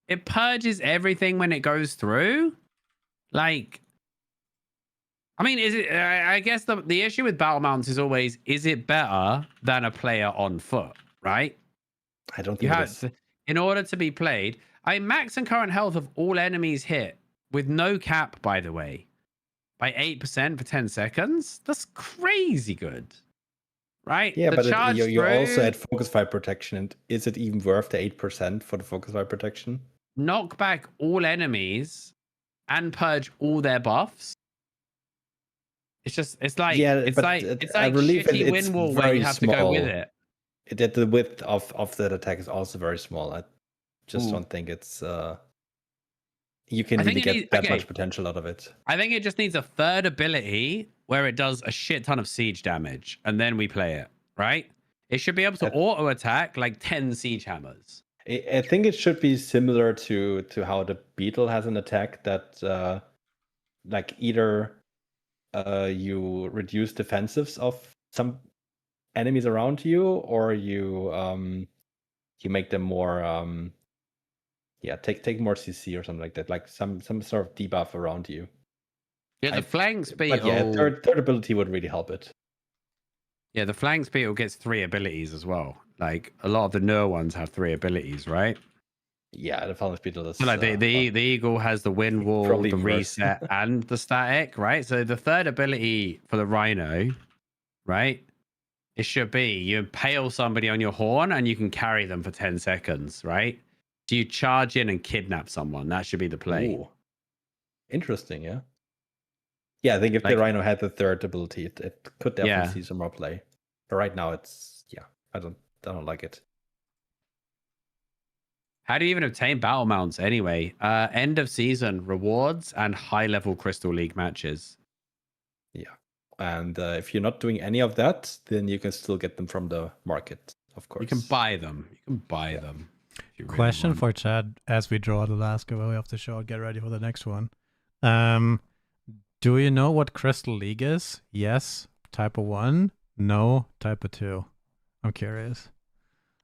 It purges everything when it goes through. Like, I mean, is it... I guess the issue with battle mounts is always, is it better than a player on foot, right? I don't think it is. In order to be played, max and current health of all enemies hit with no cap, by the way, by 8% for 10 seconds. That's crazy good, right? Yeah, but you also had focus fire protection, and is it even worth the 8% for the focus fire protection? Knock back all enemies and purge all their buffs. It's like shitty wind wall where you have to go with it. That the width of that attack is also very small. I just don't think it's you can really get that much potential out of it. I think it just needs a third ability where it does a shit ton of siege damage, and then we play it, right? It should be able to auto attack like 10 siege hammers. I think it should be similar to how the beetle has an attack that like either you reduce defensives of some enemies around you, or you make them more take more CC or something like that, like some sort of debuff around you. Yeah, the flanks beetle. But yeah, third ability would really help it. Yeah, the flanks beetle gets 3 abilities as well. Like a lot of the newer ones have 3 abilities, right? Yeah, the flanks beetle is... So like the eagle has the wind wall, the reset, and the static, right? So the third ability for the Rhino, right? It should be you impale somebody on your horn and you can carry them for 10 seconds, right? So you charge in and kidnap someone. That should be the play. Ooh. Interesting, yeah. Yeah, I think if the Rhino had the third ability, it could definitely see some more play. But right now, it's I don't like it. How do you even obtain battle mounts anyway? End of season rewards and high level Crystal League matches. Yeah. And if you're not doing any of that, then you can still get them from the market, of course. You can buy them. Them. Question for Chad as we draw the last giveaway of the show. Get ready for the next one. Do you know what Crystal League is? Yes, type of 1. No, type of 2. I'm curious.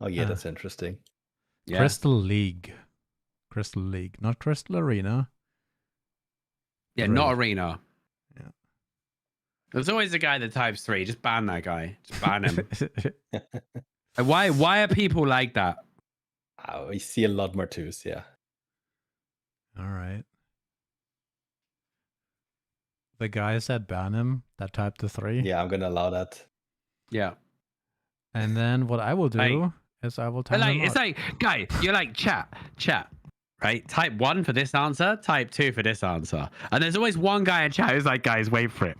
Oh yeah, that's interesting. Yeah. Crystal League, not Crystal Arena. Yeah, not Arena. Yeah. There's always a guy that types 3. Just ban that guy. Just ban him. Why are people like that? We see a lot more 2s, yeah. All right. The guys that ban him, that typed the 3. Yeah, I'm gonna allow that. Yeah. And then what I will do is I will tell him. It's like, guy, you're like chat, right? Type 1 for this answer, type 2 for this answer. And there's always one guy in chat who's like, guys, wait for it,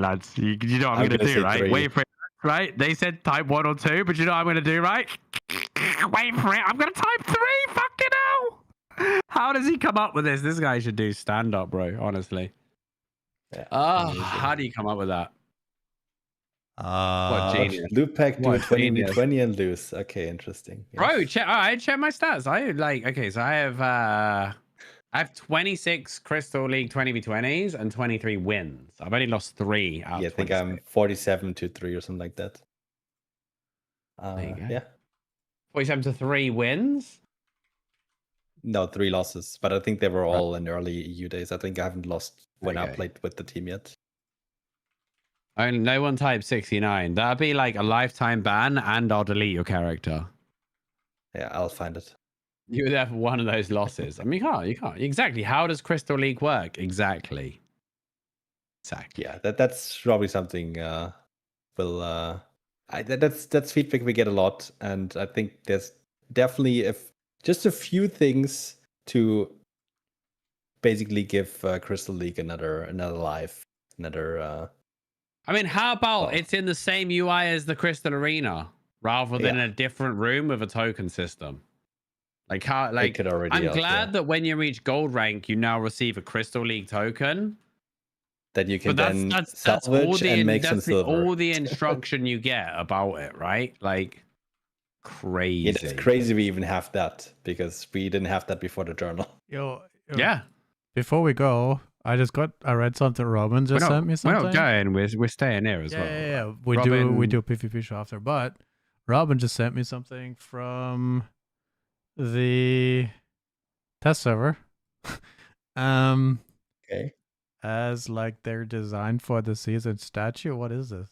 lads. You know what I'm gonna do, right? 3. Wait for it, right? They said type 1 or 2, but you know what I'm gonna do, right? Wait for it. I'm gonna type 3. Fucking hell. How does he come up with this? This guy should do stand up, bro. Honestly. Yeah, how do you come up with that? What genius. Loot pack, do a 20v20 and lose. Okay, interesting. Yes. Bro, check my stats. So I have 26 Crystal League 20v20s and 23 wins. I've only lost 3 out of 26. I think I'm 47-3 or something like that. There you go. Yeah. 47-3 wins. No, 3 losses, but I think they were all in early EU days. I think I haven't lost when I Okay. played with the team yet. Only no one typed 69. That'd be like a lifetime ban, and I'll delete your character. Yeah, I'll find it. You would have one of those losses. I mean, you can't. Exactly. How does Crystal League work? Exactly. Yeah, that's probably something that's feedback we get a lot, and I think there's definitely just a few things to basically give Crystal League another life, another. I mean, how about it's in the same UI as the Crystal Arena rather than in a different room with a token system? Like how? Like I'm glad that when you reach gold rank, you now receive a Crystal League token that you can then that's salvage and make some silver. All the instruction you get about it, right? Like crazy. Yeah, it's crazy we even have that because we didn't have that before the journal. Yo. Yeah. Before we go, I read something. Robin just sent me something. We're not going. We're staying here as well. Yeah. We do PvP show after, but Robin just sent me something from the test server. Okay. As like their design for the season statue. What is this?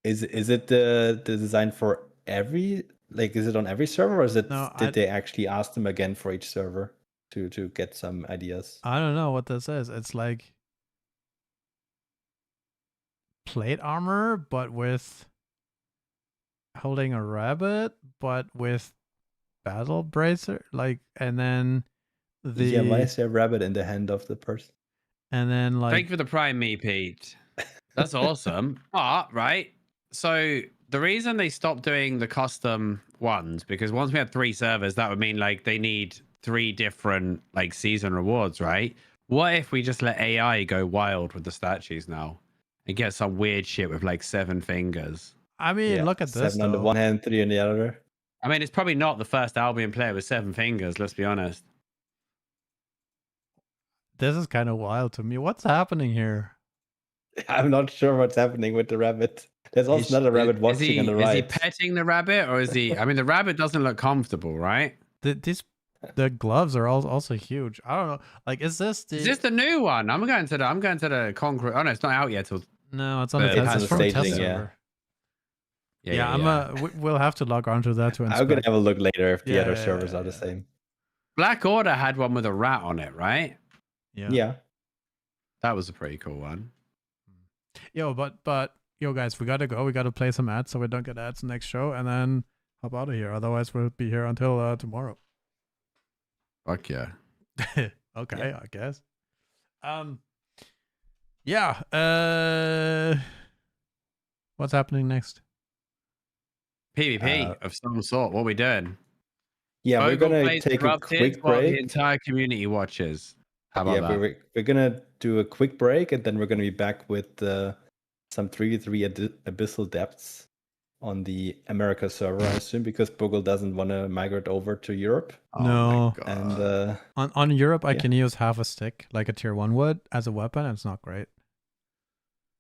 Is it the design for every, like, is it on every server, or is it did they actually ask them again for each server to get some ideas? I don't know what this is. It's like plate armor, but with holding a rabbit, but with battle bracer, like, and then why is there a rabbit in the hand of the person? And then like, thank you for the prime, me Pete. That's awesome. But right, so the reason they stopped doing the custom ones, because once we had 3 servers, that would mean like they need 3 different like season rewards, right? What if we just let AI go wild with the statues now and get some weird shit with like 7 fingers? I mean, look at this. 7 on the one hand, 3 on the other. I mean, it's probably not the first Albion player with 7 fingers. Let's be honest. This is kind of wild to me. What's happening here? I'm not sure what's happening with the rabbit. There's also another rabbit watching on the right. Is he petting the rabbit, or is he? I mean, the rabbit doesn't look comfortable, right? The gloves are also huge. I don't know. Like, is this the new one? I'm going to the concrete. Oh no, it's not out yet. No, it's on the test. It's from the test server. Yeah. We'll have to log on to that to inspect. I'm gonna have a look later if the other servers are the same. Black Order had one with a rat on it, right? Yeah. That was a pretty cool one. Yo, but yo guys, we gotta go. We gotta play some ads so we don't get ads next show, and then hop out of here. Otherwise, we'll be here until tomorrow. Fuck yeah. Okay, I guess. Yeah. What's happening next? PvP of some sort. What are we doing? Yeah, we're gonna take a quick break. The entire community watches. How about that? We're gonna do a quick break, and then we're gonna be back with some 3v3 abyssal depths on the America server, I assume, because Bogle doesn't want to migrate over to Europe. No. And on Europe, I can use half a stick, like a tier 1 would, as a weapon. It's not great.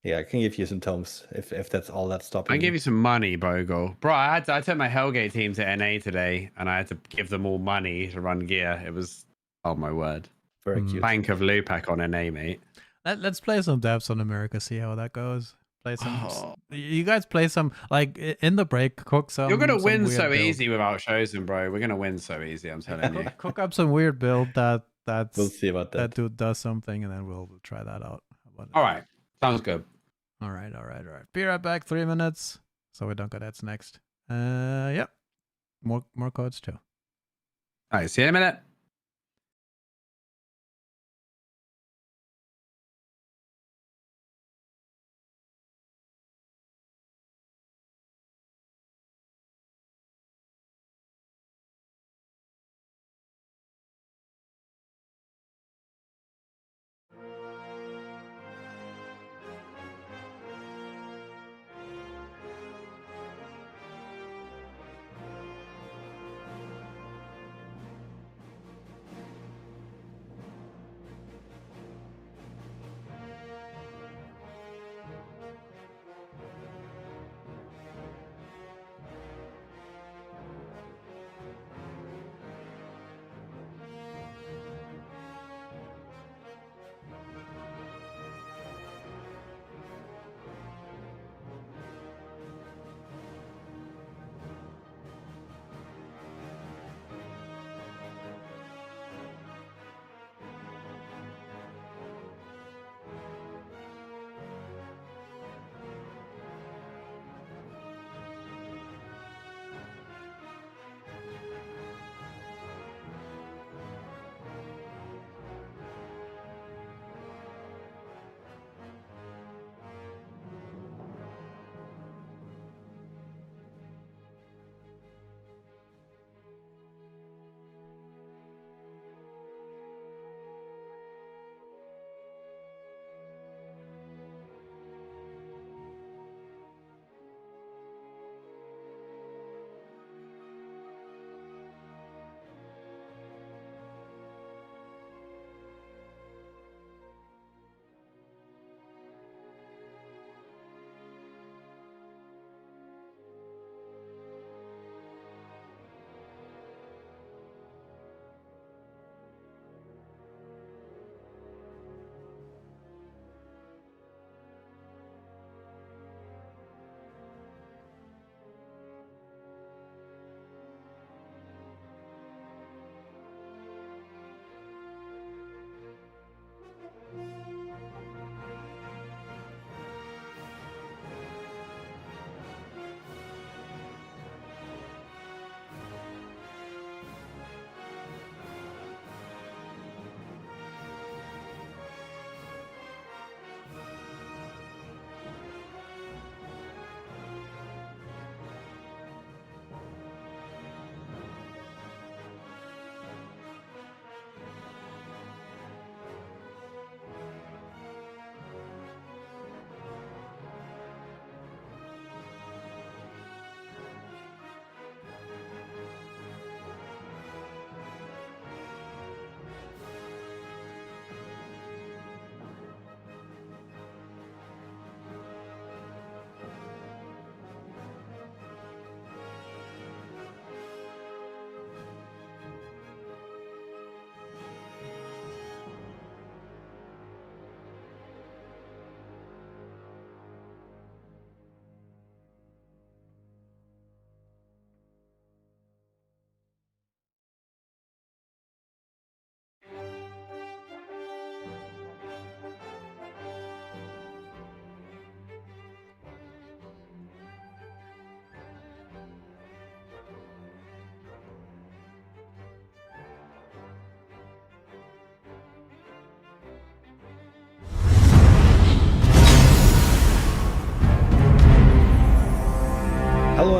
Yeah, I can give you some tomes if that's all that's stopping. I give you some money, Bogle. Bro, I took my Hellgate team to NA today, and I had to give them all money to run gear. It was, oh my word. Very cute. Bank of Lupac on NA, mate. Let's play some depths on America, see how that goes. Play some. You guys play some, like, in the break, cook some. You're going to win so easy without Chosen, bro. We're going to win so easy, I'm telling you. Cook up some weird build that's... We'll see about that. That dude does something, and then we'll try that out. All right. Sounds good. All right. Be right back. 3 minutes, so we don't get ads next. Yep. More codes too. All right. See you in a minute.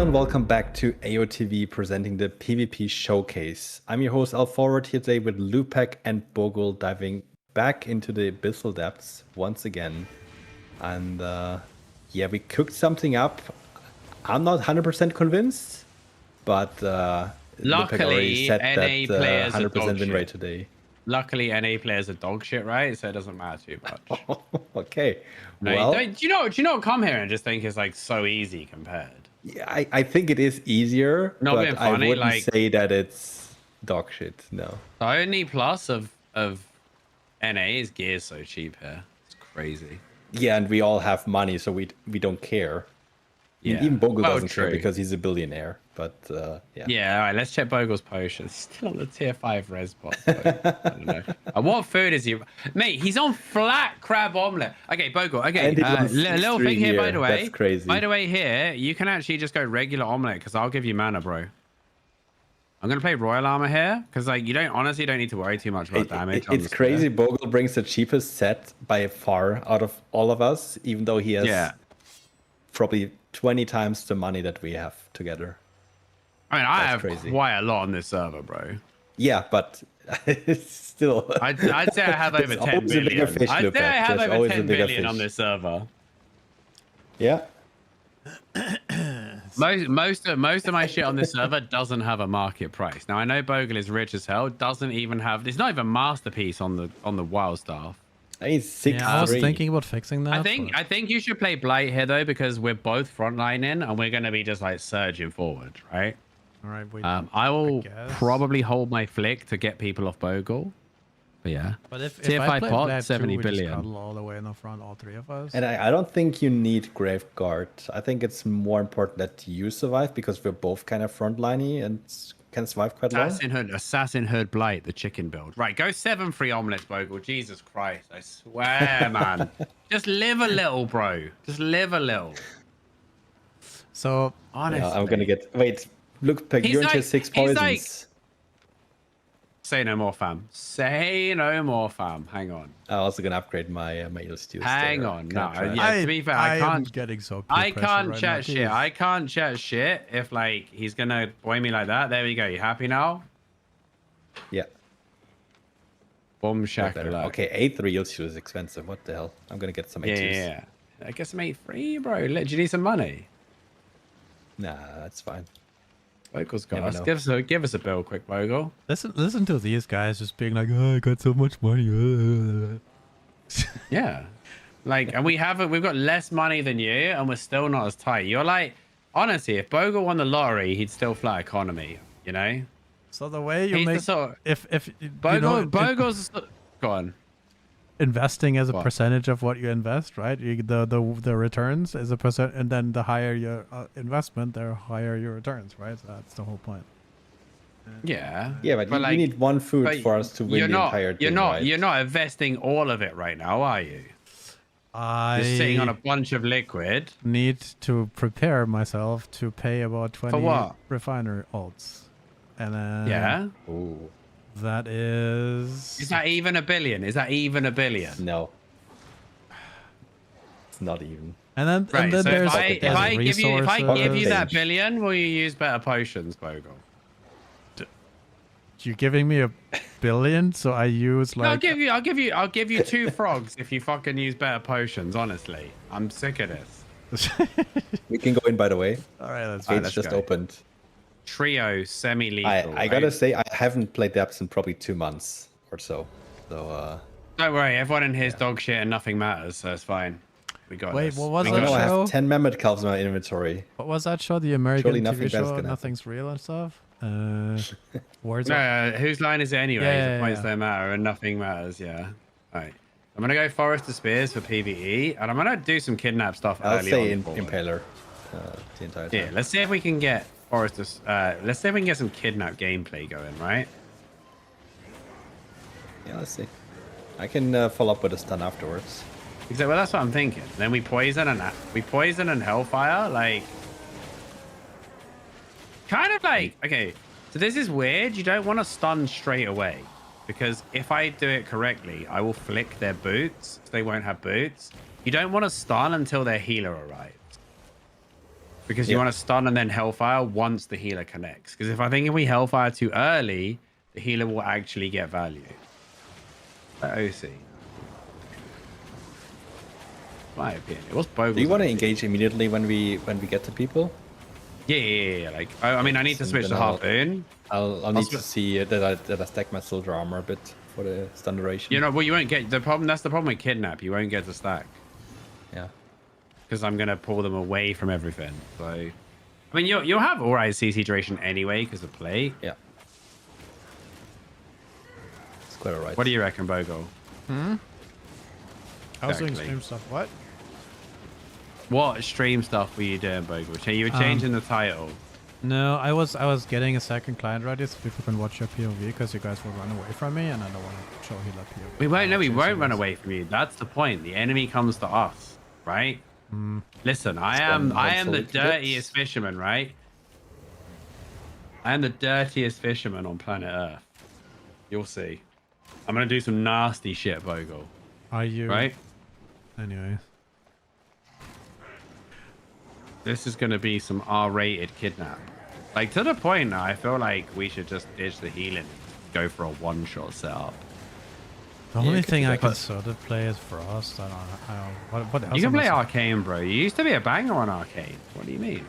and welcome back to AOTV presenting the PvP Showcase. I'm your host Al Forward here today with Lupac and Bogle diving back into the abyssal depths once again. And yeah, we cooked something up. I'm not 100% convinced, but Lupac already said that 100% win rate today. Luckily, NA players are dog shit, right? So it doesn't matter too much. Okay. No, Well, do you not come here and just think it's like so easy compared? yeah, I think it is easier, Not being but I funny, wouldn't like, say that it's dog shit. No. the only plus of NA is gear's so cheap here. It's crazy. Yeah, and we all have money, so we don't care. I mean, Yeah. even Bogle Well, doesn't care true. because he's a billionaire. But yeah. Yeah, all right, let's check Bogle's potions. He's still on the tier 5 res bot. So, I don't know. And what food is he? Mate, he's on flat crab omelet. Okay, Bogle. Okay, And he wants little 6-3 thing here, by here. the way. That's crazy. By the way, here, you can actually just go regular omelet because I'll give you mana, bro. I'm going to play Royal Armor here because, like, you honestly don't need to worry too much about damage. It's crazy. Bogle brings the cheapest set by far out of all of us, even though he has probably 20 times the money that we have together. I mean, I That's have crazy. quite a lot on this server, bro. Yeah, but it's still. I'd say I have over There's 10 always a bigger billion. fish, I'd say Lupac. I have There's over always a 10 bigger billion on fish. this server. Yeah. Most of my shit on this server doesn't have a market price. Now I know Bogle is rich as hell. Doesn't even have. It's not even masterpiece on the wild stuff. He's 6-3. Yeah, I was thinking about fixing that. I think you should play Blight here though because we're both frontlining and we're gonna be just like surging forward, right? All right, wait, I will guess. probably hold my flick to get people off Bogle. But yeah. But if Tier I 5 play pot, Blab 70 2, we just billion. cuddle all the way in the front, all three of us. And I don't think you need Graveguard. I think it's more important that you survive because we're both kind of frontliney and can survive quite long. Assassin Hood Blight, the chicken build. Right, go 7-3 omelets, Bogle. Jesus Christ, I swear, man. Just live a little, bro. Just live a little. So Honestly. I'm gonna get. Wait, look, Peg, He's you're into like- 6 he's poisons. like- Say no more, fam. Say no more, fam. Hang on. I'm also gonna upgrade my my eel stews. Hang there. on. Kinda No, trash. yeah, to be fair, I am can't. getting so peer I pressure can't right chat now. shit. Jeez. I can't chat shit if like he's gonna boy me like that. There we go. You happy now? Yeah. Boom Better. shakalaka. Okay, 8 eel stew is expensive. What the hell? I'm gonna get some 8 Yeah. I guess I'm 8-3, bro. Do you need some money? Nah, that's fine. Bogle's got Never us. know. Give us a bill, quick, Bogle. Listen to these guys just being like, oh, I got so much money. Yeah. Like, and we've got less money than you, and we're still not as tight. You're like, honestly, if Bogle won the lottery, he'd still flat economy, you know? So the way you He's the make sort if Bogle's go on. investing as a What? percentage of what you invest, right? The returns is a percent, and then the higher your investment, the higher your returns, right? So that's the whole point. Yeah. Yeah, but you like, need one food but for us to win the entire thing, right? You're not investing all of it right now, are you? I You're sitting on a bunch of liquid. need to prepare myself to pay about 20 what? refiner alts, and then Yeah. Ooh, that is Is that even a billion? Is that even a billion? no. It's not even. and then Right. So there's if I there's give you that Page. billion, will you use better potions, Bogle? you're giving me a billion, so I use No, like I'll give you 2 frogs if you fucking use better potions. Honestly, I'm sick of this. We can go in, by the way. all right, let's Gates let's just go. opened. Trio semi-lethal. I gotta say, I haven't played depths in probably 2 months or so. So, Don't worry, everyone in here's dog shit and nothing matters, so it's fine. We got Wait, this. what was We I that got know I this. show? have 10 mammoth calves in my inventory. What was that show? The American Surely nothing TV bad's show? gonna happen. Nothing's real and stuff. Words. No, whose line is it anyway? Yeah, The points yeah. don't matter and nothing matters, yeah. Alright. I'm gonna go Forest of Spears for PvE, and I'm gonna do some kidnap stuff I'll early say on. forward. Impaler the entire time. Yeah, let's see if we can get Forest of, let's see if we can get some kidnap gameplay going, right? Yeah, let's see. I can follow up with a stun afterwards. Exactly. Well, that's what I'm thinking. Then we poison and Hellfire, like kind of like okay. So this is weird. You don't want to stun straight away because if I do it correctly, I will flick their boots. So they won't have boots. You don't want to stun until their healer arrives. Because you want to stun and then Hellfire once the healer connects. Because if we Hellfire too early, the healer will actually get value. OC. My opinion. What's Bogle's Do you want to idea? engage immediately when we get to people? Yeah. Like, I mean, I need to switch to Harpoon. I'll need to see that I stack my soldier armor a bit for the stun duration. You know, well, you won't get the problem. That's the problem with Kidnap. You won't get to stack. Yeah. Because I'm gonna pull them away from everything. So, I mean, you'll have alright CC duration anyway because of play. Yeah. It's quite alright. What do you reckon, Bogle? I was doing Exactly. stream stuff. What? What stream stuff were you doing, Bogle? You were changing the title. No, I was getting a second client ready so people can watch your POV because you guys will run away from me and I don't want to show healer POV. We won't. No, we Chasing won't run us. away from you. That's the point. The enemy comes to us, right? Listen, I am the solid dirtiest fisherman, right? I am the dirtiest fisherman on planet Earth. You'll see. I'm gonna do some nasty shit, Bogle. Are you? Right? Anyway. This is gonna be some R-rated kidnap. Like, to the point now, I feel like we should just ditch the healing and go for a one-shot setup. The Yeah, only you could thing do I that. can sort of play is Frost. I don't know. What else? You can am I play supposed- Arcane, bro. You used to be a banger on Arcane. What do you mean?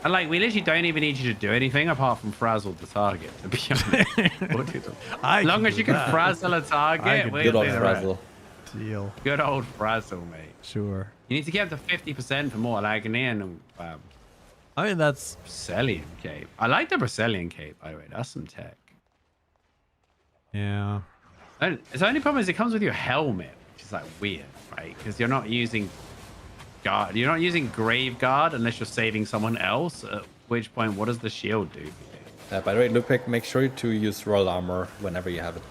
And like, we literally don't even need you to do anything apart from frazzle the target, to be honest. I As long can as do you can that. frazzle a I target, can we're Good old doing it right. frazzle. Deal. Good old frazzle, mate. Sure. You need to get up to 50% for more agony and I mean, that's Brazilian cape. I like the Brazilian cape, by the way. That's some tech. yeah. And the only problem is it comes with your helmet, which is like weird, right? Because you're not using guard. You're not using grave guard unless you're saving someone else. At which point, what does the shield do? By the way, Lupek, make sure to use royal armor whenever you have it.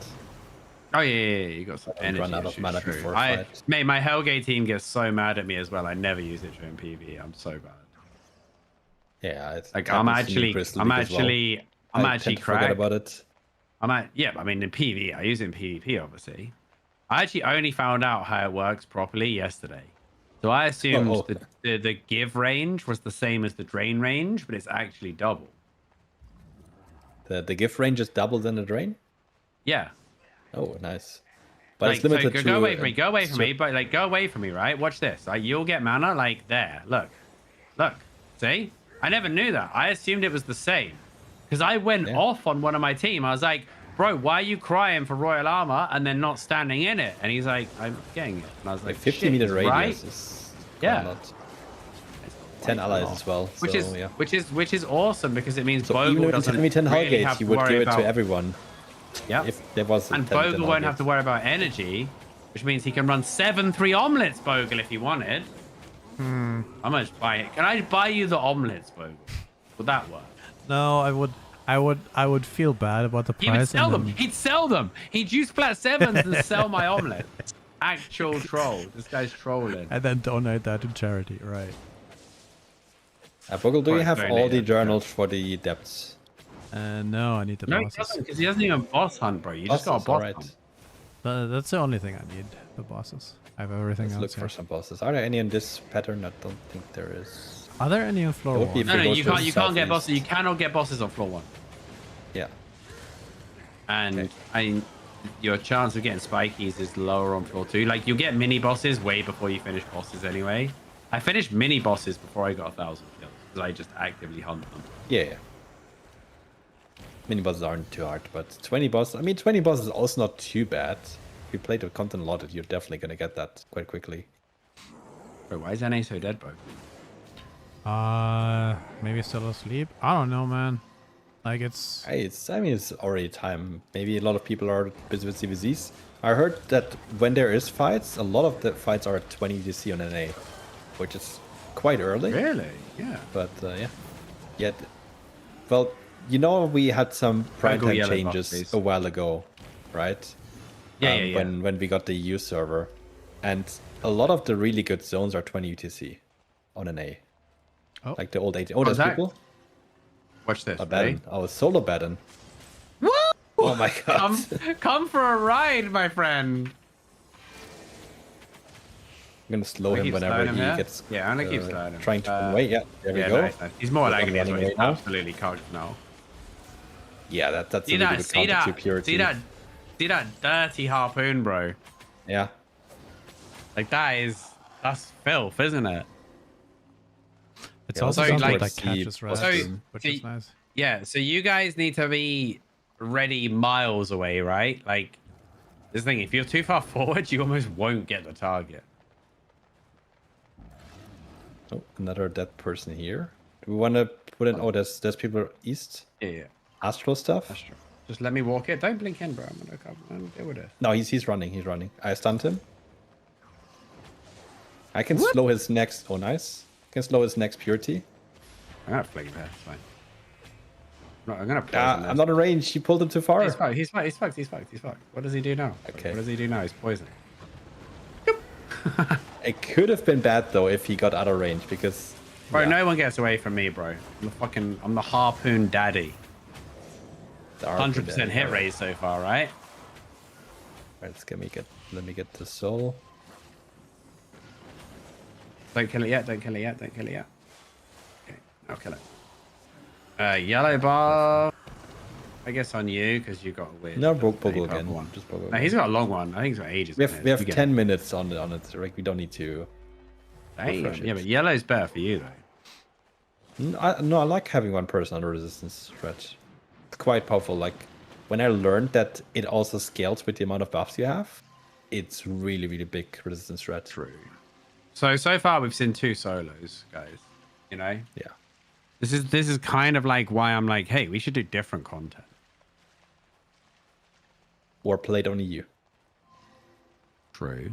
Oh yeah, you got some Don't energy. run out of issues, mana true. before a I, fight. mate, my Hellgate team gets so mad at me as well. I never use it during PvE. I'm so bad. Yeah, it's Like happens I'm to me actually personally as well. I actually tend to forget cracked. about it. Yeah, I mean in PvE, I use it in PvP obviously. I actually only found out how it works properly yesterday. So I assumed the give range was the same as the drain range, but it's actually double. The gift range is double than the drain? Yeah. Oh, nice. But Like, it's limited so to... go away from me, go away from me, but like go away from me, right? Watch this. Like you'll get mana like there. Look. See? I never knew that. I assumed it was the same. Because I went off on one of my team. I was like, bro, why are you crying for royal armor and then not standing in it? And he's like, I'm getting it. And I was like, 50-meter shit, radius right? is quite Yeah. a lot. 10 allies as well. Which so, is yeah. which is awesome because it means So Bogle even with doesn't 10 really Hellgates, have you to would worry give it about. to everyone. Yeah. If there was And 10 Bogle won't have Hellgates. to worry about energy, which means he can run 7-3 omelets, Bogle, if he wanted. How much buy it? Can I buy you the omelets, Bogle? Would that work? No, I would feel bad about the He would price. sell and them. then- He'd sell them. He'd use plat 7s and sell my omelets. Actual troll. This guy's trolling. And then donate that to charity, right? Bogle, do you Right, have very all the native, journals for the depths? No, I need the No, he bosses. doesn't, because he doesn't even boss hunt, bro. You just got a Bosses, boss alright. hunt. That's the only thing I need. The bosses. I have everything Let's else. look for here. some bosses. Are there any in this pattern? I don't think there is. Are there any on floor There would be one? if No, we go you to can't. You can't get southeast. bosses. You cannot get bosses on floor 1. Yeah. And Okay. I mean, your chance of getting spikies is lower on floor 2. Like you'll get mini bosses way before you finish bosses anyway. I finished mini bosses before I got 1,000 kills because I just actively hunt them. Yeah. Mini bosses aren't too hard, but 20 bosses. I mean, 20 bosses is also not too bad. If you played with content a lot, you're definitely gonna get that quite quickly. Bro, why is NA so dead, bro? Maybe still asleep. I don't know, man. Like it's Hey, I mean, it's already time. Maybe a lot of people are busy with CVZs. I heard that when there is fights, a lot of the fights are at 20 DC on NA, which is quite early. Really? Yeah. But yeah. Yet, well, you know, we had some prime Go time yellow changes box, please. a while ago, right? Yeah. When we got the EU server, and a lot of the really good zones are 20 UTC on NA. Oh. Like the old 80. Oh, Oh, there's Zach. people. Watch this. A Ready? Baden. Oh, solo Baden. Oh my god. Come for a ride, my friend. gonna slow him keep whenever slowing him he here? gets Yeah, I'm gonna keep slowing him. trying to run away. Yeah, there we go. Nice. He's more He's not lagging as well. running He's away now. absolutely cocked now. Yeah, that's a See really that? good See counter to that? purity. See that dirty harpoon, bro? Yeah. Like that's filth, isn't it? It's Yeah, also also, something like, that catches red, so- which see- is nice. Yeah. So you guys need to be ready miles away, right? Like this thing. If you're too far forward, you almost won't get the target. Oh, another dead person here. Do we want to put in? Oh, there's people east. Yeah. Astro stuff. That's true. Just let me walk it. Don't blink in, bro. I'm gonna come and deal with it. No, he's running. He's running. I stunned him. I can slow his next. Oh, nice. I can slow his next purity. I'm gonna fling there. It's fine. No, I'm gonna poison this. I'm not in range. He pulled him too far. He's fucked. He's fucked. He's fucked. He's fucked. He's fucked. What does he do now? Okay. What does he do now? He's poisoning. It could have been bad though if he got out of range because. Bro, yeah, no one gets away from me, bro. I'm the harpoon daddy. the arc 100% there. hit rate so far, right? Right, let me get the soul. Don't kill it yet. Don't kill it yet. Don't kill it yet. Okay, I'll kill it. Yellow bar. I guess on you because you got a weird. No, purple Bogle again. one. Just Bogle. No, he's got a long one. I think he's got ages. We on have it. we have You get 10 minutes on it. Like we don't need to. Damn. refresh Yeah, it. but yellow's better for you though. No, I like having one person on the resistance threat. It's quite powerful. Like when I learned that it also scales with the amount of buffs you have, it's really big resistance threat. True. So far we've seen 2 solos, guys. You know. Yeah. This is kind of like why I'm like, hey, we should do different content. Or played on EU. True.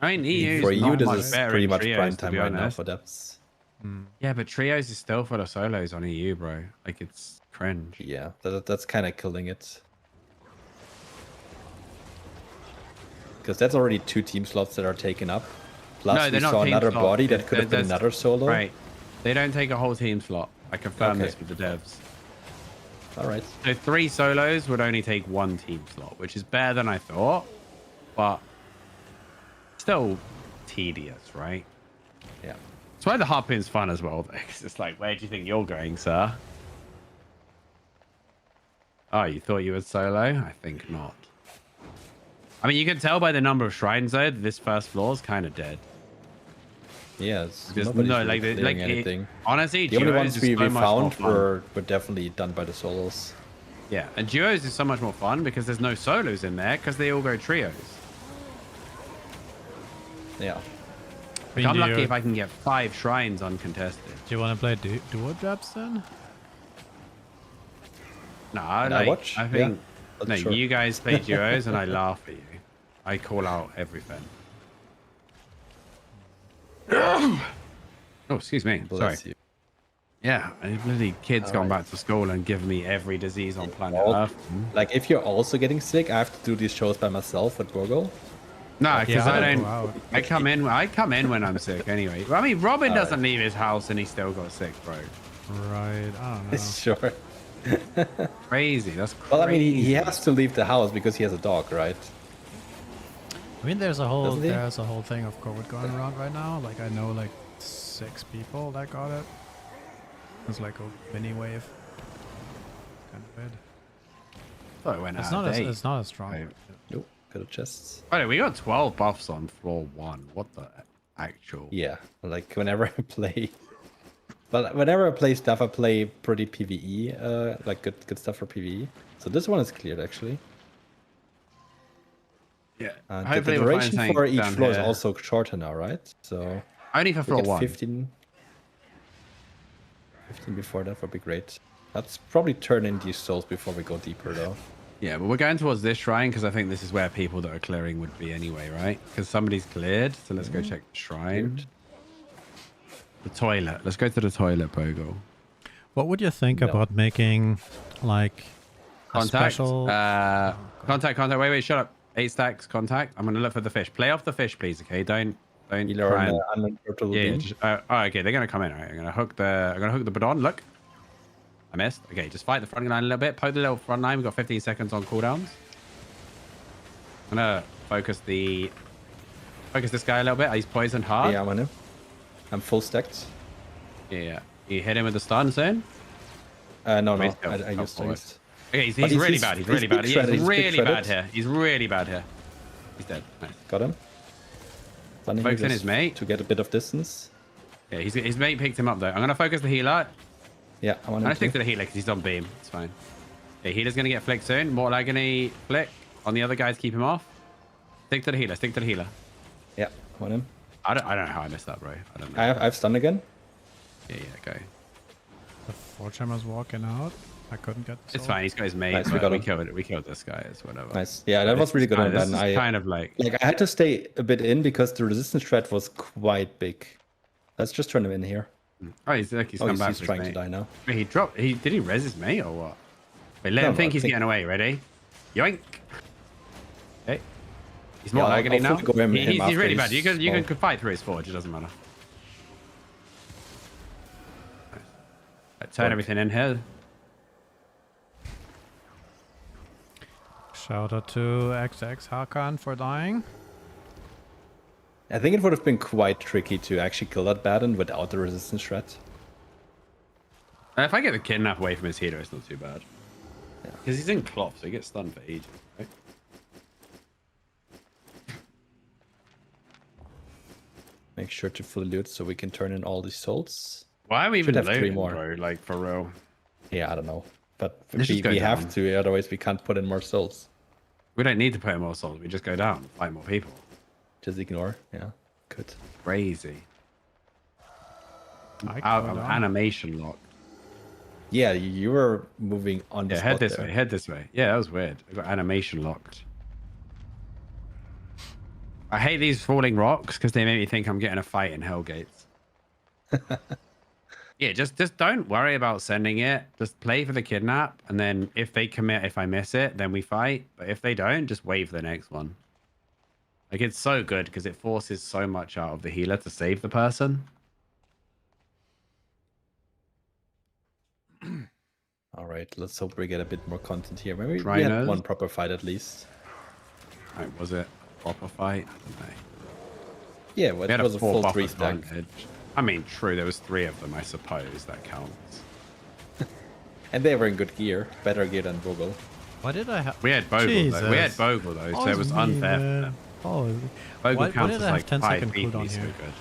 I mean, EU For is EU, not this much is better pretty in much trios, prime to time be right now honest. for depths. Yeah, but trios is still full of solos on EU, bro. Like it's cringe. Yeah, that's kind of killing it. Because that's already 2 team slots that are taken up. Plus, No, we they're not saw team another slot. body that could have been There's- another solo. Right. They don't take a whole team slot. I confirmed Okay. this with the devs. All right. So 3 solos would only take 1 team slot, which is better than I thought, but still tedious, right? Yeah. That's why the harpoon's fun as well, though, 'cause it's like, where do you think you're going, sir? Oh, you thought you were solo? I think not. I mean, you can tell by the number of shrines, though, that this first floor is kind of dead. Yeah, it's There's nobody's no, really like, clearing it- anything. honestly, The only duos ones is we so much more found fun. were definitely done by the solos. Yeah, and duos is so much more fun because there's no solos in there because they all go trios. Yeah. Like, I'm lucky if I can get 5 shrines uncontested. Do you want to play duo jobs then? No, And I like, watch, I think but no, sure. you guys play duos and I laugh at you. I call out everything. Oh, excuse me. Bless Sorry. you. Yeah, and bloody kids going Alright. back to school and giving me every disease on planet Well, Earth. Like, if you're also getting sick, I have to do these shows by myself with Bogle. No, because Yeah, I I don't. go out. I come in when I'm sick anyway. I mean, Robin doesn't leave his house and he still got sick, bro. Right, I don't know. Sure. Crazy. That's crazy. Well, I mean, he has to leave the house because he has a dog, right? I mean, there's a whole Doesn't he? thing of COVID going around right now. Like I know like 6 people that got it. It's like a mini wave. Kind of weird. thought it went It's out not of as date. it's not as strong. Right. Nope. Got a chest. Oh, we got 12 buffs on floor 1. What the actual? Yeah. Like, whenever I play. But whenever I play stuff, I play pretty PvE. Like, good stuff for PvE. So this one is cleared, actually. Yeah. The Hopefully we'll find duration something for each down floor is here. also shorter now, right? So Only for we floor get 1. 15 before that would be great. Let's probably turn in these souls before we go deeper, though. Yeah, but we're going towards this shrine because I think this is where people that are clearing would be anyway, right? Because somebody's cleared, so let's go check the shrine. The toilet. Let's go to the toilet, Bogle. What would you think No. about making like a Contact. special? Contact. Wait, shut up. 8 stacks, contact. I'm going to look for the fish. Play off the fish, please, okay? Don't Healer try on and... the turtle Yeah, beam. just, oh, okay, they're going to come in. All right, I'm going to hook the badon. Look. I missed. Okay, just fight the front line a little bit. Poke the little front line. We've got 15 seconds on cooldowns. I'm going to focus the Focus this guy a little bit. He's poisoned hard. Yeah, I'm on him. I'm full stacked. Yeah. You hit him with the stun soon? No, Wait, no. I used forward. things. Okay, he's But really bad. He's really bad. big Yeah, shredded, he's he's big really bad shredded. here. He's really bad here. He's dead. Nice. Got him. Stunning Focus him on just his mate. to get a bit of distance. Yeah, his mate picked him up though. I'm gonna focus the healer. Yeah, I'm on I'm him gonna stick to too. the healer because he's on beam. It's fine. Yeah, healer's gonna get flicked soon. More agony flick on the other guys. Keep him off. Stick to the healer. Stick to the healer. Yeah, I'm on him. I don't know how I missed that, bro. I don't know. I've stunned again. Yeah, go. The Forge Hammer's walking out. I couldn't get the It's sword. fine. He's got his mate. Nice, we but got we him. killed it. We killed this guy. It's whatever. Nice. Yeah, that was really good on This Ben. is I kind of like I had to stay a bit in because the resistance threat was quite big. Let's just turn him in here. oh, he's like he's Oh, come he's, back. he's with trying his to mate. die now. Wait, he dropped. Did he res his mate or what? Wait, let No, him think I he's think- getting away. Ready? Yoink. Okay. He's more Yeah, I'll agony now. fully go him He's after really he's bad. You can small. fight through his forge. It doesn't matter. Right, turn everything in here. Shout out to XX Hakan for dying. I think it would have been quite tricky to actually kill that Baron without the resistance threat. If I get the kidnap away from his healer, it's not too bad. Because he's in cloth, so he gets stunned for ages. Right? Make sure to fully loot so we can turn in all these souls. Why are we even Should have three loading, more. bro? Like, for real. Yeah, I don't know. But Let's just go we have down. to, otherwise we can't put in more souls. We don't need to put in more souls. We just go down, fight more people. Just ignore. Yeah, good. Crazy. I Out go of down. animation lock. Yeah, you were moving on the Yeah, spot head this there. way, head this way. Yeah, that was weird. I got animation locked. I hate these falling rocks because they make me think I'm getting a fight in Hellgates. Yeah, just don't worry about sending it. Just play for the kidnap, and then if they commit, if I miss it, then we fight. But if they don't, just wave the next one. Like, it's so good because it forces so much out of the healer to save the person. All right, let's hope we get a bit more content here. Maybe we Trainers. had one proper fight at least. Right, was it a proper fight? I don't know. Yeah, well, We had it was a full buff 3 stack. advantage. I mean, true, there was 3 of them, I suppose. That counts. And they were in good gear. Better gear than Vogel. Why did I have? We had Bogle, though. We had Jesus. Bogle, though, so Oh, it was me, unfair for man. them. Oh, Bogle why counts did as I have like 10 5 second people, cooldown he's so here? good.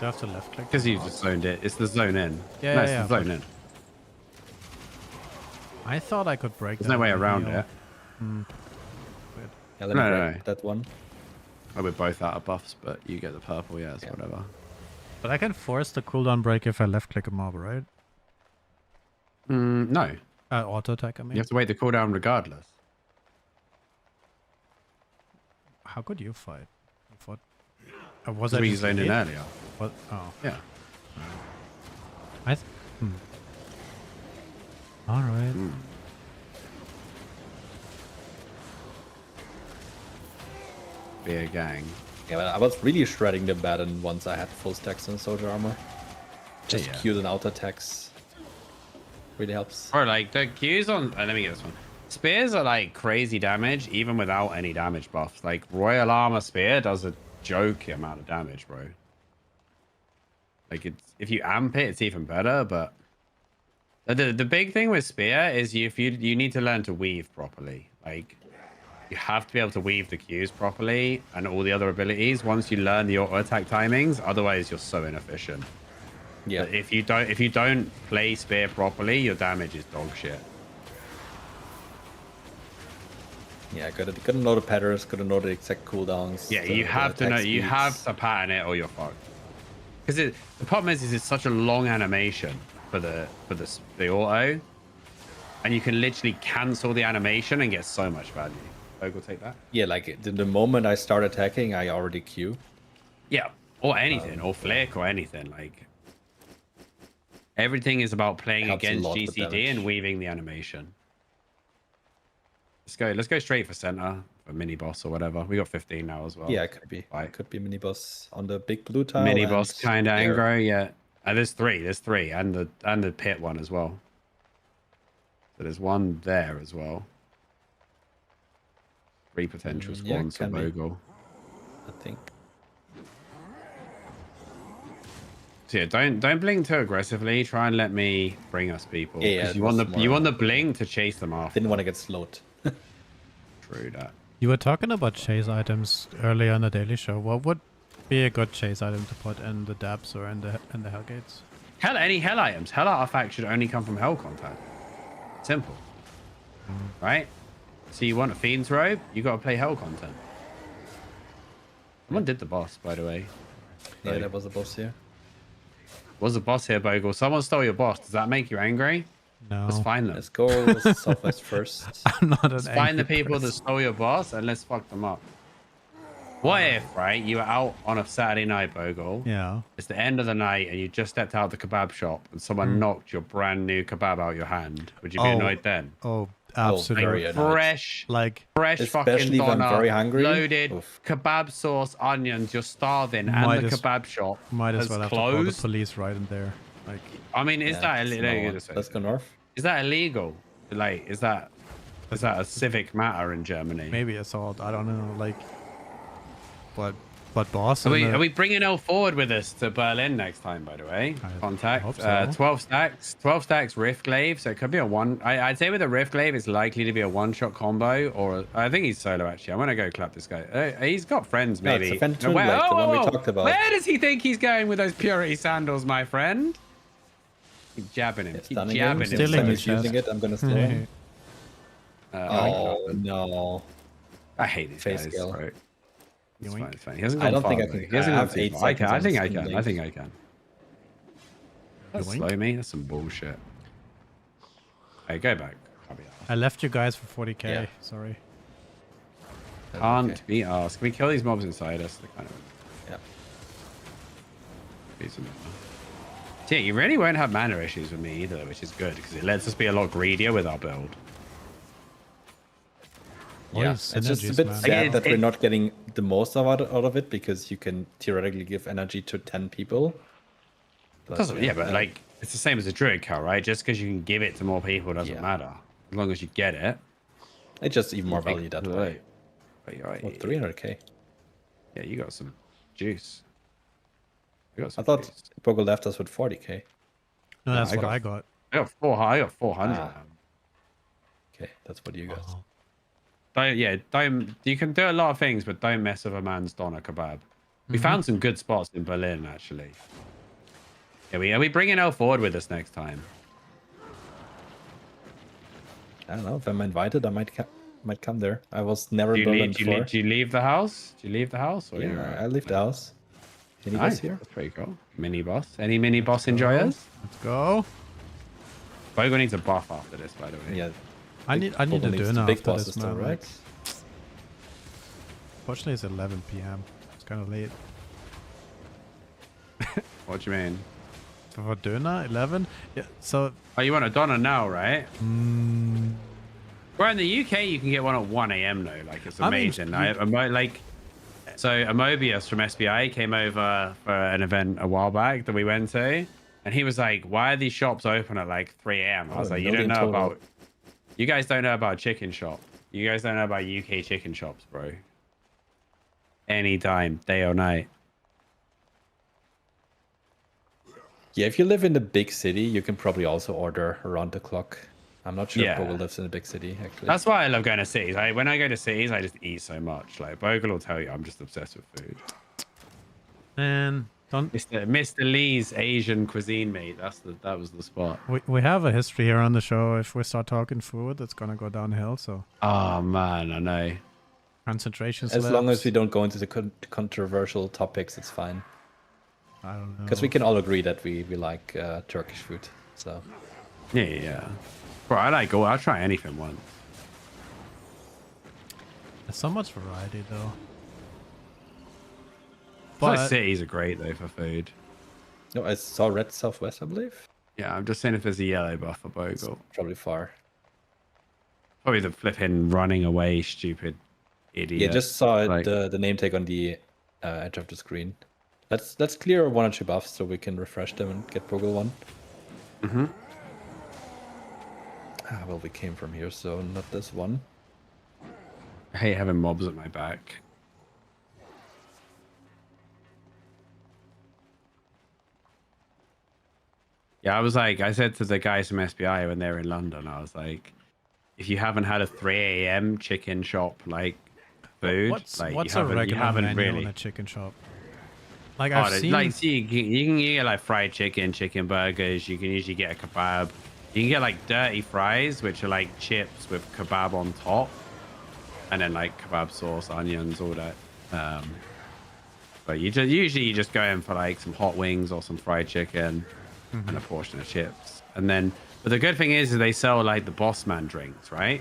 Do I have to left click? Because you Oh, just zoned it. It's the zone in. Yeah, no, it's yeah, the zone in. I thought I could break. There's that no way with around heal. it. Yeah, let me No, no, grab no. that one. Oh, we're both out of buffs, but you get the purple, yeah, it's whatever. But I can force the cooldown break if I left click a mob, right? No. Auto attack, I mean. You have to wait the cooldown regardless. How could you fight? I thought... was Because I we just zoned in late? earlier. What? Oh. Yeah. All right. Be a gang. Yeah, but I was really shredding the Baron once I had full stacks and soldier armor. Just Yeah. Qs and auto attacks. Really helps. Or like the Qs on. Let me get this one. Spears are like crazy damage, even without any damage buffs. Like Royal Armor Spear does a joke amount of damage, bro. Like it's if you amp it, it's even better. But the big thing with Spear is you need to learn to weave properly. Like you have to be able to weave the Qs properly and all the other abilities once you learn the auto attack timings. Otherwise, you're so inefficient. Yeah. But if you don't play Spear properly, your damage is dog shit. Yeah, gotta know the patterns, gotta know the exact cooldowns. Yeah, the you have to know. attack You speeds. have to pattern it, or you're fucked. Because the problem is it's such a long animation for the auto, and you can literally cancel the animation and get so much value. Ogle, take that. Yeah, like the moment I start attacking, I already Q. Yeah, or anything, or flick, or anything. Like everything is about playing Helps a against lot with GCD damage. and weaving the animation. Let's go straight for center, for mini boss or whatever. We got 15 now as well. Yeah, it could be. Right. Could be mini boss on the big blue tile. Mini and boss kind of there. aggro, yeah. There's three, and the pit one as well. So there's one there as well. 3 potential Yeah, spawns for can be. Bogle. I think. So yeah, don't blink too aggressively. Try and let me bring us people. Yeah, Because it was you more, want the bling to chase them off. Didn't want to get slowed. True that. You were talking about chase items earlier on the Daily Show. What would be a good chase item to put in the depths or in the Hellgates? Any hell items. Hell artifacts should only come from hell content. Simple. Right? So you want a fiend's robe? You got to play hell content. Someone did the boss, by the way. Yeah, that was a boss here. Was the boss here, Bogle? Someone stole your boss. Does that make you angry? No. Let's find them. Let's go southwest first. I'm not an Let's find the angry people that person. stole your boss and let's fuck them up. What if, right, you were out on a Saturday night, Bogle? Yeah. It's the end of the night and you just stepped out of the kebab shop and someone knocked your brand new kebab out your hand. Would you be annoyed then? Oh, very absolutely. annoyed. Fresh Especially fucking if I'm doner, very hungry. loaded Oof. kebab sauce, onions, you're starving, Might and the as- kebab shop Might as has well have to call the closed. police right in there. Like, I mean, is that it's illegal? no- Let's go north. Is that illegal? Like, is that a civic matter in Germany? maybe assault. I don't know. Like, but boss. Are we bringing Elle forward with us to Berlin next time? By the way, I contact hope so. 12 stacks Rift Glaive. So it could be a one. I'd say with a Rift Glaive, it's likely to be a one-shot combo, or I think he's solo actually. I'm gonna go clap this guy. He's got friends, No, maybe. it's a Phantom Blade, the one we talked about. Where does he think he's going with those purity sandals, my friend? Keep jabbing him. Keep Stunning him. jabbing him. Stealing Stealing his is using chest. it. I'm gonna steal him. Oh, No. I hate these Face guys. scale. Right. It's Yoink. fine. It's fine. He hasn't I gone don't far, think I though. can- He hasn't I gone have too 8 far. I seconds can. I on think I this can. thing. I think I can. Don't Yoink. slow me. That's some bullshit. Hey, go back. I'll be asked. I left you guys for 40k. Yeah. Sorry. Can't Okay. be asked. Can we kill these mobs inside us? They're kind of Yeah. decent. Yeah, you really won't have mana issues with me either, which is good because it lets us be a lot greedier with our build. All Yeah, these it's just a synergies, bit man. sad that we're not getting the most out of it because you can theoretically give energy to 10 people. But, Yeah, but like it's the same as a druid cow, right? Just because you can give it to more people doesn't Yeah. matter as long as you get it. it's just even more value that way. Right. Oh, 300k. Yeah, you got some juice. You got I some thought juice. Bogle left us with 40k. No, that's I what got- I got. I got 400. Ah. Okay, that's what you got. Oh. Don't. You can do a lot of things, but don't mess with a man's doner kebab. We found some good spots in Berlin, actually. Yeah, are we bringing Elle forward with us next time? I don't know. If I'm invited, I might come there. I was never Do in Berlin before. you leave the house? Do you leave the house? Or you're- Yeah, I leave the house. Any Nice. boss here? That's pretty cool. Mini boss. Any mini boss enjoyers? Let's go. Bogo needs a buff after this, by the way. Yeah. I need Bogle to needs do the now big after bosses this, though, man. right? Like, fortunately, it's 11 p.m. It's kind of late. What do you mean? For dinner, 11? Yeah, so... Oh, you want a doner now, right? Mm, Well, in the UK, you can get one at 1 a.m. though. Like, it's I mean, amazing. So Amobius from SBI came over for an event a while back that we went to, and he was like, "Why are these shops open at like 3 a.m.?" I was Oh, like, a "You don't million know total. about. You guys don't know about a chicken shop. You guys don't know about UK chicken shops, bro. Anytime, day or night." Yeah, if you live in the big city, you can probably also order around the clock. I'm not sure Yeah. if Bogle lives in a big city, actually. That's why I love going to cities. When I go to cities, I just eat so much. Like Bogle will tell you, I'm just obsessed with food. and don't... Mr. Lee's Asian cuisine, mate. That was the spot. We have a history here on the show. If we start talking food, it's gonna go downhill, so... Oh man, I know. Concentration As long as slips. we don't go into the controversial topics, it's fine. I don't know. Because we can all agree that we like Turkish food. So Yeah. Bro, I'll try anything once. There's so much variety, though. But But cities are great though for food. no, I saw red southwest, I believe. Yeah, I'm just saying if there's a yellow buff for Bogle. Probably far. Probably the flipping running away stupid idiot. Yeah, just saw it, Like- the name tag on the edge of the screen. Let's clear 1 or 2 buffs so we can refresh them and get Bogle one. Mm-hmm. Well, we came from here, so not this one. I hate having mobs at my back. Yeah, I said to the guys from SBI when they were in London, I was like, if you haven't had a 3 a.m. chicken shop like food, What's like what's you a haven't, regular menu really. in a chicken shop? Like Oh, I've seen. like see, you can get like fried chicken, chicken burgers. You can usually get a kebab. You can get like dirty fries, which are like chips with kebab on top, and then like kebab sauce, onions, all that. But usually you just go in for like some hot wings or some fried chicken and a portion of chips. And then, but the good thing is they sell like the boss man drinks, right?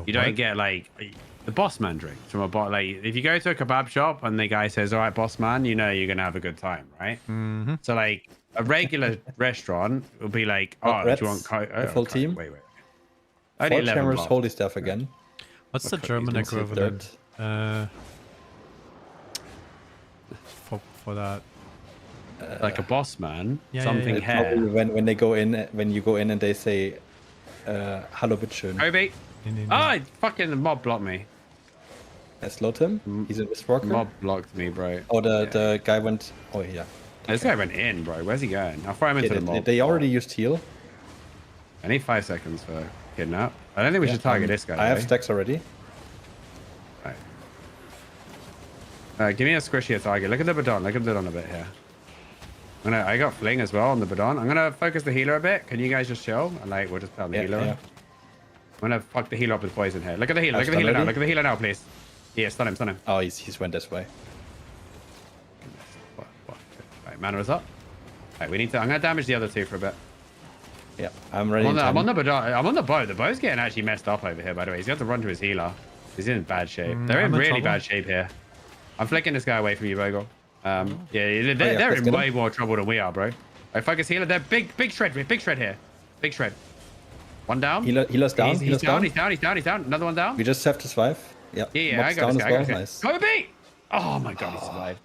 You don't get like the boss man drinks from a bot. Like if you go to a kebab shop and the guy says, "All right, boss man," you know you're gonna have a good time, right? So like a regular restaurant will be like, "Oh, do you want the full team? Wait. Only 11 hammers, holy stuff again. What's the German equivalent? For that. Like a boss man, Yeah, something yeah. hair. When they go in, when you go in and they say, "Hallo, bitteschön." Kobe. Oh, fucking mob blocked me. I slowed him. He's a Mistwalker. Mob blocked me, bro. Oh, the guy went. Oh yeah. This guy went in, bro. Where's he going? I'll throw him into the mob. They already used heal. I need 5 seconds for kidnap. I don't think we should target this guy. I have stacks already. Right. Give me a squishier target. Look at the Badon. Look at the Badon a bit here. I got fling as well on the Badon. I'm gonna focus the healer a bit. Can you guys just chill? And like we'll just tell the healer. Yeah. I'm gonna fuck the healer up with poison here. Look at the healer. Look at the healer now. Look at the healer now, please. Yeah, stun him. Stun him. Oh, he's went this way. Right, mana is up. Right, we need to. I'm gonna damage the other two for a bit. Yeah, I'm ready. I'm on the bow. The bow's getting actually messed up over here, by the way. He's got to run to his healer. He's in bad shape. They're in really bad shape here. I'm flicking this guy away from you, Bogle. Yeah, they're in way more trouble than we are, bro. Right, focus healer. They're big shred here. Big shred. One down. Healer's down. He's down. Another one down. We just have to survive. Yeah. Yeah, I got this guy. Nice. Kobe! Oh my god, he survived.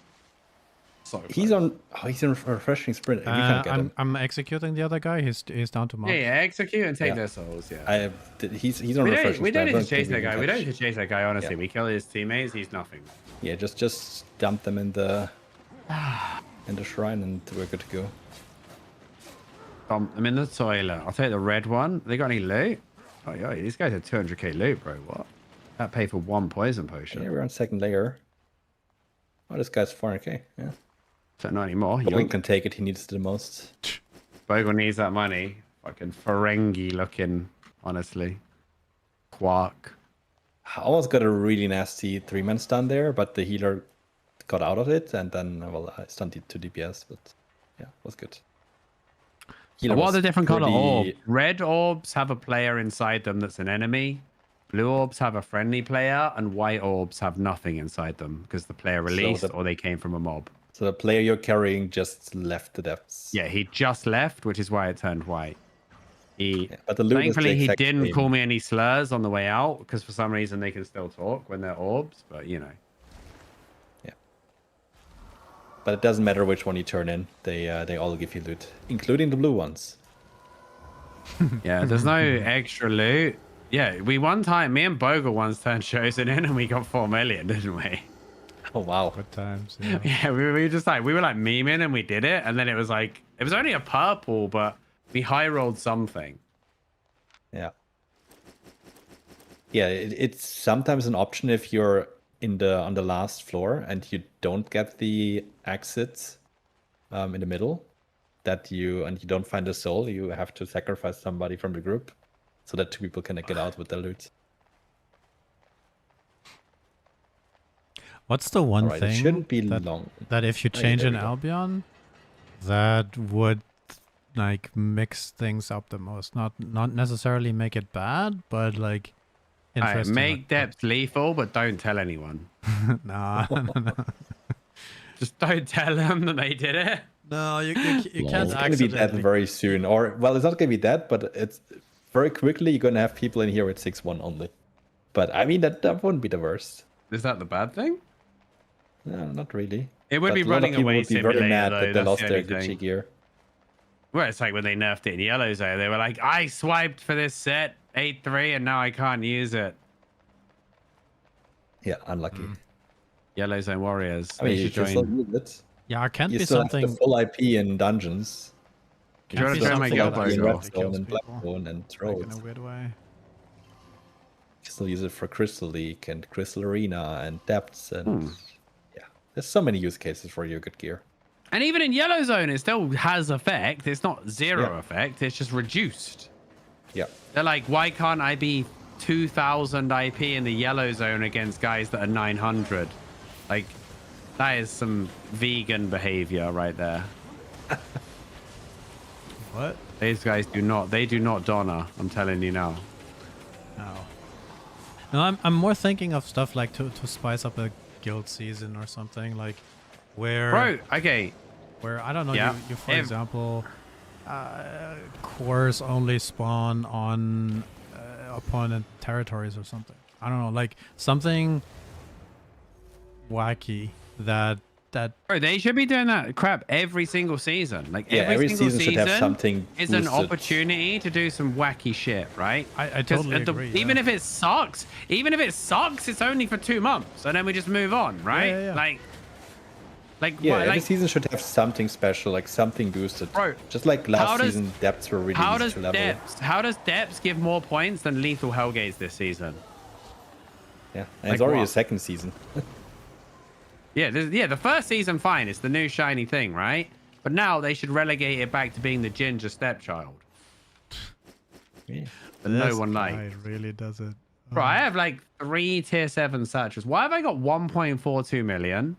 He's on a refreshing sprint. We can't get him. I'm executing the other guy. He's down to mark. Yeah, execute and take their souls. Yeah. He's on refreshing. We don't need to chase that guy. We don't need to chase that guy. Honestly, we kill his teammates. He's nothing. Yeah, just dump them in the shrine and we're good to go. I'm in the toilet. I'll take the red one. They got any loot? Oh yeah, these guys have 200k loot, bro. What? That paid for one poison potion. Yeah, we're on second layer. Oh, this guy's 400k. Yeah. So not anymore. Bogle can take it. He needs it the most. Bogle needs that money. Fucking Ferengi looking, honestly. Quark. I almost got a really nasty 3-man stun there, but the healer got out of it, and then I stunned it to DPS, but yeah, it was good. What are the different color orbs? Red orbs have a player inside them that's an enemy. Blue orbs have a friendly player, and white orbs have nothing inside them because the player released or they came from a mob. So the player you're carrying just left the depths. Yeah, he just left, which is why it turned white. But the loot thankfully, he didn't call me any slurs on the way out because for some reason they can still talk when they're orbs, but you know. Yeah. But it doesn't matter which one you turn in. They all give you loot, including the blue ones. Yeah, there's no extra loot. Yeah, me and Bogle once turned Chosen in and we got 4 million, didn't we? Oh wow. Good times. Yeah, we were memeing and we did it, and then it was only a purple, but we high rolled something. Yeah. Yeah, it's sometimes an option if you're on the last floor and you don't get the exit in the middle, and you don't find a soul, you have to sacrifice somebody from the group so that 2 people can get out with the loot. What's the one thing it shouldn't be that, long. that if you change an Albion, that would like mix things up the most? Not necessarily make it bad, but like interesting. Make depth lethal, but don't tell anyone. No. Just don't tell them that they did it. No, you can't. It's going to be dead very soon, or well, it's not going to be dead, but it's very quickly. You're going to have people in here with 6-1 only. But I mean that wouldn't be the worst. Is that the bad thing? No, not really. It would be running away would be simulator, very mad though. that they lost the their only thing. Gucci gear. Well, it's like when they nerfed it in Yellow Zone. They were like, I swiped for this set 8-3 and now I can't use it. Yeah, unlucky. Yellow Zone Warriors. I mean, They you should can still join. use it. Yeah, it can't You be still something. have the full IP in dungeons. Do you want to do try my something Yelp like in logo? Red Zone and Black Zone and throw Like it. in a weird way. You still use it for Crystal League and Crystal Arena and Depths and yeah, there's so many use cases for your good gear. And even in Yellow Zone, it still has effect. It's not zero effect. It's just reduced. Yeah. They're like, why can't I be 2,000 IP in the Yellow Zone against guys that are 900? Like, that is some vegan behavior right there. What? These guys do not. They do not donor. I'm telling you now. No. No, I'm more thinking of stuff like to spice up a guild season or something like where. Bro, okay. Where I don't know. Yeah. You for example, cores only spawn on opponent territories or something. I don't know, like something wacky that. Bro, they should be doing that crap every single season. Like Yeah, every single season should have something is an boosted. opportunity to do some wacky shit, right? I totally agree. Even if it sucks, it's only for 2 months, and then we just move on, right? Yeah. Yeah, what, every season should have something special, like something boosted. Bro, just like last season, depths were really easy to level. How does depths give more points than lethal hellgates this season? Yeah, and Like it's already what? a second season. Yeah, the first season, fine. It's the new shiny thing, right? But now they should relegate it back to being the ginger stepchild. Yeah. But no This one guy likes. really does it. Bro, I have like 3 tier 7 searches. Why have I got 1.42 million?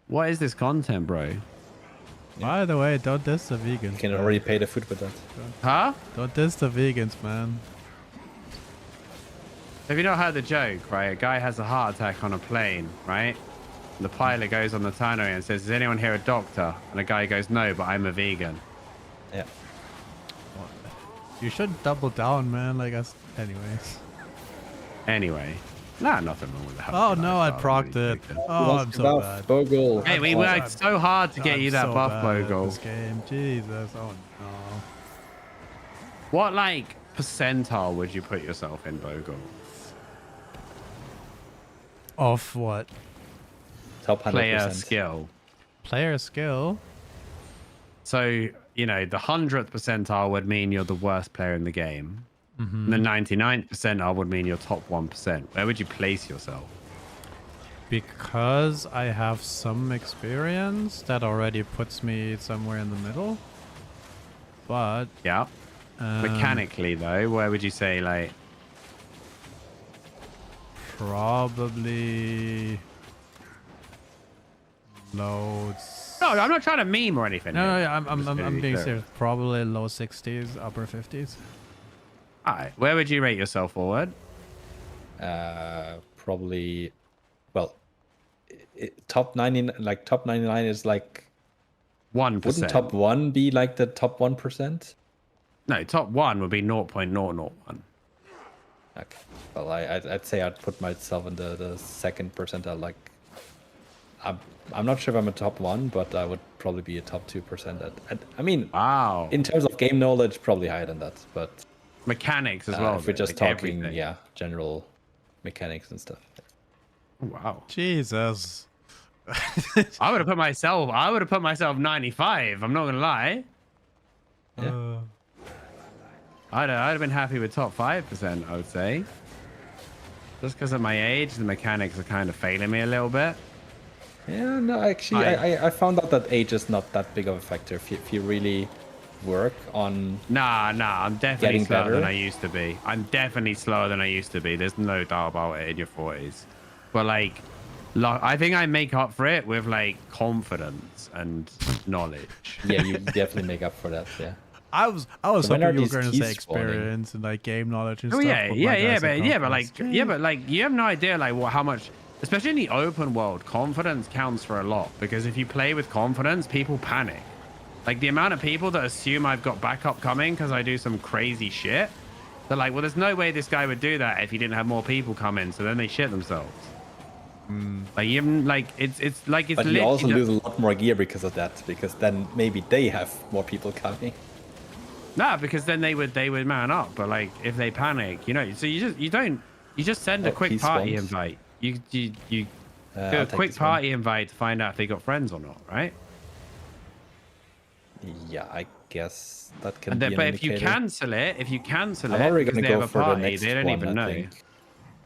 What is this content, bro? By the way, don't diss the You vegans. can already pay the food with that. Huh? Don't diss the vegans, man. Have you not heard the joke, right? A guy has a heart attack on a plane, right? And the pilot goes on the tannoy and says, is anyone here a doctor? And the guy goes, no, but I'm a vegan. Yeah. You should double down, man. Like us, anyways. Anyway. Nah, nothing wrong with that. Oh no, I procced it. Oh, I'm so bad. Bogle. Hey, we worked so hard to get you that so buff, bad at Bogle. this game. Jesus. Oh no. What, like, percentile would you put yourself in, Bogle? Of what? Top 100%. Player skill. Player skill? So, you know, the 100th percentile would mean you're the worst player in the game. And the 99th percentile would mean you're top 1%. Where would you place yourself? Because I have some experience, that already puts me somewhere in the middle. But Yeah. Mechanically, though, where would you say, like... probably loads. No, I'm not trying to meme or anything. No, here. I'm being serious. Probably low 60s, upper 50s. All right. Where would you rate yourself forward? Probably, well, top 90, like top 99 is like 1%. Wouldn't top 1 be like the top 1%? No, top 1 would be 0.001. Okay. Well, I'd say I'd put myself in the second percentile. Like, I'm not sure if I'm a top 1, but I would probably be a top 2%. I mean, Wow. in terms of game knowledge, probably higher than that. But Mechanics as well. if we're just like talking, everything. yeah, general mechanics and stuff. Wow. Jesus. I would have put myself 95. I'm not gonna lie. Yeah. I'd have been happy with top 5%. I would say. Just because of my age, the mechanics are kind of failing me a little bit. Yeah, no, actually, I found out that age is not that big of a factor if you really work on. Nah, I'm definitely Getting slower better? than I used to be. I'm definitely slower than I used to be. There's no doubt about it in your 40s. But like I think I make up for it with like confidence and knowledge. Yeah, you definitely make up for that. Yeah. I was So when hoping are you were these going to keys say experience and like game knowledge and Oh stuff. yeah, but my yeah, guys but are confidence. you have no idea like how much, especially in the open world, confidence counts for a lot. Because if you play with confidence, people panic. Like the amount of people that assume I've got backup coming because I do some crazy shit. They're like, well, there's no way this guy would do that if he didn't have more people come in. So then they shit themselves. Like even like it's But you also lose a lot more gear because of that. Because then maybe they have more people coming. Nah, because then they would man up. But like if they panic, you know, so you just send a quick peace party bombs. invite. You do I'll a take quick this one. party invite to find out if they got friends or not, right? Yeah, I guess that can And be then, an but if you indicator. cancel it, I'm already because gonna they have go a for the party, next they don't one, even I know. think.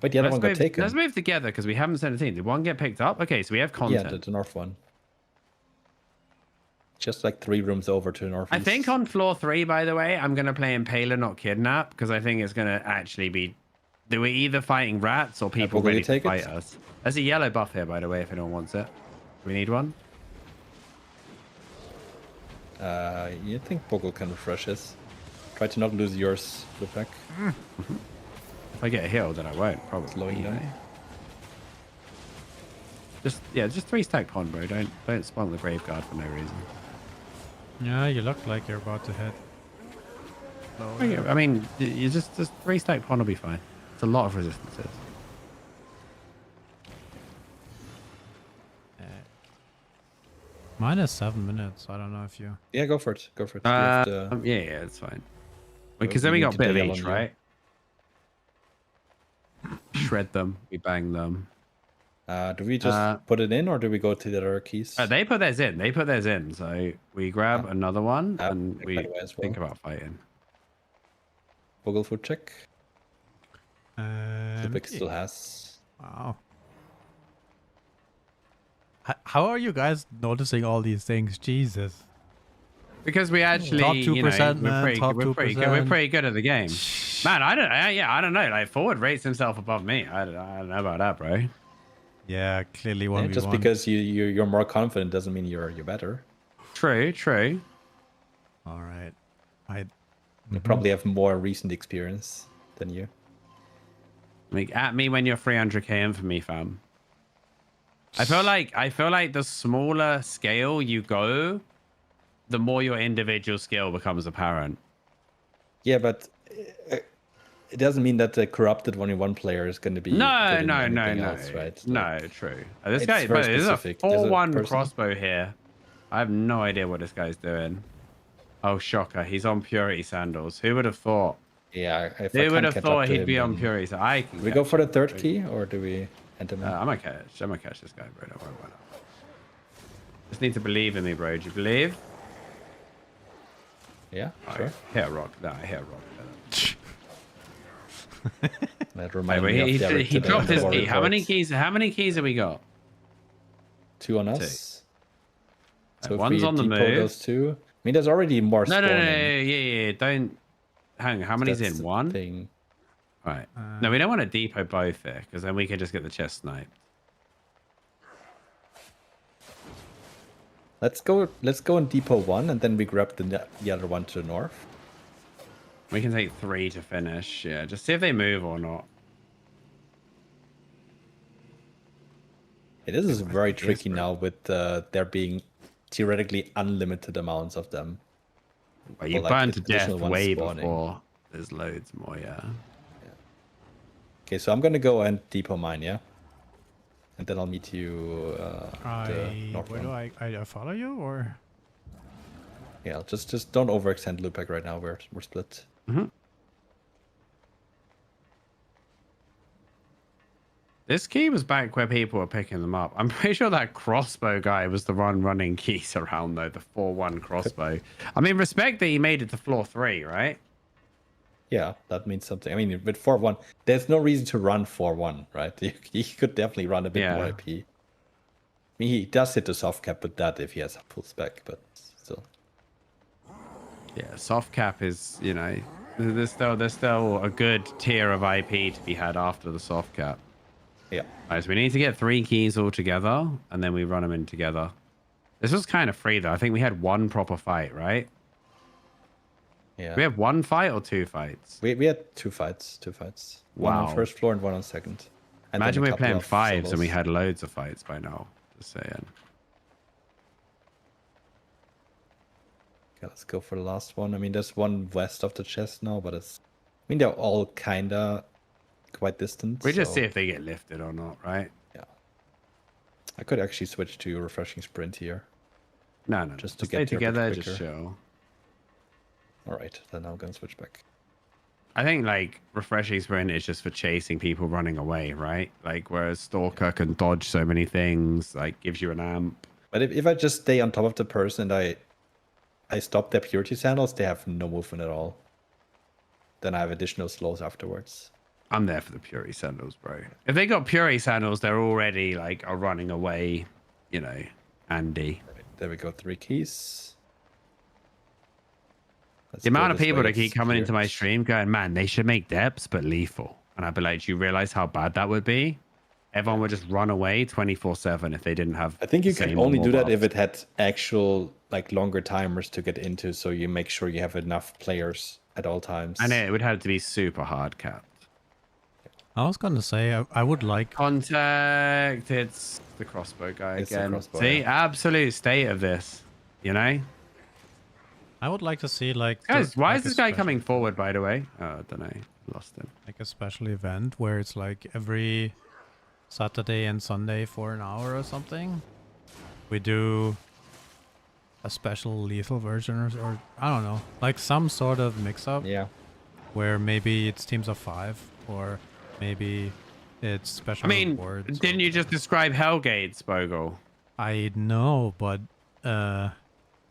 Wait, the other one got taken. Let's move together because we haven't said anything. Did one get picked up? Okay, so we have Yeah, content. the north one. Just like 3 rooms over to the northeast. I think on floor 3, by the way, I'm going to play Impaler, not Kidnap, because I think it's going to actually be... We're either fighting rats or people will you ready to take fight it? us. There's a yellow buff here, by the way, if anyone wants it. We need one? You think Bogle can refresh his? Try to not lose yours, Lupac. If I get a heal, then I won't, probably. Slowing down. Just 3-stack pond, bro. Don't spunk the Graveguard for no reason. Yeah, you look like you're about to hit. I mean, you just 3-stack pond will be fine. It's a lot of resistances. Mine is 7 minutes. I don't know if you. Yeah, go for it. Go for it. You Yeah, have it's fine. Because then we we need got to bit of bail each, on you. right? Shred them. We bang them. do we just put it in, or do we go to the other keys? They put theirs in. They put theirs in. So we grab another one and we by the way as well. think about fighting. Bogle food check. Lupac Yeah. still has. Wow. How are you guys noticing all these things? Jesus. Because we actually, Top 2%, man. we're pretty good. We're pretty good at the game. Man, I don't know. Like Forward rates himself above me. I don't know about that, bro. Yeah, clearly Yeah, 1v1. just because you're more confident doesn't mean you're better. True. All right. You probably have more recent experience than you. Like at me when you're 300k in for me, fam. I feel like the smaller scale you go, the more your individual skill becomes apparent. Yeah, but it doesn't mean that the corrupted 1v1 player is going to be No, else, right? No, true. This It's guy, very but there's a specific. There's a 4-1 person- crossbow here. I have no idea what this guy's doing. Oh, shocker. He's on purity sandals. Who would have thought? Yeah, if I Who would can't have catch thought up to he'd him, be on then- purity? So I can Do we go catch for the him, third bro. key, or do we enter him? I'm gonna catch this guy, bro. Don't worry about it. Just need to believe in me, bro. Do you believe? Yeah, Oh, sure. hit a rock. No, I hit a rock. That Wait, reminds me of the other he dropped the his war key. How many reports. keys? How many keys have we got? 2 on us. So if One's we on the depot move. those 2, I mean, there's already more No, spawning. yeah. Don't hang on. How many's That's in? the One. thing. Right. No, we don't want to depot both here because then we can just get the chest sniped. Let's go in depot 1, and then we grab the other one to the north. We can take 3 to finish. Yeah, just see if they move or not. This is very tricky now with there being theoretically unlimited amounts of them. Well, you like, burn to death additional ones way spawning. before. There's loads more. Yeah. Okay, so I'm gonna go and depot mine, yeah? And then I'll meet you the north Where one. do I follow you or? Yeah, just don't overextend Lupac right now. We're split. This key was back where people were picking them up. I'm pretty sure that crossbow guy was the one running keys around though, the 4-1 crossbow. I mean, respect that he made it to floor 3, right? Yeah, that means something. I mean, with 4-1, there's no reason to run 4-1, right? He could definitely run a bit more AP. I mean, he does hit the soft cap with that if he has a full spec, but still. Yeah, soft cap is, you know, there's still a good tier of IP to be had after the soft cap. Yeah. Alright, so we need to get 3 keys all together, and then we run them in together. This was kind of free, though. I think we had 1 proper fight, right? Yeah. We have 1 fight or 2 fights? We had 2 fights. One Wow. on first floor and one on second. And Imagine then we a were couple playing of 5s and we solos. had loads of fights by now. Just saying. Okay, let's go for the last one. I mean, there's one west of the chest now, but it's... I mean, they're all kinda quite distant. We just so- see if they get lifted or not, right? Yeah. I could actually switch to refreshing sprint here. No. Just to Just stay get there a bit together, just quicker. chill. Alright, then I'm gonna switch back. I think like refreshing sprint is just for chasing people running away, right? Like whereas Stalker can dodge so many things, like gives you an amp. But if I just stay on top of the person and I I stop their purity sandals, they have no movement at all. Then I have additional slows afterwards. I'm there for the Puri sandals, bro. If they got Puri sandals, they're already like a running away, you know, Andy. There we go, 3 keys. Let's The go amount of this people way, that keep it's coming into my cleared. stream going, man, they should make depths but lethal. And I'd be like, do you realize how bad that would be? Everyone would just run away 24/7 if they didn't have. I think you the can same or only more do that if buffs. it had actual like longer timers to get into, so you make sure you have enough players at all times. And it would have to be super hard capped. I was gonna say I would like. Contact. It's the crossbow guy It's the again. crossbow, See, yeah. absolute state of this. You know, I would like to see like. guys. Why is like a this guy special- coming forward? By the way, oh, I don't know. Lost him. Like a special event where it's like every Saturday and Sunday for an hour or something. We do a special lethal version or I don't know, like some sort of mix-up Yeah. where maybe it's teams of 5 or maybe it's special I mean, rewards. didn't you just describe Hellgates, Bogle? I know, but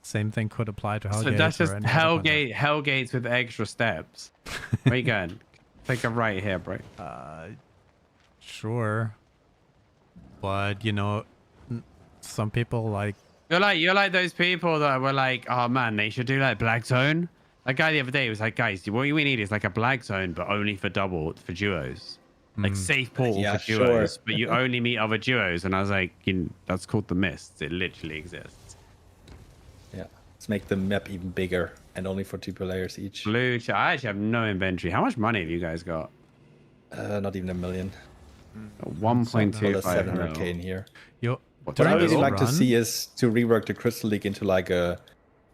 same thing could apply to Hellgate. So that's just or any other content. Hellgates with extra steps. Where you going? Take a right here, bro. Sure, but you know, some people like. You're like those people that were like, oh man, they should do like Black Zone. That guy the other day was like, guys, what we need is like a Black Zone, but only for duos. Like safe portal Yeah, for duos, sure. but you only meet other duos. And I was like, that's called the Mists. It literally exists. Yeah. Let's make the map even bigger and only for 2 players each. Blue, I actually have no inventory. How much money have you guys got? Not even a million. 1.25 700k mil. in here. Yo, What I during really this like to run- see is to rework the Crystal League into like an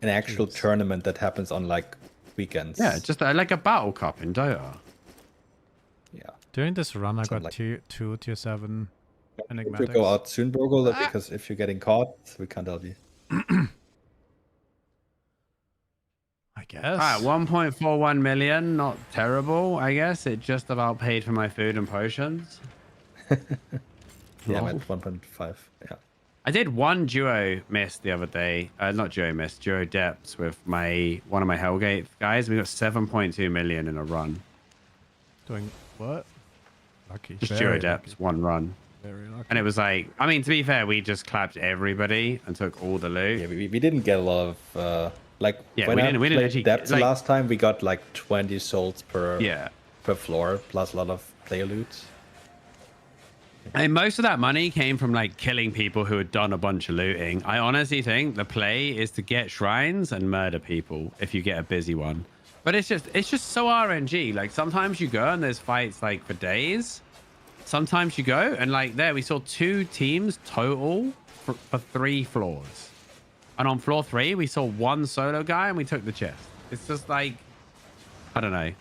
actual tournament that happens on like weekends. Yeah, just like a battle cup in Dota. Yeah. During this run, I Something got like- two tier 7 We'll enigmatics. go out soon, Bogle, because if you're getting caught, we can't help you. I guess. 1.41 million, not terrible, I guess. It just about paid for my food and potions. Yeah, I'm Lol. at 1.5. Yeah. I did one duo miss the other day. Not duo miss, duo depths with one of my Hellgate guys. We got 7.2 million in a run. Doing what? Lucky. Just Very duo lucky. depths, one run. Very lucky. And it was like, I mean, to be fair, we just clapped everybody and took all the loot. Yeah, we didn't get a lot of like Yeah, when we I didn't played actually- Depths like- last time, we got like 20 souls per Yeah. floor plus a lot of player loot. And most of that money came from like killing people who had done a bunch of looting. I honestly think the play is to get shrines and murder people if you get a busy one. But it's just so RNG. Like sometimes you go and there's fights like for days. Sometimes you go and like there we saw 2 teams total for 3 floors. And on floor 3 we saw 1 solo guy and we took the chest. It's just like, I don't know. I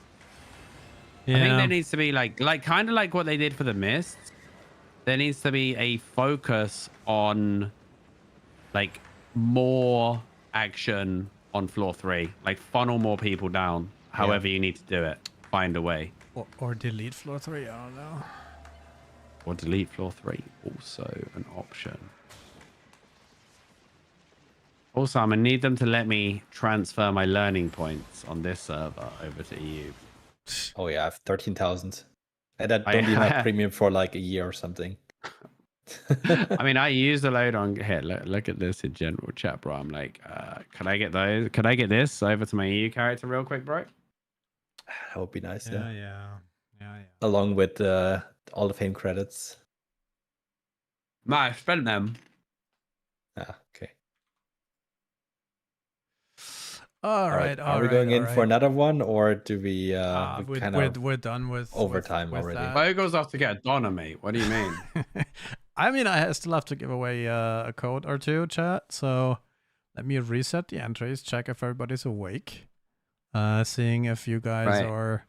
think Yeah. there needs to be like kind of like what they did for the Mists. There needs to be a focus on like more action on floor 3, like funnel more people down. However you need to do it, find a way. Or delete floor 3. I don't know. Or delete floor 3, also an option. Also, I'm gonna need them to let me transfer my learning points on this server over to EU. Oh yeah, I have 13,000. And I don't even have premium for like a year or something. I mean, I used a load on here. Look at this in general chat, bro. I'm like, can I get those? Could I get this over to my EU character real quick, bro? That would be nice, Yeah, yeah. yeah. Along with all the fame credits. No, I spent them. Ah, okay. All right. Are we going in for another one, or do we we kind of we're done with overtime with already? that. Bogle's off to get a Donna, mate. What do you mean? I mean, I still have to give away a code or two, chat. So let me reset the entries, check if everybody's awake, seeing if you guys Right. are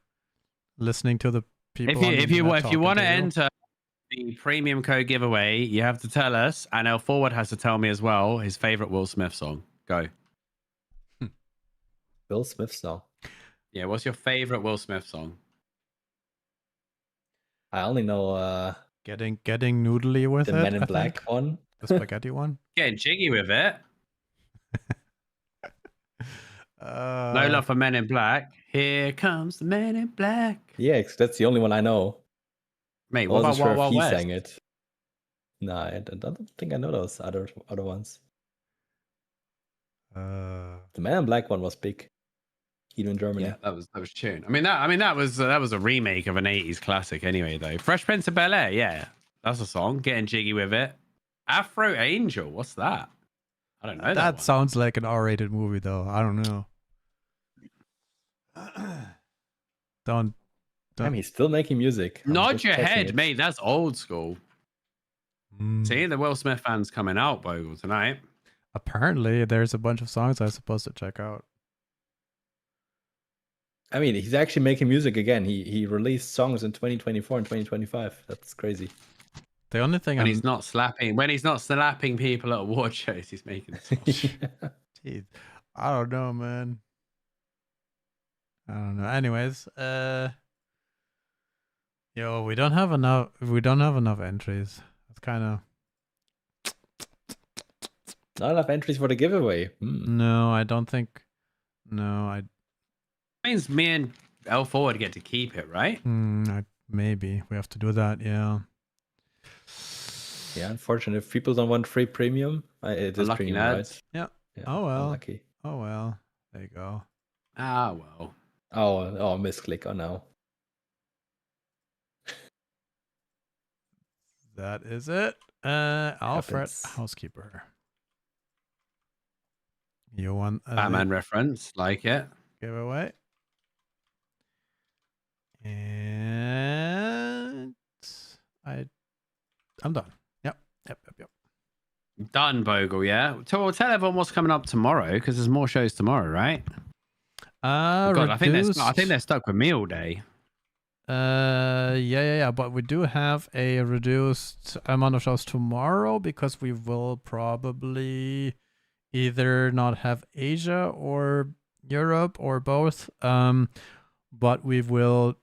listening to the people. If you want to to enter the premium code giveaway, you have to tell us, and El Forward has to tell me as well his favorite Will Smith song. Go. Will Smith song. Yeah, what's your favorite Will Smith song? I only know getting noodly with the it. Men in I Black think. one. The spaghetti one. Getting jiggy with it. No love for Men in Black. Here comes the Men in Black. Yeah, that's the only one I know. Mate, I what about wasn't sure Wild if Wild he West? sang it. No, I don't think I know those other ones. The Man in Black one was big, even in Germany. Yeah, that was tune. I mean that was a remake of an 80s classic anyway though. Fresh Prince of Bel-Air, yeah. That's a song. Getting jiggy with it. Afro Angel, what's that? I don't know that one. sounds like an R-rated movie, though. I don't know. Don't. Damn, he's still making music. I'm Nod just your checking head, it. mate. That's old school. Mm. See, the Will Smith fans coming out, Bogle, tonight. Apparently, there's a bunch of songs I'm supposed to check out. I mean, he's actually making music again. He released songs in 2024 and 2025. That's crazy. The only thing When he's not slapping people at award shows, he's making songs. Jeez, I don't know, man. I don't know. Anyways, yo, we don't have enough entries. It's kind of Not enough entries for the giveaway. no. I don't think. No, I. Means me and L4 would get to keep it, right? Maybe we have to do that. Yeah. Yeah, unfortunate. If people don't want free premium, it is Unlucky premium, nerds. right? Yeah. Yeah, Oh well. unlucky. Oh well. There you go. Ah, well. Oh, misclick. Oh no. That is it. Alfred, Happens. housekeeper. You want a Batman reference, like it. giveaway? And I'm done. Yep. Done, Bogle, yeah? Tell everyone what's coming up tomorrow, because there's more shows tomorrow, right? God, I think they're stuck with me all day. Yeah. But we do have a reduced amount of shows tomorrow because we will probably either not have Asia or Europe or both. But we will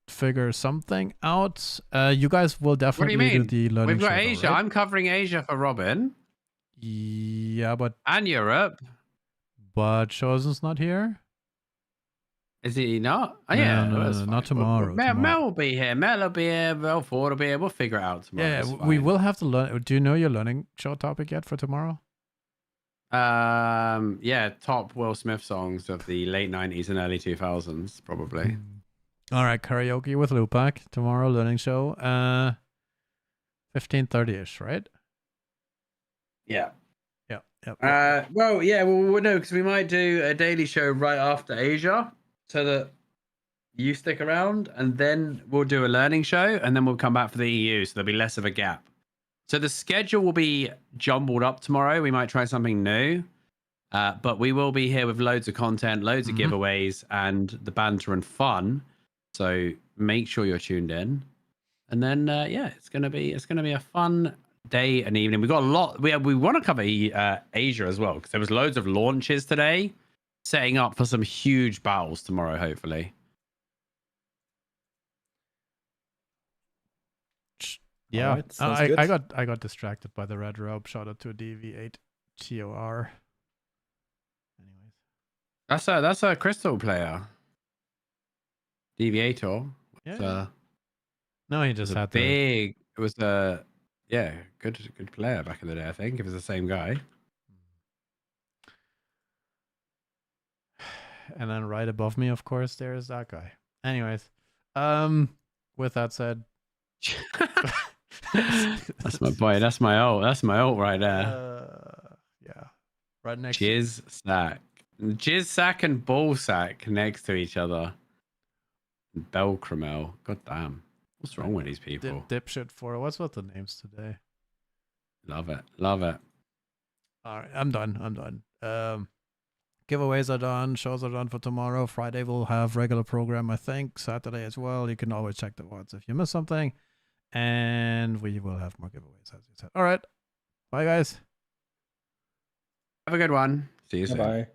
figure something out. You guys will definitely What do you mean? do the learning. We've got show, Asia. right? I'm covering Asia for Robin. Yeah, but Europe. Chosen's not here. Is he not? Oh, No, yeah. no, that's no, fine. not tomorrow. Mel will be here. Mel will be here. Mel Ford will be here. We'll figure it out tomorrow. Yeah, It's we fine. will have to learn. Do you know your learning show topic yet for tomorrow? Yeah, top Will Smith songs of the late 90s and early 2000s, probably. All right, karaoke with Lupak tomorrow, learning show. 15:30ish, right? Yeah. Yep. Well, yeah, well, no, because we might do a daily show right after Asia so that you stick around, and then we'll do a learning show, and then we'll come back for the EU, so there'll be less of a gap. So the schedule will be jumbled up tomorrow. We might try something new, but we will be here with loads of content, loads of giveaways, and the banter and fun. So make sure you're tuned in, and then yeah, it's gonna be a fun day and evening. We got a lot. We want to cover Asia as well because there was loads of launches today, setting up for some huge battles tomorrow. Hopefully. Yeah, Alright, sounds good. I got distracted by the red robe. Shout out to DV8 TOR. Anyways, That's a crystal player. Deviator. yeah. No, he just had big. It was a good player back in the day. I think if it's the same guy. And then right above me, of course, there is that guy. Anyways, with that said, That's my boy. That's my ult. That's my ult right there. Yeah, right next. Jizz sack and ball sack next to each other. Belcramel. God damn. What's wrong with these people? Dipshit for what's with the names today? Love it. All right, I'm done. Giveaways are done. Shows are done for tomorrow. Friday we'll have regular program, I think. Saturday as well. You can always check the odds if you miss something. And we will have more giveaways, as you said. All right. Bye, guys. Have a good one. See you soon. Bye.